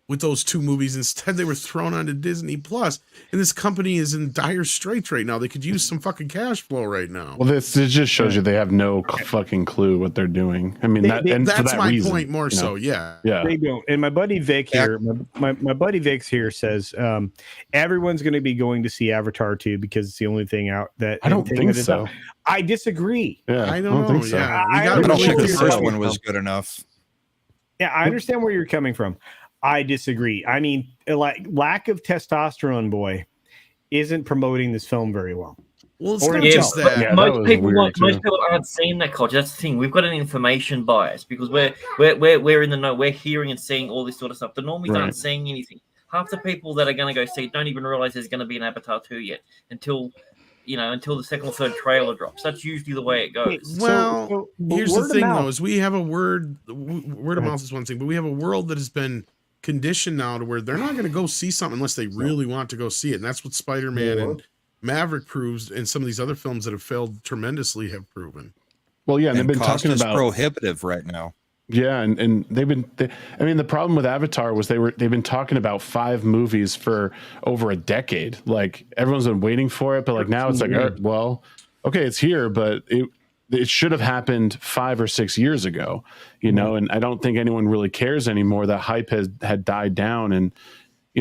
with those 2 movies. Instead, they were thrown onto Disney Plus, and this company is in dire straits right now. They could use some fucking cash flow right now. Well, it just shows you they have no fucking clue what they're doing. I mean, that's my reason, point more so. Yeah, they don't. And my buddy Vic here, my buddy Vic's here says everyone's going to be going to see Avatar 2 because it's the only thing out that I don't think so. I disagree. Yeah, I don't think so. Yeah, I don't think the first one was good enough. Yeah, I understand where you're coming from. I disagree. I mean, lack of testosterone boy isn't promoting this film very well. Well, it's not just that. Yeah, most people aren't seeing that culture. That's the thing. We've got an information bias because we're in the know. We're hearing and seeing all this sort of stuff. The normies aren't seeing anything. half the people that are going to go see it don't even realize there's going to be an Avatar 2 yet until the second or third trailer drops. That's usually the way it goes. Well, here's the word of thing, mouth. though, is we have a word of mouth is one thing, but we have a world that has been conditioned now to where they're not going to go see something unless they really want to go see it. And that's what Spider-Man and Maverick proves, and some of these other films that have failed tremendously have proven. Well, yeah, and they've been cost talking is about prohibitive right now. Yeah, and I mean, the problem with Avatar was they've been talking about 5 movies for over a decade. Like everyone's been waiting for it, but like now it's like, well, okay, it's here, but it should have happened 5 or 6 years ago, you know. And I don't think anyone really cares anymore. That hype had died down, and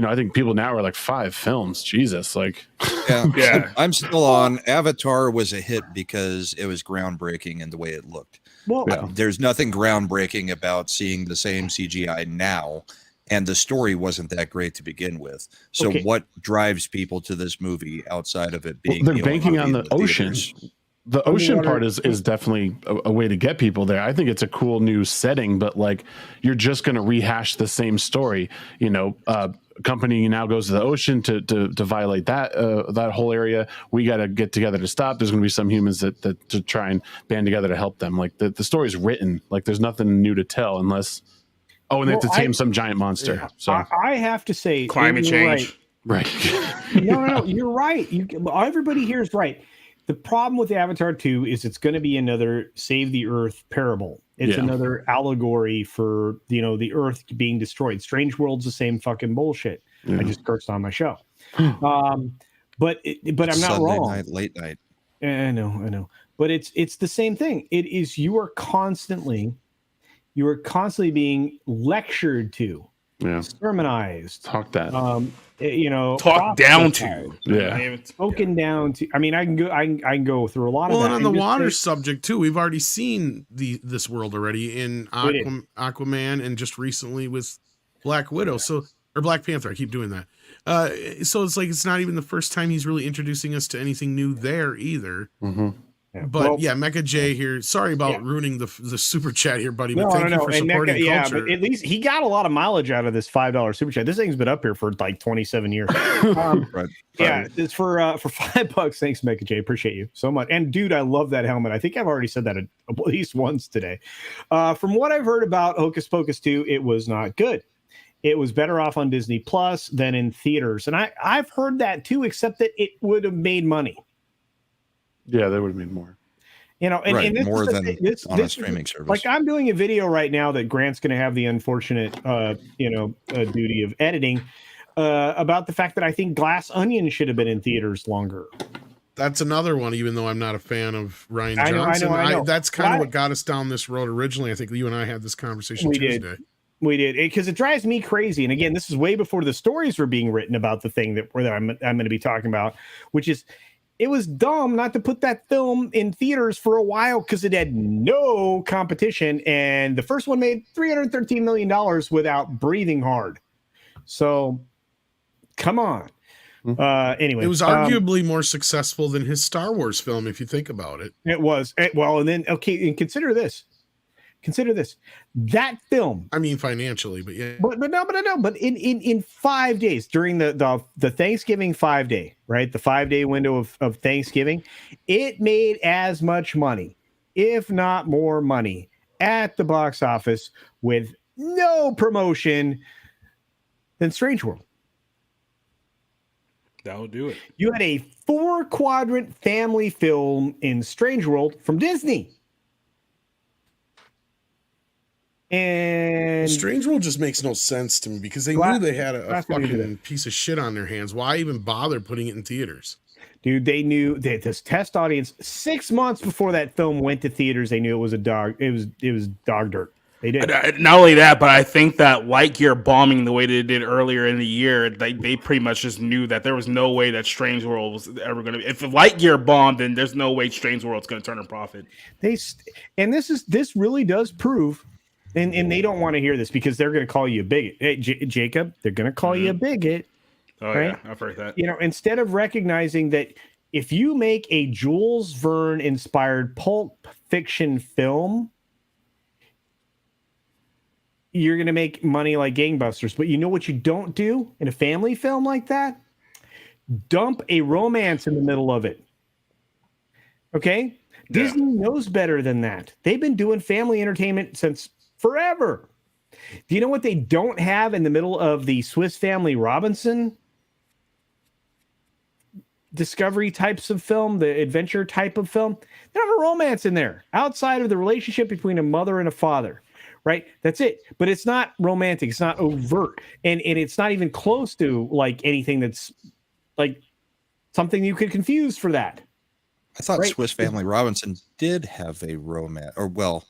I think people now are like 5 films, Jesus, like. Yeah. I'm still on. Avatar was a hit because it was groundbreaking in the way it looked. Well, there's nothing groundbreaking about seeing the same CGI now, and the story wasn't that great to begin with. So what drives people to this movie outside of it being they're banking on the ocean. The ocean part is definitely a way to get people there. I think it's a cool new setting, but like you're just going to rehash the same story. Company now goes to the ocean to violate that whole area. We got to get together to stop. There's going to be some humans that to try and band together to help them. Like the story's written. Like there's nothing new to tell unless. Oh, and they have to tame some giant monster. Yeah. So I have to say, climate change. Right. No, you're right. Everybody here is right. The problem with Avatar 2 is it's going to be another Save the Earth parable. It's another allegory for, the Earth being destroyed. Strange World's the same fucking bullshit. I just cursed on my show. But I'm not Sunday wrong. night, late night. I know. But it's the same thing. It is you are constantly being lectured to, sermonized, talk that, talk down to, spoken down to. I mean, I can go through a lot of that. Well, and on the water subject too, we've already seen this world already in Aquaman, and just recently with Black Widow. Or Black Panther. I keep doing that. So it's like it's not even the first time he's really introducing us to anything new there either. Mm-hmm. But Mecha J here. Sorry about ruining the super chat here, buddy. But thank you for supporting culture. But at least he got a lot of mileage out of this $5 super chat. This thing's been up here for like 27 years. Right. Yeah, it's for $5. Thanks, Mecha J. Appreciate you so much. And dude, I love that helmet. I think I've already said that at least once today. From what I've heard about Hocus Pocus 2, it was not good. It was better off on Disney Plus than in theaters, and I've heard that too. Except that it would have made money. Yeah, they would have made more. And this more than on a streaming service. Like I'm doing a video right now that Grant's going to have the unfortunate, duty of editing about the fact that I think Glass Onion should have been in theaters longer. That's another one, even though I'm not a fan of Ryan Johnson. I know. That's kind of what got us down this road originally. I think you and I had this conversation Tuesday. We did, because it drives me crazy. And again, this is way before the stories were being written about the thing that I'm going to be talking about, which is it was dumb not to put that film in theaters for a while because it had no competition. And the first one made $313 million without breathing hard. So come on. Anyway, it was arguably more successful than his Star Wars film, if you think about it. It was. And consider this. That film. I mean, financially, but yeah. But in 5 days during the Thanksgiving 5 day, right? The 5 day window of Thanksgiving, it made as much money, if not more money, at the box office with no promotion than Strange World. That'll do it. You had a 4-quadrant family film in Strange World from Disney. And Strange World just makes no sense to me because they knew they had a fucking piece of shit on their hands. Why even bother putting it in theaters? Dude, they knew that this test audience 6 months before that film went to theaters, they knew it was it was dog dirt. They did. Not only that, but I think that Lightyear bombing the way they did earlier in the year, they pretty much just knew that there was no way that Strange World was ever going to. If Lightyear bombed, then there's no way Strange World's going to turn a profit. This really does prove. And they don't want to hear this because they're going to call you a bigot. Hey, Jacob, they're going to call you a bigot. Oh, right? Yeah, I've heard that. Instead of recognizing that if you make a Jules Verne-inspired pulp fiction film, you're going to make money like gangbusters. But you know what you don't do in a family film like that? Dump a romance in the middle of it. Okay? Yeah. Disney knows better than that. They've been doing family entertainment since forever. Do you know what they don't have in the middle of the Swiss Family Robinson discovery types of film, the adventure type of film? They don't have a romance in there outside of the relationship between a mother and a father, right? That's it. But it's not romantic. It's not overt. And it's not even close to like anything that's like something you could confuse for that. I thought Right. Swiss Family Robinson did have a romance, or well,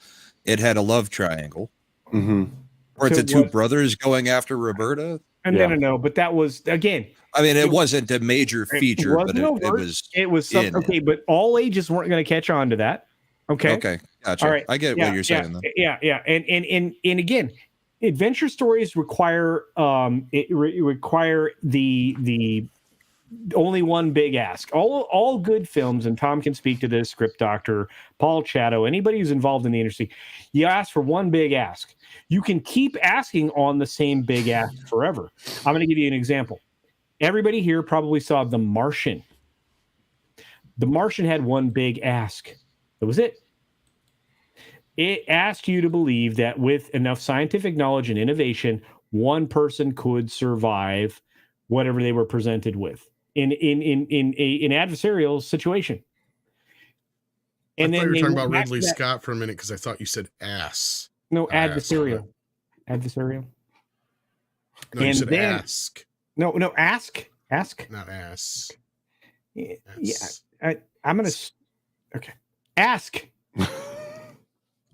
it had a love triangle. Mm-hmm. Or So the two what- brothers going after Roberta. No. But that was, again, I mean, it wasn't a major feature, but it overt. was. It was something. in it. Okay, but all ages weren't going to catch on to that. Okay. Okay, gotcha. All right. I get what you're saying. Then. Yeah. And again, adventure stories require require the only one big ask. All good films, and Tom can speak to this, script doctor, Paul Chatto, anybody who's involved in the industry, you ask for one big ask. You can keep asking on the same big ask forever. I'm going to give you an example. Everybody here probably saw The Martian. The Martian had one big ask. That was it. It asked you to believe that with enough scientific knowledge and innovation, one person could survive whatever they were presented with in an adversarial situation. And I thought then you were they talking went about back Ridley to that- Scott for a minute because I thought you said ass. No, Ass. adversarial. Adversarial. No, you And said then- ask, No, ask. not ass. Yeah, Ass. I'm gonna. Okay, ask.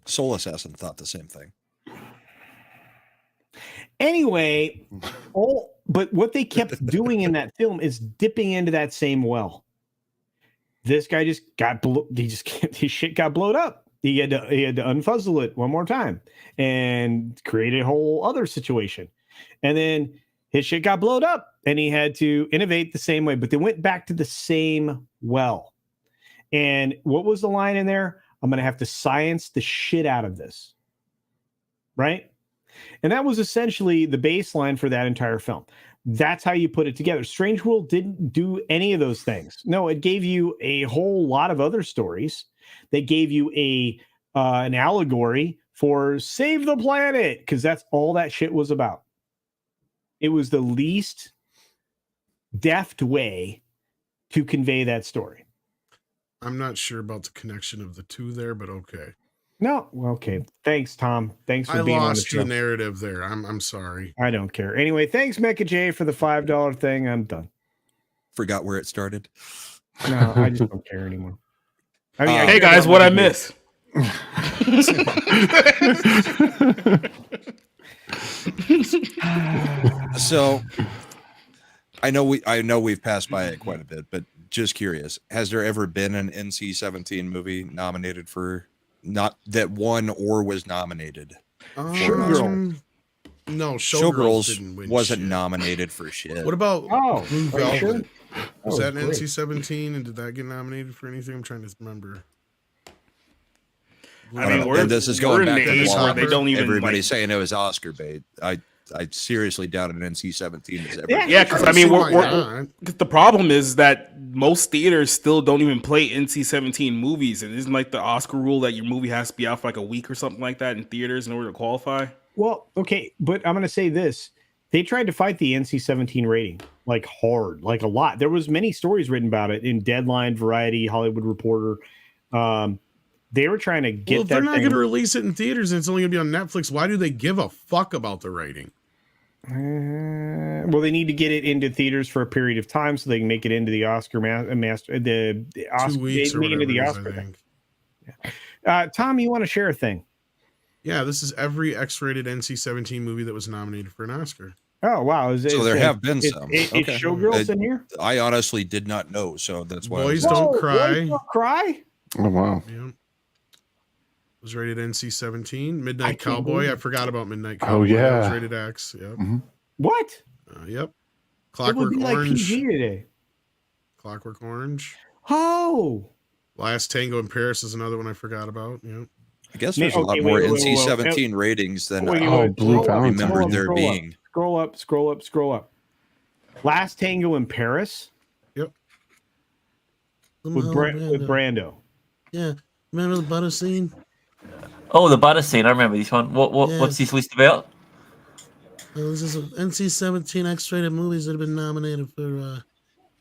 Soul Assassin thought the same thing. Anyway, but what they kept doing in that film is dipping into that same well. This guy just got his shit got blowed up. He had to unfuzzle it one more time and create a whole other situation. And then his shit got blowed up and he had to innovate the same way, but they went back to the same well. And what was the line in there? I'm going to have to science the shit out of this. Right? And that was essentially the baseline for that entire film. That's how you put it together. Strange World didn't do any of those things. No, it gave you a whole lot of other stories. They gave you an allegory for save the planet, because that's all that shit was about. It was the least deft way to convey that story. I'm not sure about the connection of the two there, but okay. No, okay. Thanks, Tom. Thanks for being on the lost show. the narrative there. I'm sorry. I don't care. Anyway, thanks, Mecha J, for the $5 thing. I'm done. Forgot where it started. No, I just don't care anymore. I mean, I Hey care guys, about what I Mecha J. miss? So I know we've passed by it quite a bit, but just curious, has there ever been an NC-17 movie nominated for not that won or was nominated? No, Showgirls didn't win wasn't shit. nominated for shit. What about Oh, Blue are you sure? Velvet? Was Oh, that great. NC-17 and did that get nominated for anything? I'm trying to remember. I mean, And this is going we're in back the to age the where they don't even everybody's like, saying it was Oscar bait. I seriously doubt an NC-17 is ever. yeah, because I mean, cause the problem is that most theaters still don't even play NC-17 movies, and isn't like the Oscar rule that your movie has to be out for like a week or something like that in theaters in order to qualify. Well, okay, but I'm going to say this. They tried to fight the NC-17 rating like hard, like a lot. There was many stories written about it in Deadline, Variety, Hollywood Reporter. They were trying to get Well, if that they're not thing. going to release it in theaters and it's only going to be on Netflix, why do they give a fuck about the rating? Well, they need to get it into theaters for a period of time so they can make it into the Oscar the Oscar 2 weeks or make it whatever into the it is, Oscar I thing. think. Tom, you want to share a thing? Yeah, this is every X-rated NC-17 movie that was nominated for an Oscar. Oh wow! So there have been some. Is Okay. Showgirls in here? I honestly did not know, so that's why. Boys I was Don't Oh, Cry. Boys Don't Cry. Oh wow. Yeah. Was rated NC-17. Midnight I can't Cowboy. believe I it. forgot about Midnight Cowboy. Oh, yeah. That was rated X. Yep. What? Yep. It would Clockwork be like Orange. PG today. Clockwork Orange. Oh, Last Tango in Paris is another one I forgot about. Yep. I guess there's a lot more NC-17 ratings than Blue Valentine. remember there being. Scroll up. Last Tango in Paris. Yep. With Brando. Yeah. Remember the butter scene? Oh, the butter scene. I remember this one. What's this list about? This is NC-17 X-rated movies that have been nominated for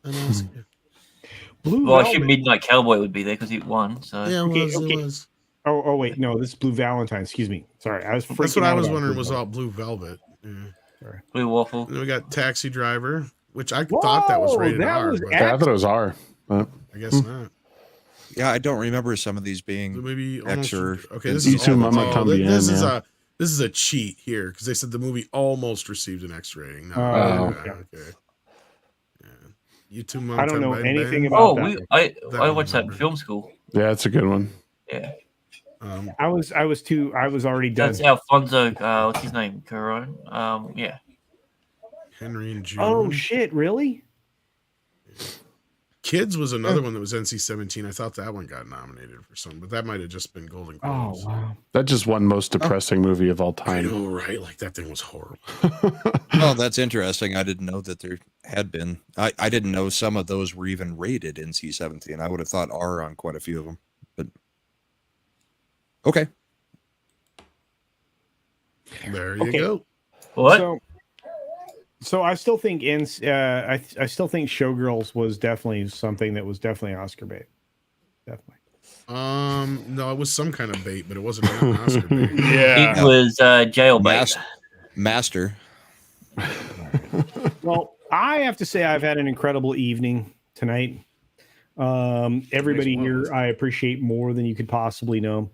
an Oscar. Well, I assume Midnight Cowboy would be there because it won. So yeah, it was. Oh wait, no, this is Blue Valentine. Excuse me. Sorry, I was freaking That's what out I was about wondering Blue was Velvet. all Blue Velvet. Yeah. Sorry. Blue Waffle. And then we got Taxi Driver, which I thought that was rated R. But I thought it was R. But I guess not. Yeah, I don't remember some of these being Maybe X or okay. This is a cheat here because they said the movie almost received an X rating. No, okay. Yeah. You two months. I don't know anything about that. I watched that in film school. Yeah, it's a good one. Yeah. I was already done. That's Alfonso. What's his name? Cuarón. Yeah. Henry and June. Oh shit! Really? Kids was another one that was NC-17. I thought that one got nominated for something, but that might have just been Golden Globes. Oh wow! That just won most depressing movie of all I time. know, right? Like that thing was horrible. Oh, that's interesting. I didn't know that there had been. I didn't know some of those were even rated NC-17. I would have thought R on quite a few of them. But okay. There you go. What? So I still think I still think Showgirls was definitely something that was definitely Oscar bait. Definitely. No, it was some kind of bait, but it wasn't an Oscar bait. Yeah. It was jailbait. Master. Well, I have to say I've had an incredible evening tonight. Everybody here I appreciate more than you could possibly know.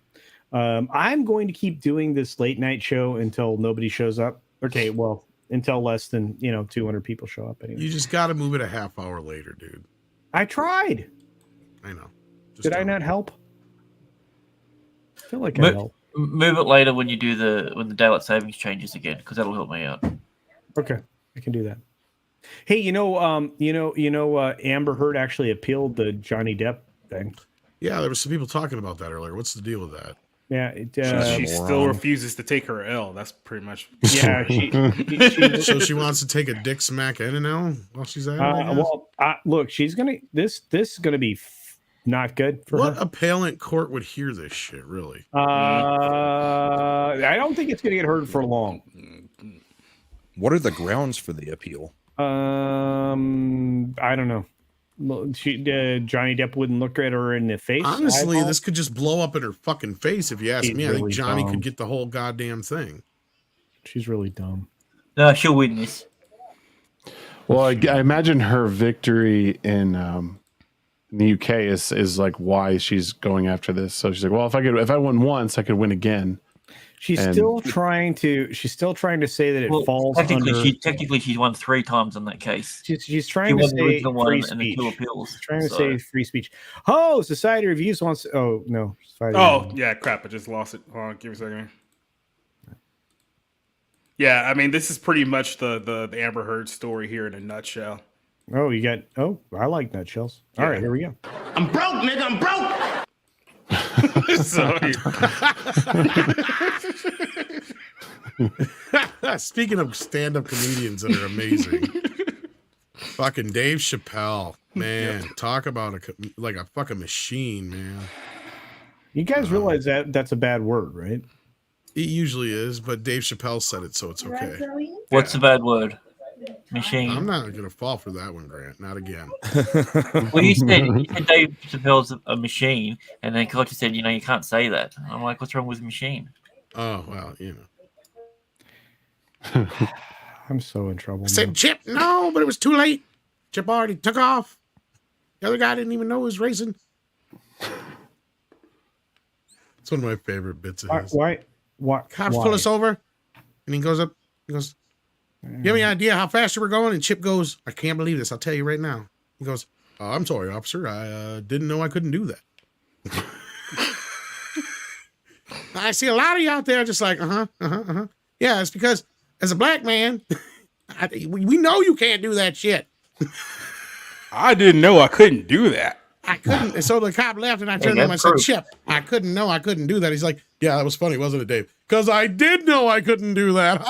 I'm going to keep doing this late night show until nobody shows up. Okay, well, until less than 200 people show up anyway. You just got to move it a half hour later, dude. I tried. I know. Did I not help? I feel like I helped. Move it later when you do when the daylight savings changes again, because that'll help me out. Okay, I can do that. Hey, Amber Heard actually appealed the Johnny Depp thing. Yeah, there was some people talking about that earlier. What's the deal with that? Yeah, she still refuses to take her L. That's pretty much. Yeah, so she wants to take a dick smack and an L while she's at it. Look, she's gonna. This is gonna be not good for her. What appellant court would hear this shit? Really? I don't think it's gonna get heard for long. What are the grounds for the appeal? I don't know. Johnny Depp wouldn't look at her in the face. Honestly, this could just blow up in her fucking face if you ask me. I think really Johnny dumb. could get the whole goddamn thing. She's really dumb. No, she'll win this. Well, I imagine her victory in the UK is like why she's going after this. So she's like, well, if I won once, I could win again. She's still trying to say that it falls technically, under. Technically, she's won 3 times on that case. She's trying to say free speech. And the 2 appeals. She's trying to say free speech. Oh, Society Reviews wants. Oh no. Yeah, crap! I just lost it. Hold on, give me a second. Yeah, I mean, this is pretty much the Amber Heard story here in a nutshell. Oh, you got. Oh, I like nutshells. All right, here we go. I'm broke, nigga. I'm broke. Speaking of stand-up comedians that are amazing, fucking Dave Chappelle, man, talk about a fucking machine, man. You guys realize that's a bad word, right? It usually is, but Dave Chappelle said it, so it's okay. What's the bad word? Machine. I'm not gonna fall for that one, Grant. Not again. Well, you said Dave Chappelle's a machine, and then Culture said, you can't say that. I'm like, what's wrong with machine? Oh well, I'm so in trouble. I said, Chip, no, but it was too late. Chip already took off. The other guy didn't even know he was racing. It's one of my favorite bits of his. Why? Cops pull us over, and he goes up. He goes, "You have any idea how fast you were going?" And Chip goes, "I can't believe this. I'll tell you right now." He goes, "I'm sorry, officer. I didn't know I couldn't do that." I see a lot of you out there just like, Yeah, it's because as a black man, we know you can't do that shit. I didn't know I couldn't do that. I couldn't. And so the cop left, and I turned to him. I said, Chip, I couldn't know. I couldn't do that. He's like, yeah, that was funny, wasn't it, Dave? Because I did know I couldn't do that.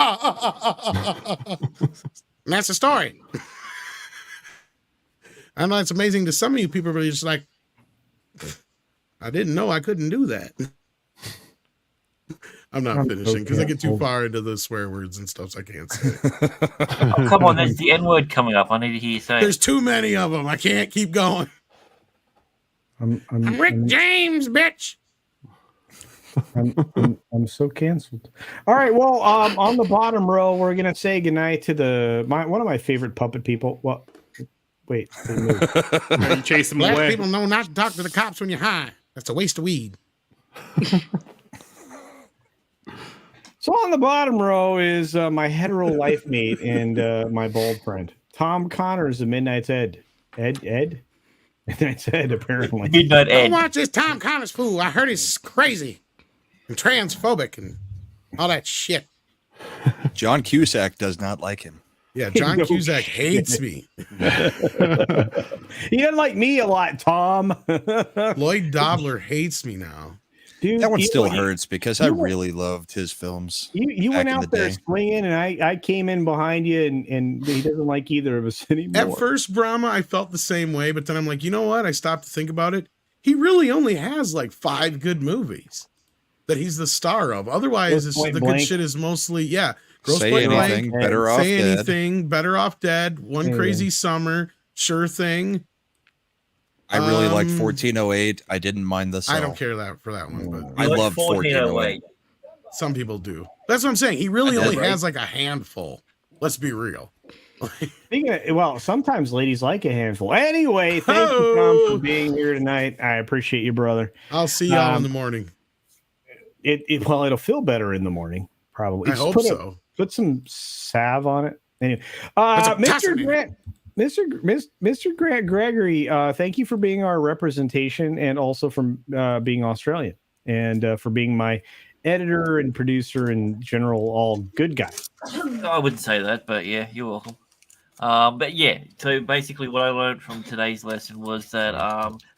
And that's the story. I know it's amazing to some of you people, but you're just like, I didn't know I couldn't do that. I'm not finishing because I get too far into the swear words and stuff, so I can't say it. Oh, come on, there's the N word coming up. I need to hear you say it. There's too many of them. I can't keep going. I'm Rick James, bitch. I'm so canceled. All right. Well, on the bottom row, we're gonna say goodnight to one of my favorite puppet people. Well, wait. You chase them Black away. people know not to talk to the cops when you're high. That's a waste of weed. So on the bottom row is my hetero life mate and my bald friend, Tom Connors of Midnight's Ed. Ed? Midnight's Ed, apparently. Midnight Ed. Don't watch this Tom Connors fool. I heard he's crazy and transphobic and all that shit. John Cusack does not like him. Yeah, John Cusack hates me. He doesn't like me a lot, Tom. Lloyd Dobler hates me now. Dude, That one still hurts because I really loved his films. You went out there swinging, and I came in behind you, and he doesn't like either of us anymore. At first, Brahma, I felt the same way, but then I'm like, you know what? I stopped to think about it. He really only has like 5 good movies that he's the star of. Otherwise, the good shit is mostly, Grosse Say Pointe anything, Blank, better off Say dead. Anything, Better Off Dead, One Crazy Summer, Sure Thing. I really liked 1408. I didn't mind the song. I don't care for that one, but I love 1408. Some people do. That's what I'm saying. He really only has like a handful. Let's be real. Well, sometimes ladies like a handful. Anyway, thank you, Tom, for being here tonight. I appreciate you, brother. I'll see y'all in the morning. It'll feel better in the morning, probably. I hope so. Put some salve on it. Anyway, Mr. Grant. Mr. Grant Gregory, thank you for being our representation and also from being Australian and for being my editor and producer and general all good guy. I wouldn't say that, but yeah, you're welcome. But yeah, so basically what I learned from today's lesson was that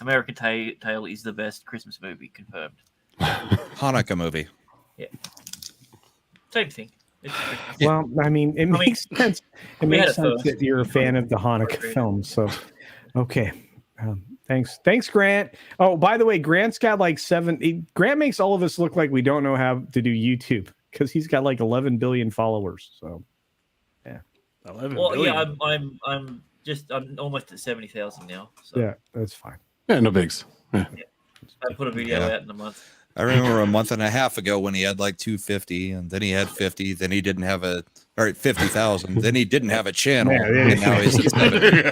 American Tail is the best Christmas movie, confirmed. Hanukkah movie. Yeah. Same thing. Well, I mean, it makes sense. It makes sense that you're a fan of the Hanukkah films. So, okay. Thanks, Grant. Oh, by the way, Grant's got like 7. Grant makes all of us look like we don't know how to do YouTube because he's got like 11 billion followers. So, yeah. 11 well, billion. yeah, I'm almost at 70,000 now. So. Yeah, that's fine. Yeah, no bigs. Yeah. I put a video out in a month. I remember a month and a half ago when he had like 250, and then he had 50. Then he didn't have 50,000. Then he didn't have a channel, and now he's at 70.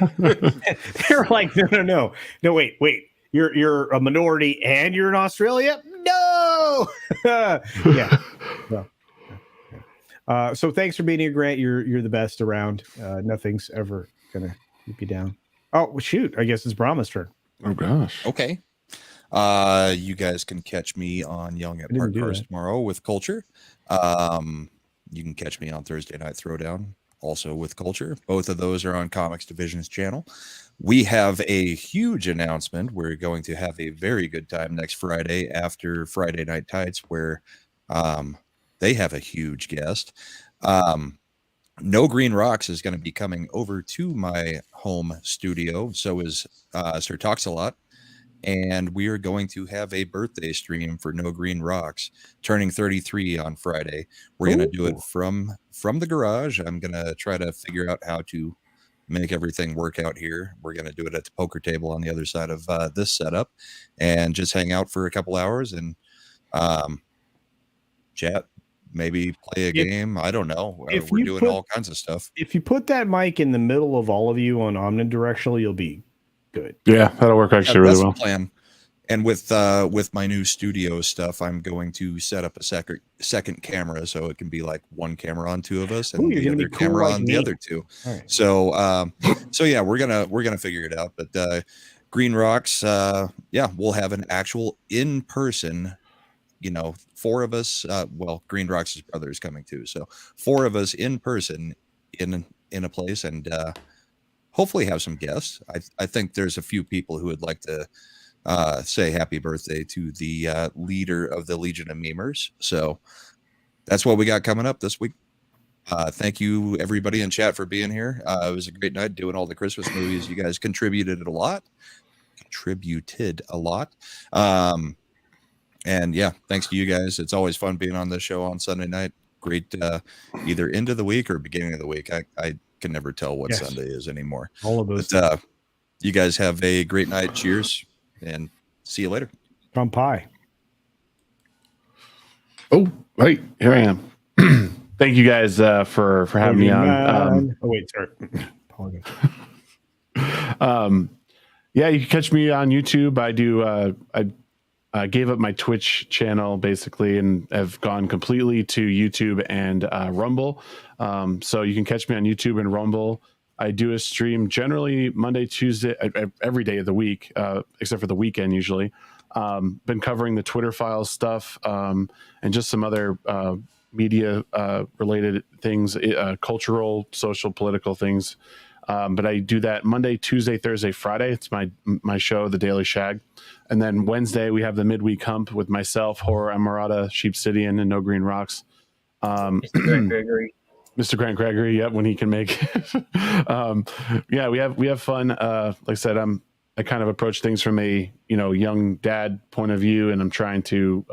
They're like, no, wait. You're a minority and you're in Australia? No. Yeah. So thanks for being here, Grant. You're the best around. Nothing's ever gonna keep you down. Oh shoot! I guess it's Brahma's turn. Oh gosh. Okay. You guys can catch me on Young at Park Cars tomorrow with Culture. You can catch me on Thursday Night Throwdown also with Culture. Both of those are on Comics Division's channel. We have a huge announcement. We're going to have a very good time next Friday after Friday Night Tights, where they have a huge guest. No Green Rocks is going to be coming over to my home studio. So is Sir Talks-A-Lot. And we are going to have a birthday stream for No Green Rocks, turning 33 on Friday. We're going to do it from the garage. I'm going to try to figure out how to make everything work out here. We're going to do it at the poker table on the other side of this setup and just hang out for a couple hours and chat, maybe play a game. I don't know. We're doing all kinds of stuff. If you put that mic in the middle of all of you on omnidirectional, you'll be good. Yeah, that'll work actually really well. Plan. And with my new studio stuff, I'm going to set up a second camera so it can be like one camera on 2 of us and the other camera on the other 2. Right. So yeah, we're gonna figure it out. But Green Rocks, we'll have an actual in-person. 4 of us. Green Rocks' brother is coming too, so 4 of us in person in a place, and hopefully have some guests. I think there's a few people who would like to say happy birthday to the leader of the Legion of Memers. So that's what we got coming up this week. Thank you, everybody in chat, for being here. It was a great night doing all the Christmas movies. You guys contributed a lot. And yeah, thanks to you guys. It's always fun being on the show on Sunday night. Great, either end of the week or beginning of the week. I can never tell what Sunday is anymore. All of those. But, you guys have a great night. Cheers, and see you later. From Pie. Oh, right, here I am. Thank you guys for having me on. Oh wait, sorry. Apologize. Yeah, you can catch me on YouTube. I do. I gave up my Twitch channel basically, and have gone completely to YouTube and Rumble. So you can catch me on YouTube and Rumble. I do a stream generally Monday, Tuesday, every day of the week, except for the weekend usually. Been covering the Twitter Files stuff and just some other media related things, cultural, social, political things. But I do that Monday, Tuesday, Thursday, Friday. It's my show, The Daily Shag. And then Wednesday, we have the midweek hump with myself, Horror Emirata, Sheepsidian, and No Green Rocks. Mr. Grant Gregory. Mr. Grant Gregory, yep, when he can make it. Yeah, we have fun. Like I said, I kind of approach things from a young dad point of view, and I'm trying to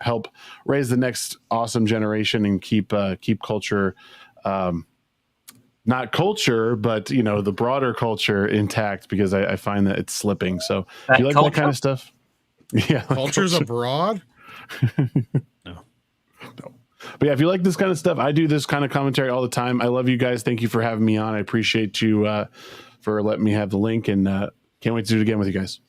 help raise the next awesome generation and keep culture, not culture, but the broader culture intact, because I find that it's slipping. So if you like that kind of stuff, yeah, Culture's abroad. No. But yeah, if you like this kind of stuff, I do this kind of commentary all the time. I love you guys. Thank you for having me on. I appreciate you for letting me have the link, and can't wait to do it again with you guys.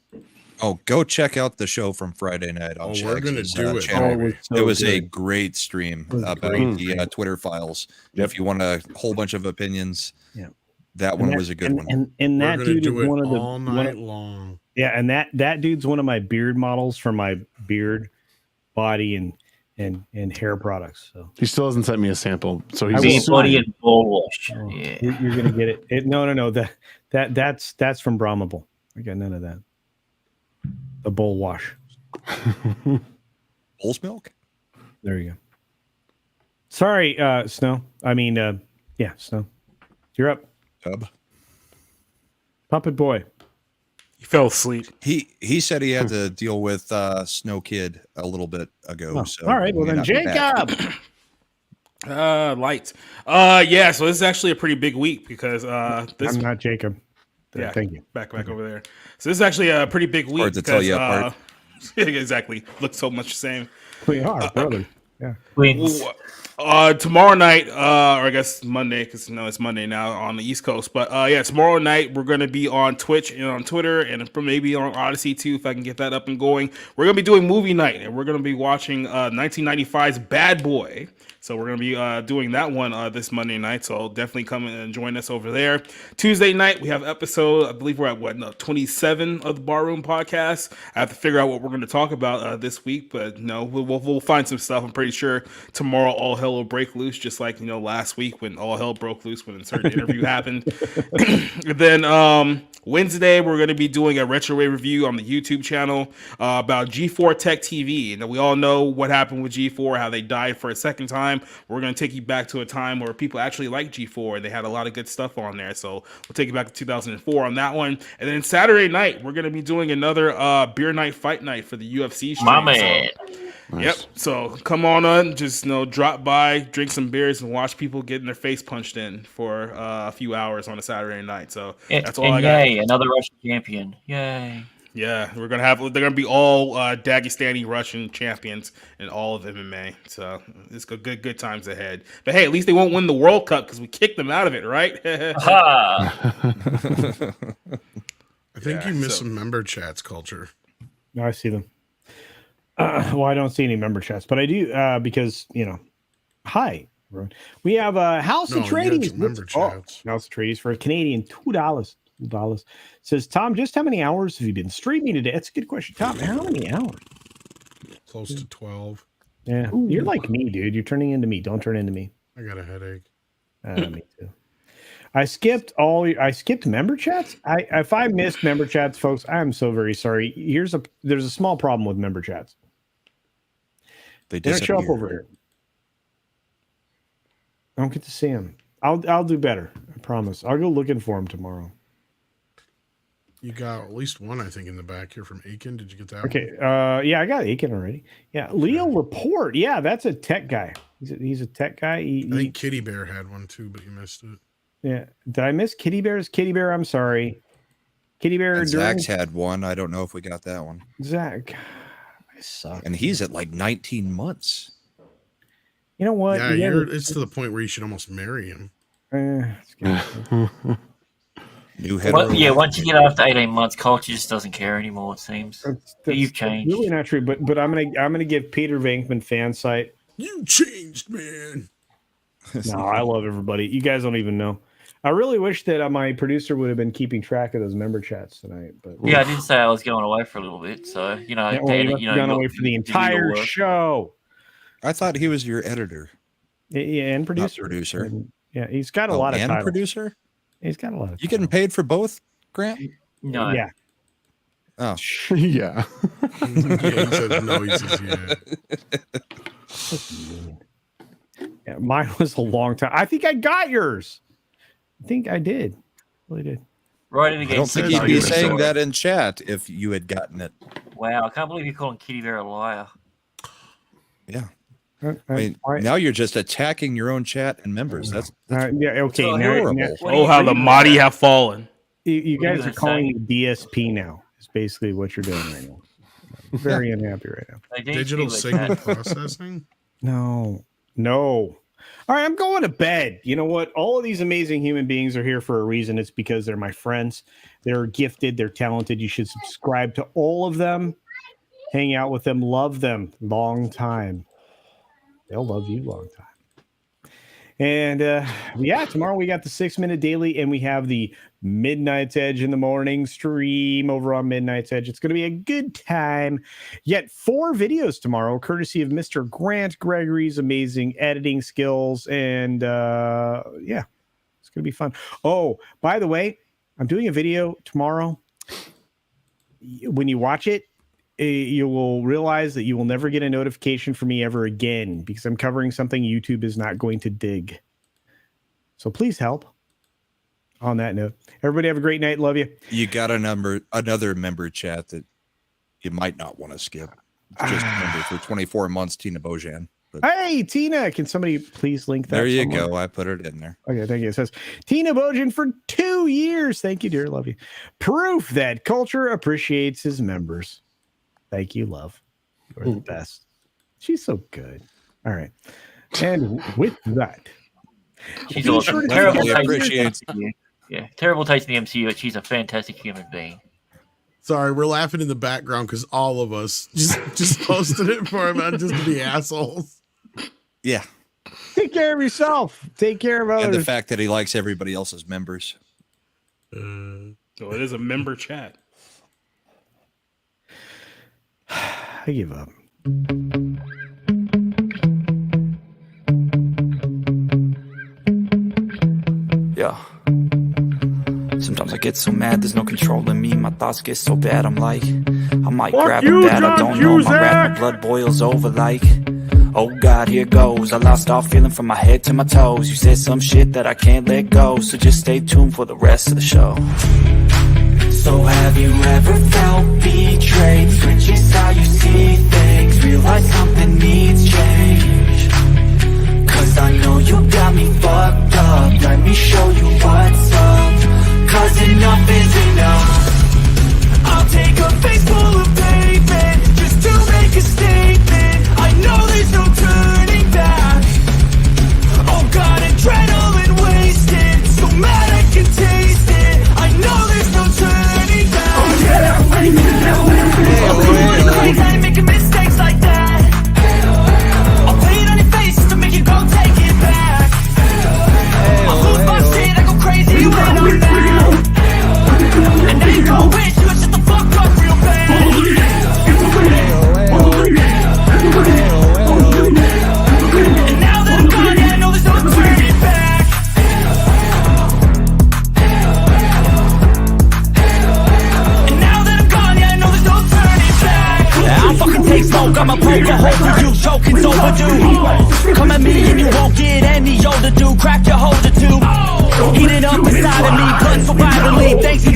Oh, go check out the show from Friday night on we're gonna do it. channel. So it was a good. great stream about the Twitter Files. If you want a whole bunch of opinions, that one was a good one. And that dude is one of the all night long. Yeah, and that dude's one of my beard models for my beard, body, and hair products. So he still hasn't sent me a sample. So he's Beard, body, and ball wash. Oh, Yeah. you're gonna get it. No. That's from Brahmable. I got none of that. The bowl wash. Bull's milk. There you go. Sorry, Snow. I mean, yeah, Snow. You're up. Puppet Boy. He fell asleep. He said he had to deal with Snow Kid a little bit ago. Oh, So all right. Well, then, Jacob. Light. Yeah. So this is actually a pretty big week because this. I'm not Jacob. Yeah. Thank you. Back over there. So this is actually a pretty big week. Hard to tell you apart. Exactly. Looks so much the same. We are brothers. Yeah. Twins. Tomorrow night, or I guess Monday, because it's Monday now on the East Coast. But yeah, tomorrow night we're gonna be on Twitch and on Twitter and maybe on Odyssey too, if I can get that up and going. We're gonna be doing movie night, and we're gonna be watching 1995's Bad Boy. So we're going to be doing that one this Monday night. So definitely come and join us over there. Tuesday night, we have episode, I believe we're at 27 of the Barroom Podcast. I have to figure out what we're going to talk about this week, but no, we'll find some stuff. I'm pretty sure tomorrow all hell will break loose, just like last week when all hell broke loose when a certain interview happened. And then Wednesday, we're going to be doing a retro review on the YouTube channel about G4 Tech TV. And we all know what happened with G4, how they died for a second time. We're going to take you back to a time where people actually liked G4 and they had a lot of good stuff on there. So we'll take you back to 2004 on that one. And then Saturday night, we're going to be doing another beer night, fight night for the UFC stream. My man. Nice. Yep. So come on, just drop by, drink some beers, and watch people getting their face punched in for a few hours on a Saturday night. So that's all I got. Yay, another Russian champion. Yay. Yeah, they're gonna be all Dagestani Russian champions in all of MMA. So it's good times ahead. But hey, at least they won't win the World Cup because we kicked them out of it, right? I think you missed some member chats, Culture. No, I see them. Well, I don't see any member chats, but I do because hi, everyone. We have House of Tradies. Member chats. House of Tradies for a Canadian $2. Says Tom, just how many hours have you been streaming today? That's a good question, Tom. How many hours? Close to 12. Yeah, you're like me, dude. You're turning into me. Don't turn into me. I got a headache. Me too. I skipped member chats. If I missed member chats, folks, I'm so very sorry. There's a small problem with member chats. They don't show up over here. I don't get to see them. I'll do better. I promise. I'll go looking for them tomorrow. You got at least one, I think, in the back here from Aiken. Did you get that? Okay. Yeah, I got Aiken already. Yeah, Leo Report. Yeah, that's a tech guy. He's a tech guy. I think Kitty Bear had one too, but you missed it. Yeah. Did I miss Kitty Bear's? Kitty Bear, I'm sorry. Kitty Bear. And Zach's had one. I don't know if we got that one. Zach. I suck. And he's at like 19 months. You know what? Yeah, it's to the point where you should almost marry him. Once you get after 18 months, culture just doesn't care anymore, it seems. You've changed. Really not true, but I'm gonna give Peter Venkman fan site. You changed, man. No, I love everybody. You guys don't even know. I really wish that my producer would have been keeping track of those member chats tonight. But yeah, I did say I was going away for a little bit, so gone away for the entire show. I thought he was your editor. Yeah, and producer. Not producer. And, yeah, he's got a lot of titles. Producer. He's got a lot of. You getting paid for both, Grant? No. Yeah. Oh. Yeah. He says no. He says yeah. Yeah, mine was a long time. I think I got yours. I think I did. Really did. Right in again. I don't think he'd be saying that in chat if you had gotten it. Wow, I can't believe you're calling Kitty Bear a liar. Yeah. I mean, now you're just attacking your own chat and members. That's yeah, okay. Oh, how the mighty have fallen. You guys are calling me DSP now. Is basically what you're doing right now. I'm very unhappy right now. Digital signal processing? No. All right, I'm going to bed. You know what? All of these amazing human beings are here for a reason. It's because they're my friends. They're gifted. They're talented. You should subscribe to all of them. Hang out with them. Love them. Long time. They'll love you long time. And yeah, tomorrow we got the 6-minute daily and we have the Midnight's Edge in the morning stream over on Midnight's Edge. It's going to be a good time. Yet 4 videos tomorrow, courtesy of Mr. Grant Gregory's amazing editing skills. And yeah, it's going to be fun. Oh, by the way, I'm doing a video tomorrow. When you watch it, you will realize that you will never get a notification from me ever again because I'm covering something YouTube is not going to dig. So please help. On that note, everybody have a great night. Love you. You got another member chat that you might not want to skip. It's just a member for 24 months, Tina Bojan. But hey, Tina, can somebody please link that? There you go. I put it in there. Okay, thank you. It says Tina Bojan for 2 years. Thank you, dear. Love you. Proof that culture appreciates his members. Thank you, love. You're the best. She's so good. All right. And with that, she's awesome. Terrible taste in the MCU, but she's a fantastic human being. Sorry, we're laughing in the background because all of us just posted it for him just to be assholes. Yeah. Take care of yourself. Take care of others. And the fact that he likes everybody else's members. So it is a member chat. I give up. Yeah. Sometimes I get so mad, there's no controlling me. My thoughts get so bad, I'm like, I might grab a bat, I don't know. My wrath, my blood boils over like, oh God, here goes. I lost all feeling from my head to my toes. You said some shit that I can't let go, so just stay tuned for the rest of the show. So have you ever felt betrayed? Switches how you see things, realize something needs change. Cause I know you got me fucked up, let me show you what's up. Cause enough is enough. I'll take a face full of pavement just to make a statement. I know there's no turning back. Oh God, adrenaline wasted, so mad I can taste it. I know there's no turning back. Oh yeah, I ain't making mistakes like that. I'll play it on your face to make you go take it back.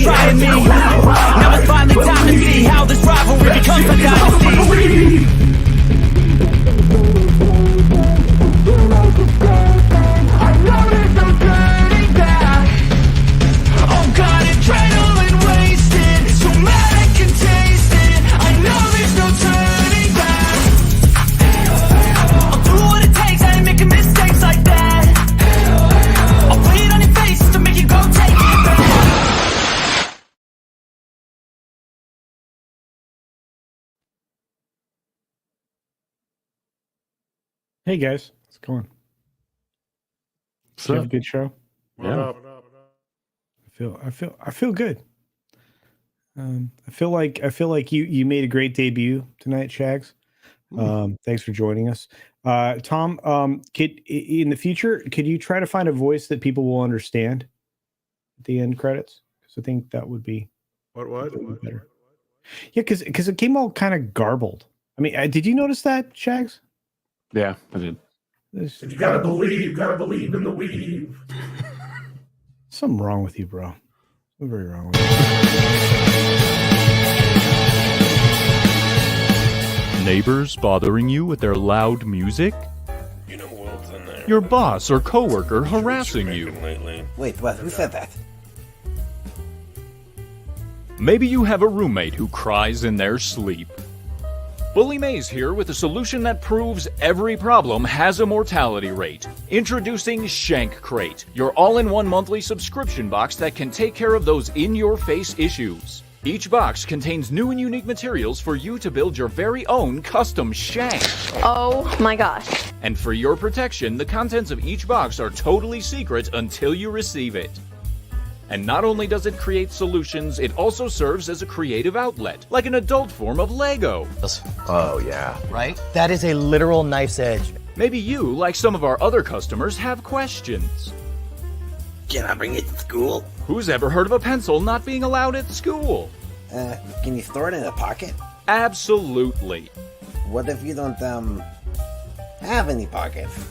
trying me. Now it's finally time to see how this rivalry becomes a dynasty. Oh God, adrenaline wasted, so mad I can taste it. I know there's no turning back. I'll do what it takes, I ain't making mistakes like that. I'll put it on your face to make you go take it back. Hey guys, what's going on? Did you have a good show? Yeah. I feel good. I feel like you made a great debut tonight, Shags. Thanks for joining us. Tom, in the future, could you try to find a voice that people will understand at the end credits? Because I think that would be better. Yeah, because it came all kind of garbled. I mean, did you notice that, Shags? Yeah, I did. You gotta believe in the weave. Something wrong with you, bro. Something very wrong with you. Neighbors bothering you with their loud music? Your boss or coworker harassing you? Wait, what? Who said that? Maybe you have a roommate who cries in their sleep. Bully Mays here with a solution that proves every problem has a mortality rate. Introducing Shank Crate, your all-in-one monthly subscription box that can take care of those in-your-face issues. Each box contains new and unique materials for you to build your very own custom shank. Oh my gosh. And for your protection, the contents of each box are totally secret until you receive it. And not only does it create solutions, it also serves as a creative outlet, like an adult form of Lego. Oh, yeah. Right? That is a literal knife's edge. Maybe you, like some of our other customers, have questions. Can I bring it to school? Who's ever heard of a pencil not being allowed at school? Can you store it in a pocket? Absolutely. What if you don't, have any pockets?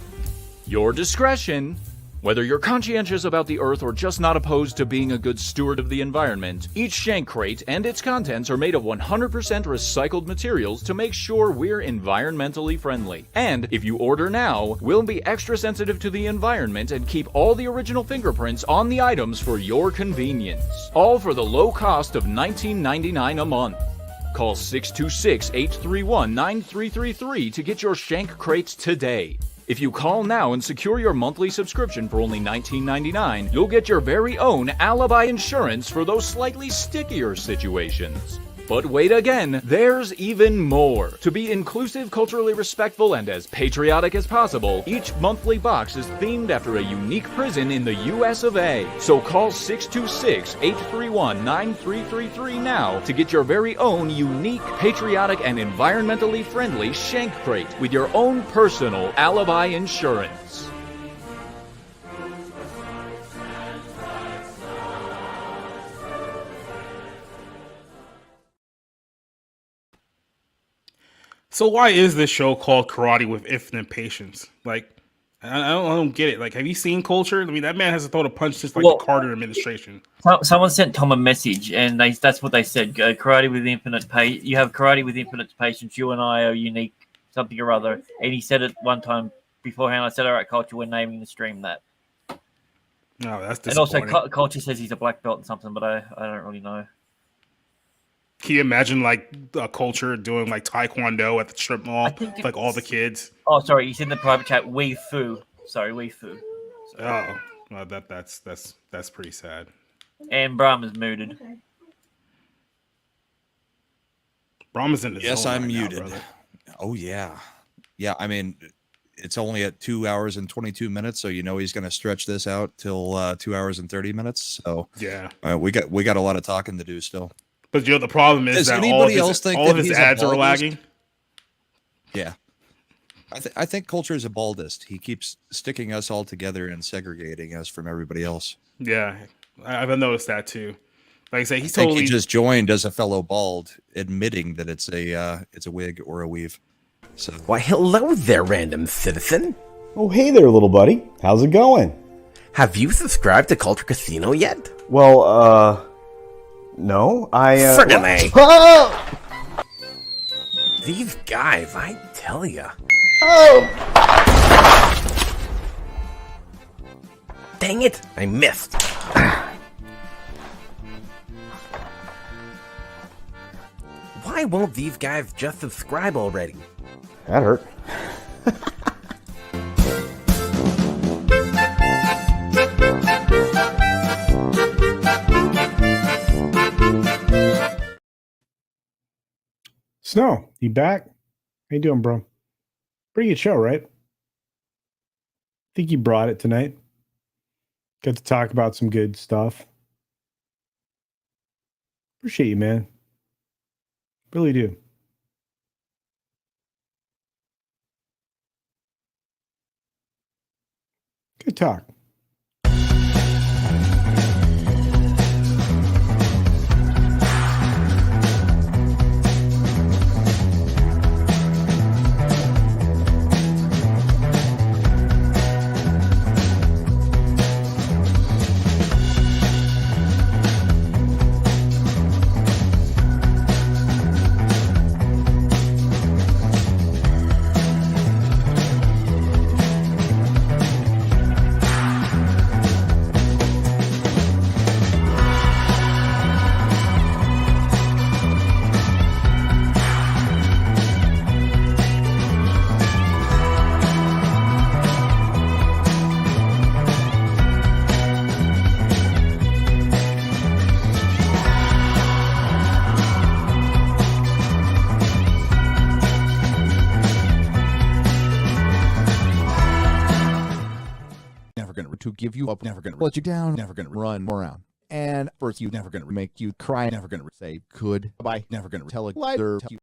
Your discretion. Whether you're conscientious about the earth or just not opposed to being a good steward of the environment, each Shank Crate and its contents are made of 100% recycled materials to make sure we're environmentally friendly. And if you order now, we'll be extra sensitive to the environment and keep all the original fingerprints on the items for your convenience. All for the low cost of $19.99 a month. Call 626-831-9333 to get your Shank Crates today. If you call now and secure your monthly subscription for only $19.99, you'll get your very own alibi insurance for those slightly stickier situations. But wait again, there's even more. To be inclusive, culturally respectful, and as patriotic as possible, each monthly box is themed after a unique prison in the US of A. So call 626-831-9333 now to get your very own unique, patriotic, and environmentally friendly Shank Crate with your own personal alibi insurance. So why is this show called Karate with Infinite Patience? Like, I don't get it. Like, have you seen Culture? I mean, that man has to throw a punch since like the Carter administration. Someone sent Tom a message, and that's what they said. Karate with infinite patience. You have karate with infinite patience. You and I are unique, something or other. And he said it one time beforehand. I said, "All right, Culture, we're naming the stream that." No, that's disappointing. disappointing. And also, Culture says he's a black belt and something, but I don't really know. Can you imagine like a Culture doing like Taekwondo at the strip mall, with, like all the kids? Oh, sorry, he's in the private chat. Wee Fu. Sorry, Wee Fu. Oh, well, that's pretty sad. And Brahm is muted. Brahm is in the Yes, zone I'm right now, muted. brother. Oh yeah, yeah. I mean, it's only at 2 hours and 22 minutes, so you know he's going to stretch this out till 2 hours and 30 minutes. So yeah, we got a lot of talking to do still. But you know the problem is Does that anybody else think all of that his he's a ads are baldist? lagging. Yeah, I think Culture is a baldist. He keeps sticking us all together and segregating us from everybody else. Yeah, I've noticed that too. Like I say, he's I think totally he just joined as a fellow bald, admitting that it's a wig or a weave. So Why, hello there, random citizen. Oh, hey there, little buddy. How's it going? Have you subscribed to Culture Casino yet? Well, No, I. Friggin' A. Oh! These guys, I tell ya. Oh! Dang it, I missed. Why won't these guys just subscribe already? That hurt. Snow, you back? How you doing, bro? Pretty good show, right? Think you brought it tonight. Got to talk about some good stuff. Appreciate you, man. Really do. Good talk. To give you up, never gonna let you down, never gonna run around. And first, you never gonna make you cry, never gonna say goodbye, never gonna tell a lie, you